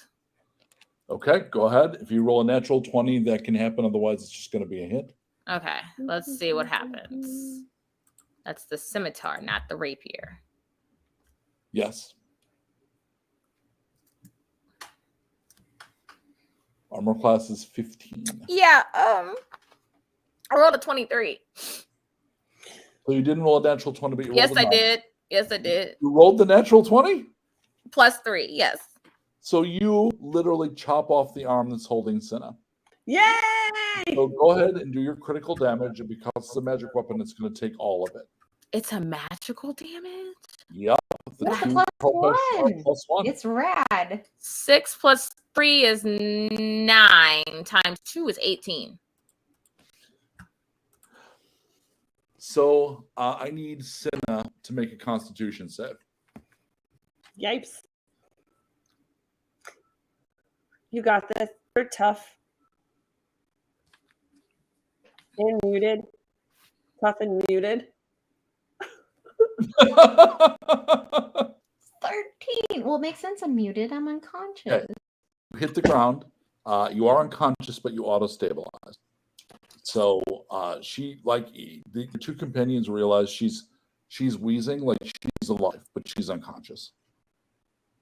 Okay, go ahead. If you roll a natural 20, that can happen. Otherwise, it's just going to be a hit. Okay, let's see what happens. That's the scimitar, not the rapier. Yes. Armor class is 15. Yeah. I rolled a 23. So you didn't roll a natural 20, but you Yes, rolled a I 9. did. Yes, I did. You rolled the natural 20? +3. Yes. So you literally chop off the arm that's holding Cinna. Yay! So go ahead and do your critical damage, and because it's a magic weapon, it's going to take all of it. It's a magical damage. Yep. What's the two plus +1? one? It's rad. 6 + 3 is 9 times 2 is 18. So I need Cinna to make a Constitution save. Yipes. You got this. You're tough. And muted. Tough and muted. 13. Well, it makes sense. I'm muted. I'm unconscious. Okay. You hit the ground. You are unconscious, but you auto-stabilize. So she, like the two companions, realize she's wheezing, like she's alive, but she's unconscious.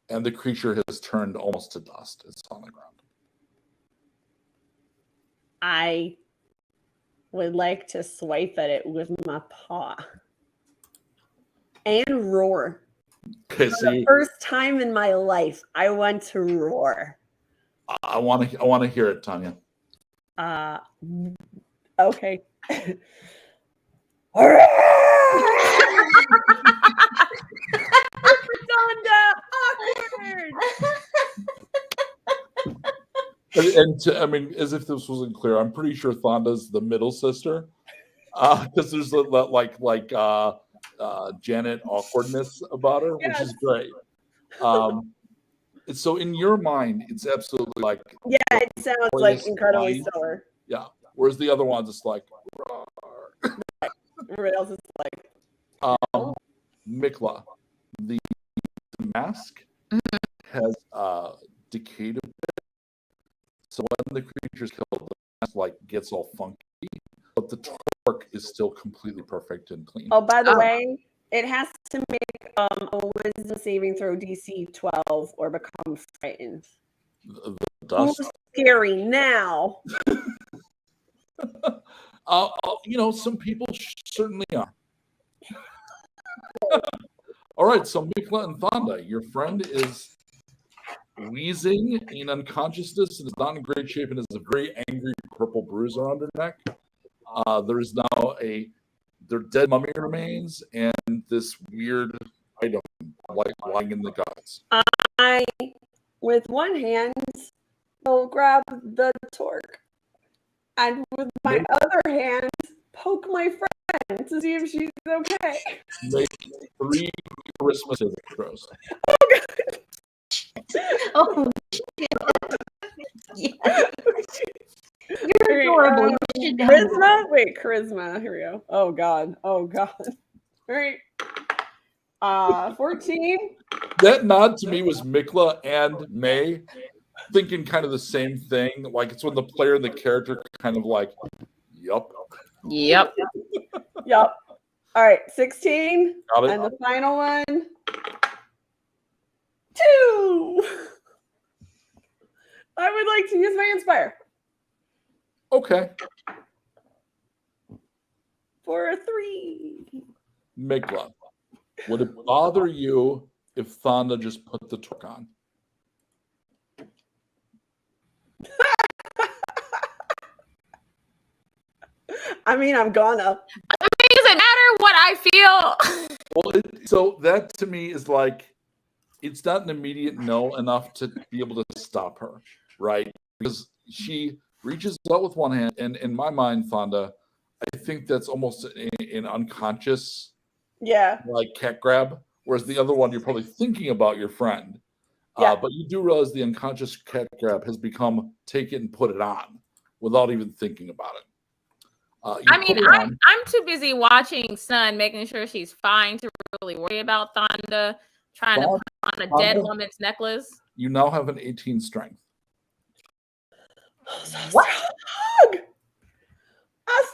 And the creature has turned almost to dust. It's on the ground. I would like to swipe at it with my paw and roar. Okay, For so the first time in my life, I want to roar. I want to hear it, Tanya. Okay. I mean, as if this wasn't clear, I'm pretty sure Thonda's the middle sister, because there's like Janet awkwardness about her, which is great. So in your mind, it's absolutely like it sounds like incredibly stellar. Yeah. Whereas the other one's just like Everybody else is like Mikla, the mask has decayed a bit. So when the creature's killed, the mask gets all funky, but the torque is still completely perfect and clean. Oh, by the way, it has to make a wisdom saving throw DC 12 or become frightened. The dust. Who's scary now? Some people certainly are. All right, so Mikla and Thonda, your friend is wheezing in unconsciousness and is not in great shape and has a very angry purple bruise around her neck. There is now their dead mummy remains and this weird item lying in the guts. I, with one hand, will grab the torque, and with my other hand, poke my friend to see if she's okay. Make 3 Christmas throws. Oh, God. Oh, yes. You're adorable. You should know. Charisma? Wait, charisma. Here we go. Oh, God. Oh, God. All right. 14. That nod to me was Mikla and May thinking kind of the same thing. Like it's when the player and the character kind of like, yup. Yep. Yep. All right. 16. Got it. And the final one. 2. I would like to use my inspire Okay. for a 3. Mikla, would it bother you if Thonda just put the torque on? I mean, I'm gonna. Does it matter what I feel? Well, so that to me is like, it's not an immediate no enough to be able to stop her, right? Because she reaches out with one hand, and in my mind, Thonda, I think that's almost an unconscious, like cat grab. Whereas the other one, you're probably thinking about your friend, but you do realize the unconscious cat grab has become take it and put it on without even thinking about it. I mean, I'm too busy watching Sun, making sure she's fine to really worry about Thonda trying to put on a dead woman's necklace. You now have an 18 strength. What?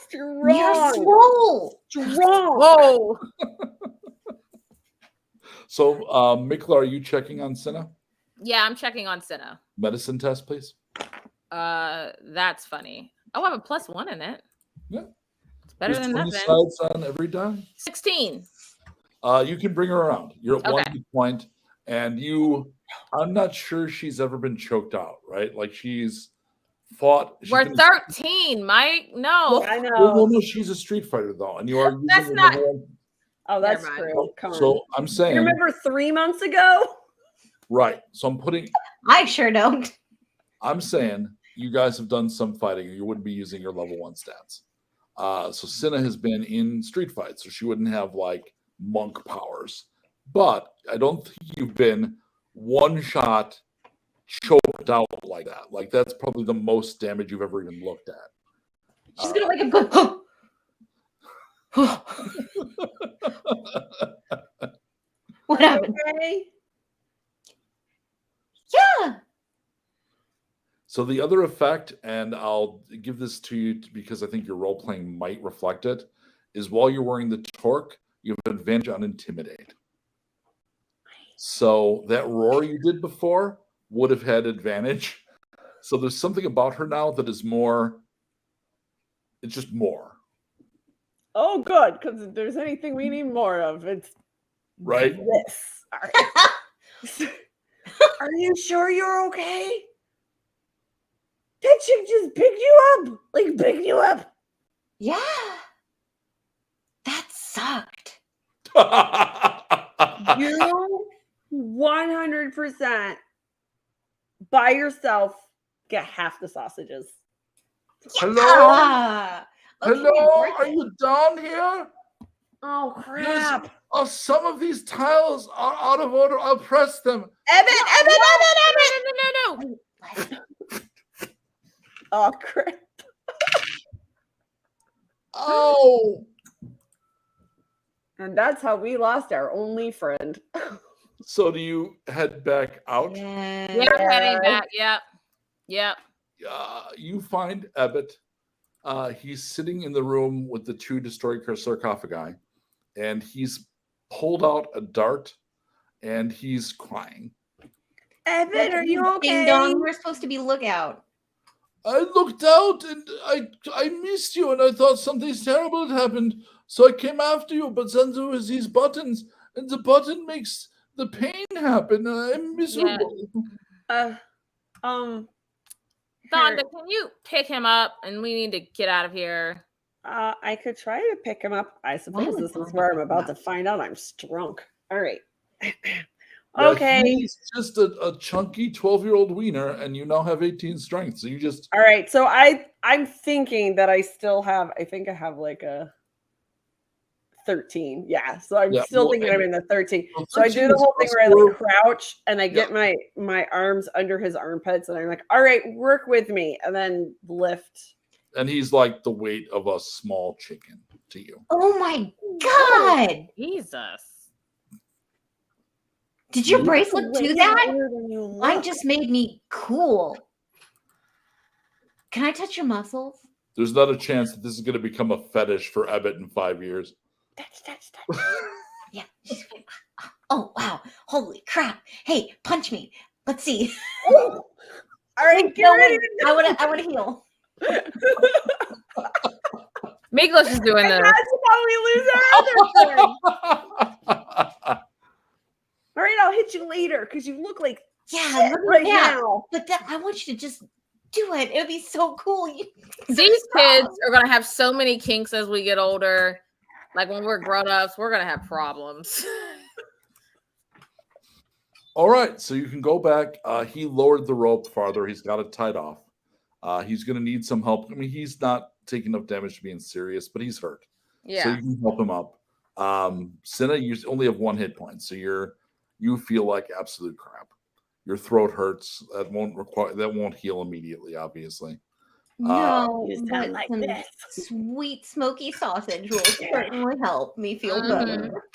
Strong. Yes, roll. Strong. Whoa. So, Mikla, are you checking on Cinna? Yeah, I'm checking on Cinna. Medicine test, please. That's funny. Oh, I have a +1 in it. Yeah. It's better There's than 20 nothing. sides on every die. 16. You can bring her around. You're at one Okay. hit point, and I'm not sure she's ever been choked out, right? Like she's fought. We're 13, Mike. No. I know. Well, no, she's a street fighter though, and you are using That's the not- number one. Oh, that's Never mind. true. Come on. So I'm saying, You remember 3 months ago? right. So I'm putting. I sure don't. I'm saying you guys have done some fighting, or you wouldn't be using your level 1 stats. So Cinna has been in street fights, so she wouldn't have like monk powers. But I don't think you've been one shot choked out like that. Like that's probably the most damage you've ever even looked at. She's gonna wake up and go. What happened? Okay. Yeah. So the other effect, and I'll give this to you because I think your role playing might reflect it, is while you're wearing the torque, you have advantage on intimidate. So that roar you did before would have had advantage. So there's something about her now that is more. It's just more, Oh, good. Because if there's anything we need more of, it's right? this. All right. Are you sure you're okay? That chick just picked you up. Like, picked you up. Yeah. That sucked. You 100% by yourself get half the sausages. Hello, Ah. Okay, hello, worth are it. you down here? Oh, Yes. Oh, some of these tiles are out of order. I'll press them. Evan! No. Oh, crap. Oh. And that's how we lost our only friend. So do you head back out? Yeah. Yeah, I'm heading back. Yep. You find Ebbet. He's sitting in the room with the 2 destroyed sarcophagi, and he's pulled out a dart, and he's crying. Evan, are you Ding okay? dong, we're supposed to be lookout. I looked out and I missed you, and I thought something terrible had happened, so I came after you. But then there was these buttons, and the button makes the pain happen. I'm miserable. Donda, Her- can you pick him up? And we need to get out of here. I could try to pick him up. I suppose would this is Donda where I'm pick him about up? to find out I'm drunk. All right. Yeah, Okay. he's just a chunky 12-year-old wiener, and you now have 18 strength. So you just All right. So I'm thinking that I think I have like a 13. Yeah. So I'm Yeah, still well, thinking I'm in the 13. well, So I do 13 the is whole thing plus where I four. like crouch and I get my arms under his armpits and I'm like, all right, work with me, and then lift. and he's like the weight of a small chicken to you. Oh my god! Jesus. Did your You- bracelet do Way that? lighter than you Mine look. just made me cool. Can I touch your muscles? There's not a chance that this is going to become a fetish for Ebbet in 5 years. Touch. Yeah. Oh wow! Holy crap! Hey, punch me. Let's see. All right, get No, ready. I want to heal. Miklos is doing And this. that's how we lose our other friend. All right, I'll hit you later because you look like Yeah, shit look at right that. now. But that, I want you to just do it. It would be so cool. These kids are gonna have so many kinks as we get older. Like when we're grown-ups, we're gonna have problems. All right, so you can go back. He lowered the rope farther. He's got it tied off. He's going to need some help. I mean, he's not taking enough damage to be serious, but he's hurt. So Yeah. you can help him up. Cinna, you only have 1 hit point, so you feel like absolute crap. Your throat hurts. That won't heal immediately, obviously. No, You but sound like some this. sweet smoky sausage will certainly help me feel Mhm. better.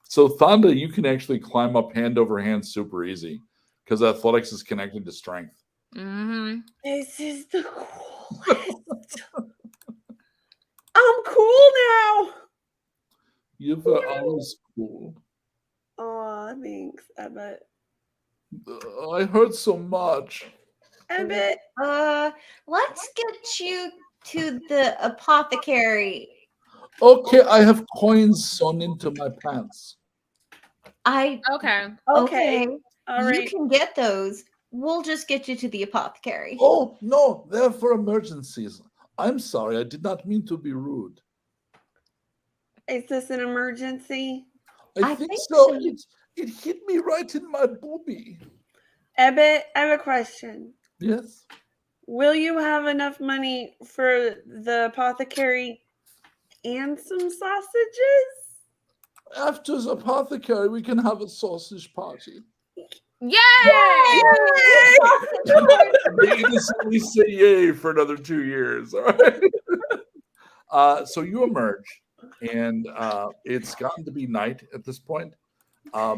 So Thonda, you can actually climb up hand over hand super easy because athletics is connected to strength. Mm-hmm. This is the coolest. I'm cool now. You've always cool. Oh, thanks, Ebbet. I hurt so much. Emmett? Let's get you to the apothecary. Okay, I have coins sewn into my pants. Okay. Okay. All You right. can get those. We'll just get you to the apothecary. Oh, no, they're for emergencies. I'm sorry, I did not mean to be rude. Is this an emergency? I I think think so. so. It hit me right in my boobie. Emmett, I have a question. Yes. Will you have enough money for the apothecary and some sausages? After the apothecary, we can have a sausage party. Yay! They innocently say yay for another 2 years. All right. So you emerge, and it's gotten to be night at this point.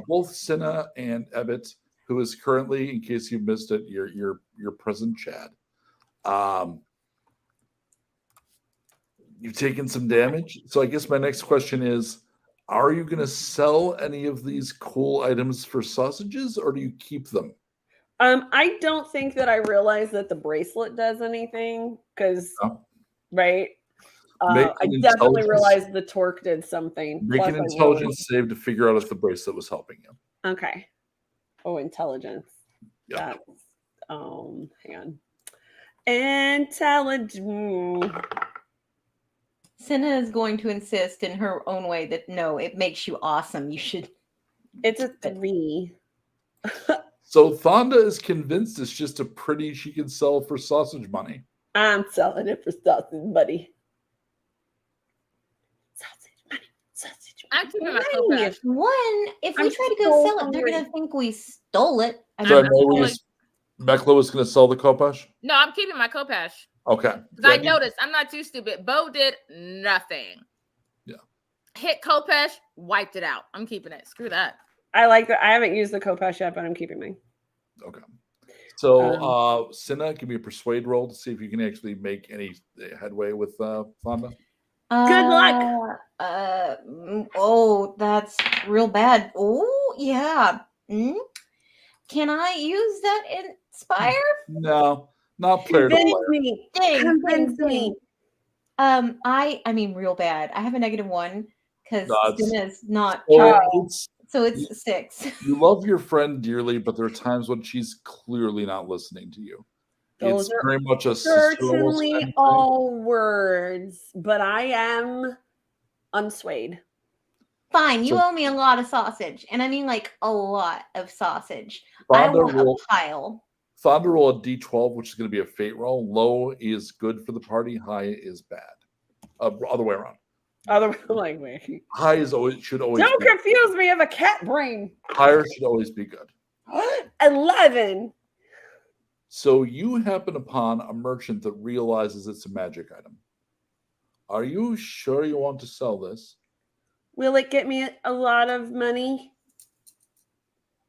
Both Cinna and Ebbett, who is currently, in case you missed it, your present Chad. You've taken some damage. So I guess my next question is, are you going to sell any of these cool items for sausages, or do you keep them? I don't think that I realized that the bracelet does anything because, No. right? Make I an definitely intelligence- realized the torque did something. Make Plus an I really- intelligence save to figure out if the bracelet was helping you. Okay. Oh, intelligence. Yep. That's hang on. Intelligence. Cinna is going to insist in her own way that no, it makes you awesome. You should. It's a 3. So Thonda is convinced it's just a pretty she can sell for sausage money. I'm selling it for sausage, buddy. Sausage money. Sausage money. I'm keeping my Hey, copash. if I'm we try to so go sell it, they're hungry. gonna think we stole it. I So I mean, know Mekla was going to sell the Kopash. No, I'm keeping my copash. Okay. Because I Yeah, you- noticed I'm not too stupid. Bo did nothing. Yeah. Hit Kopesh, wiped it out. I'm keeping it. Screw that. I like that. I haven't used the Kopesh yet, but I'm keeping mine. Okay. So Cinna, give me a persuade roll to see if you can actually make any headway with Thonda. Good luck. Oh, that's real bad. Oh, yeah. Can I use that inspire? No, not player to Convince player. me. Dang, Convince dang, me. dang. I mean, real bad. I have a -1 because That's- Cinna's not. So Charles, it's, so it's 6. you love your friend dearly, but there are times when she's clearly not listening to you. Those It's are very much a sister-in-law kind of Certainly thing. all words, but I am unswayed. Fine, you So- owe me a lot of sausage, and I mean like a lot of sausage. I Thonda want roll, a pile. Thonda roll a d12, which is going to be a fate roll. Low is good for the party. High is bad. Other way around. Other like wait. High is always should always Don't be, confuse me. I have a cat brain. higher should always be good. 11. So you happen upon a merchant that realizes it's a magic item. Are you sure you want to sell this? Will it get me a lot of money?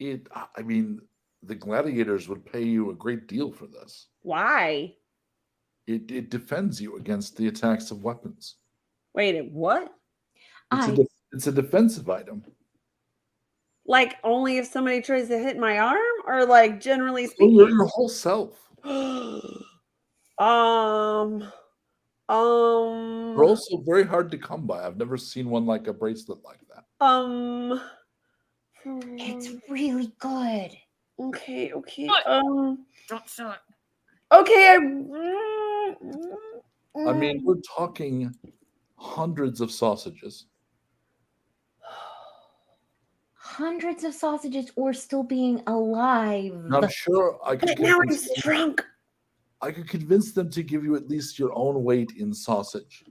I mean, the gladiators would pay you a great deal for this. Why? It defends you against the attacks of weapons. Wait, what? It's a defensive item. Like only if somebody tries to hit my arm, or like generally So you're speaking? your whole self. They're also very hard to come by. I've never seen one like a bracelet like that. It's really good. Okay. What? Don't show it. Okay. I mean, we're talking hundreds of sausages. Hundreds of sausages or still being alive. And I'm sure I could but now I'm convince them- drunk. I could convince them to give you at least your own weight in sausage.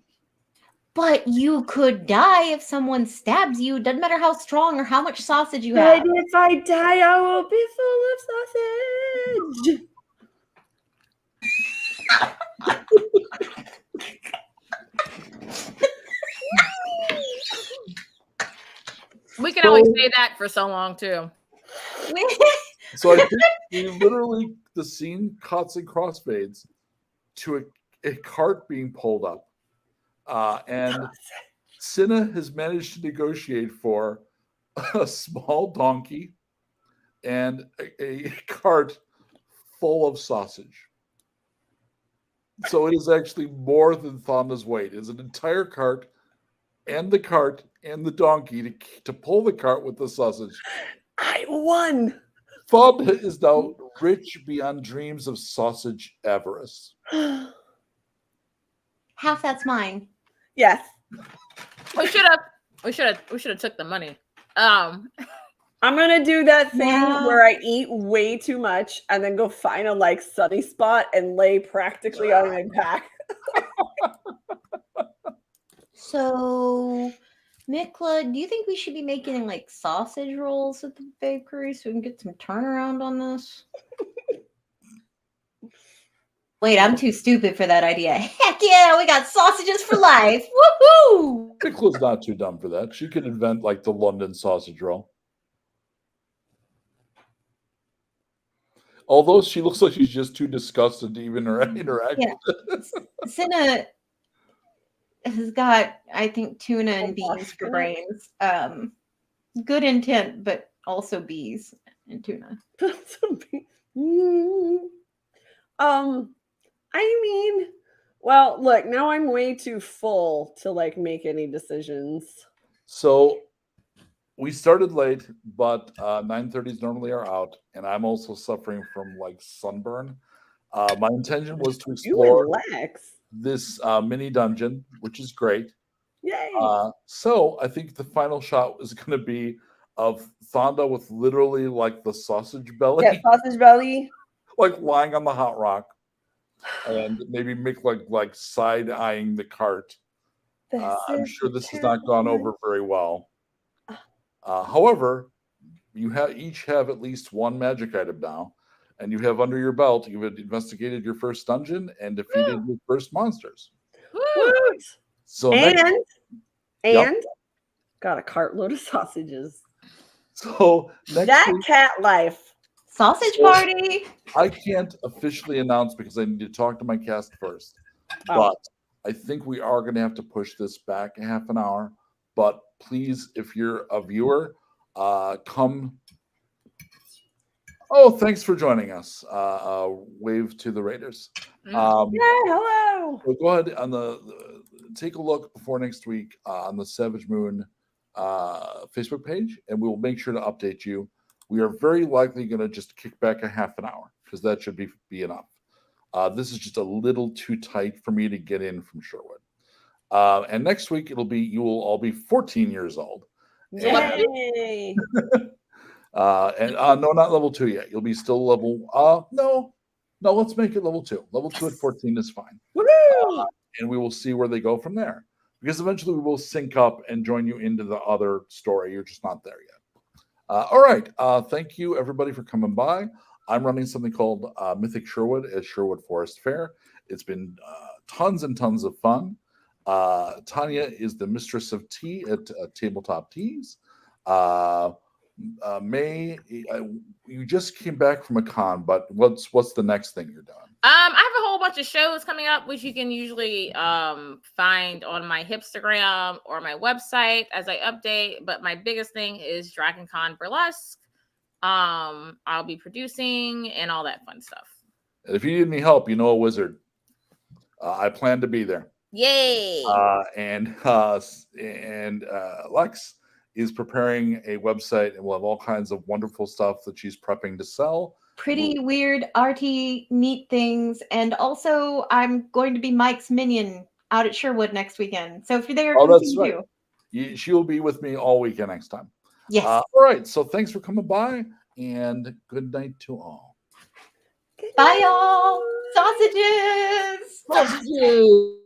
But you could die if someone stabs you. Doesn't matter how strong or how much sausage you But have. if I die, I will be full of sausage. We can always say that for so long too. So I think we literally, the scene cuts and crossfades to a cart being pulled up. And Cinna has managed to negotiate for a small donkey and a cart full of sausage. So it is actually more than Thonda's weight. It's an entire cart and the donkey to pull the cart with the sausage. I won. Thonda is now rich beyond dreams of sausage avarice. Half that's mine. Yes. We should have took the money. I'm gonna do that thing Yeah. where I eat way too much and then go find a like sunny spot and lay practically on my back. So, Mikla, do you think we should be making like sausage rolls at the bakery so we can get some turnaround on this? Wait, I'm too stupid for that idea. Heck yeah, we got sausages for life. Woohoo! Nicola's not too dumb for that. She could invent like the London sausage roll. Although she looks like she's just too disgusted to even interact. Yeah. Cinna has got, I think, tuna and beans for brains. Good intent, but also bees and tuna. I mean, well, look, now I'm way too full to like make any decisions. So we started late, but 9:30s normally are out, and I'm also suffering from like sunburn. My intention was to You explore and Lex. this mini dungeon, which is great. Yay. So I think the final shot is going to be of Thonda with literally like the sausage belly, Yeah, sausage belly. like lying on the hot rock, and maybe Mick like side eyeing the cart. I'm sure this has not gone over very well. However, you each have at least one magic item now, and you have under your belt. You've investigated your first dungeon and defeated your first monsters. Woot. So And Yep. got a cartload of sausages. next That week, cat life. Sausage So- party! I can't officially announce because I need to talk to my cast first. Oh. But I think we are going to have to push this back a half an hour. But please, if you're a viewer, come. Oh, thanks for joining us. Wave to the Raiders. Yay, hello. So go ahead take a look before next week on the Savage Moon Facebook page, and we will make sure to update you. We are very likely going to just kick back a half an hour because that should be enough. This is just a little too tight for me to get in from Sherwood. And next week you will all be 14 years old. Yay. And no, not level 2 yet. You'll be still level. No, let's make it level 2. Level 2 at 14 is fine. Woohoo. And we will see where they go from there. Because eventually we will sync up and join you into the other story. You're just not there yet. All right. Thank you, everybody, for coming by. I'm running something called Mythic Sherwood at Sherwood Forest Fair. It's been tons and tons of fun. Tanya is the mistress of tea at Tabletop Teas. May, you just came back from a con, but what's the next thing you're doing? I have a whole bunch of shows coming up, which you can usually find on my Hipstagram or my website as I update. But my biggest thing is Dragon Con Burlesque. I'll be producing and all that fun stuff. And if you need any help, you know a wizard. I plan to be there. Yay! And Lex is preparing a website, and we'll have all kinds of wonderful stuff that she's prepping to sell. Pretty weird, arty, neat things. And also, I'm going to be Mike's minion out at Sherwood next weekend. So if you're there, Oh, come that's see right. you. She'll be with me all weekend next time. Yes. All right. So thanks for coming by, and good night to all. Bye, y'all. Sausages. Sausages.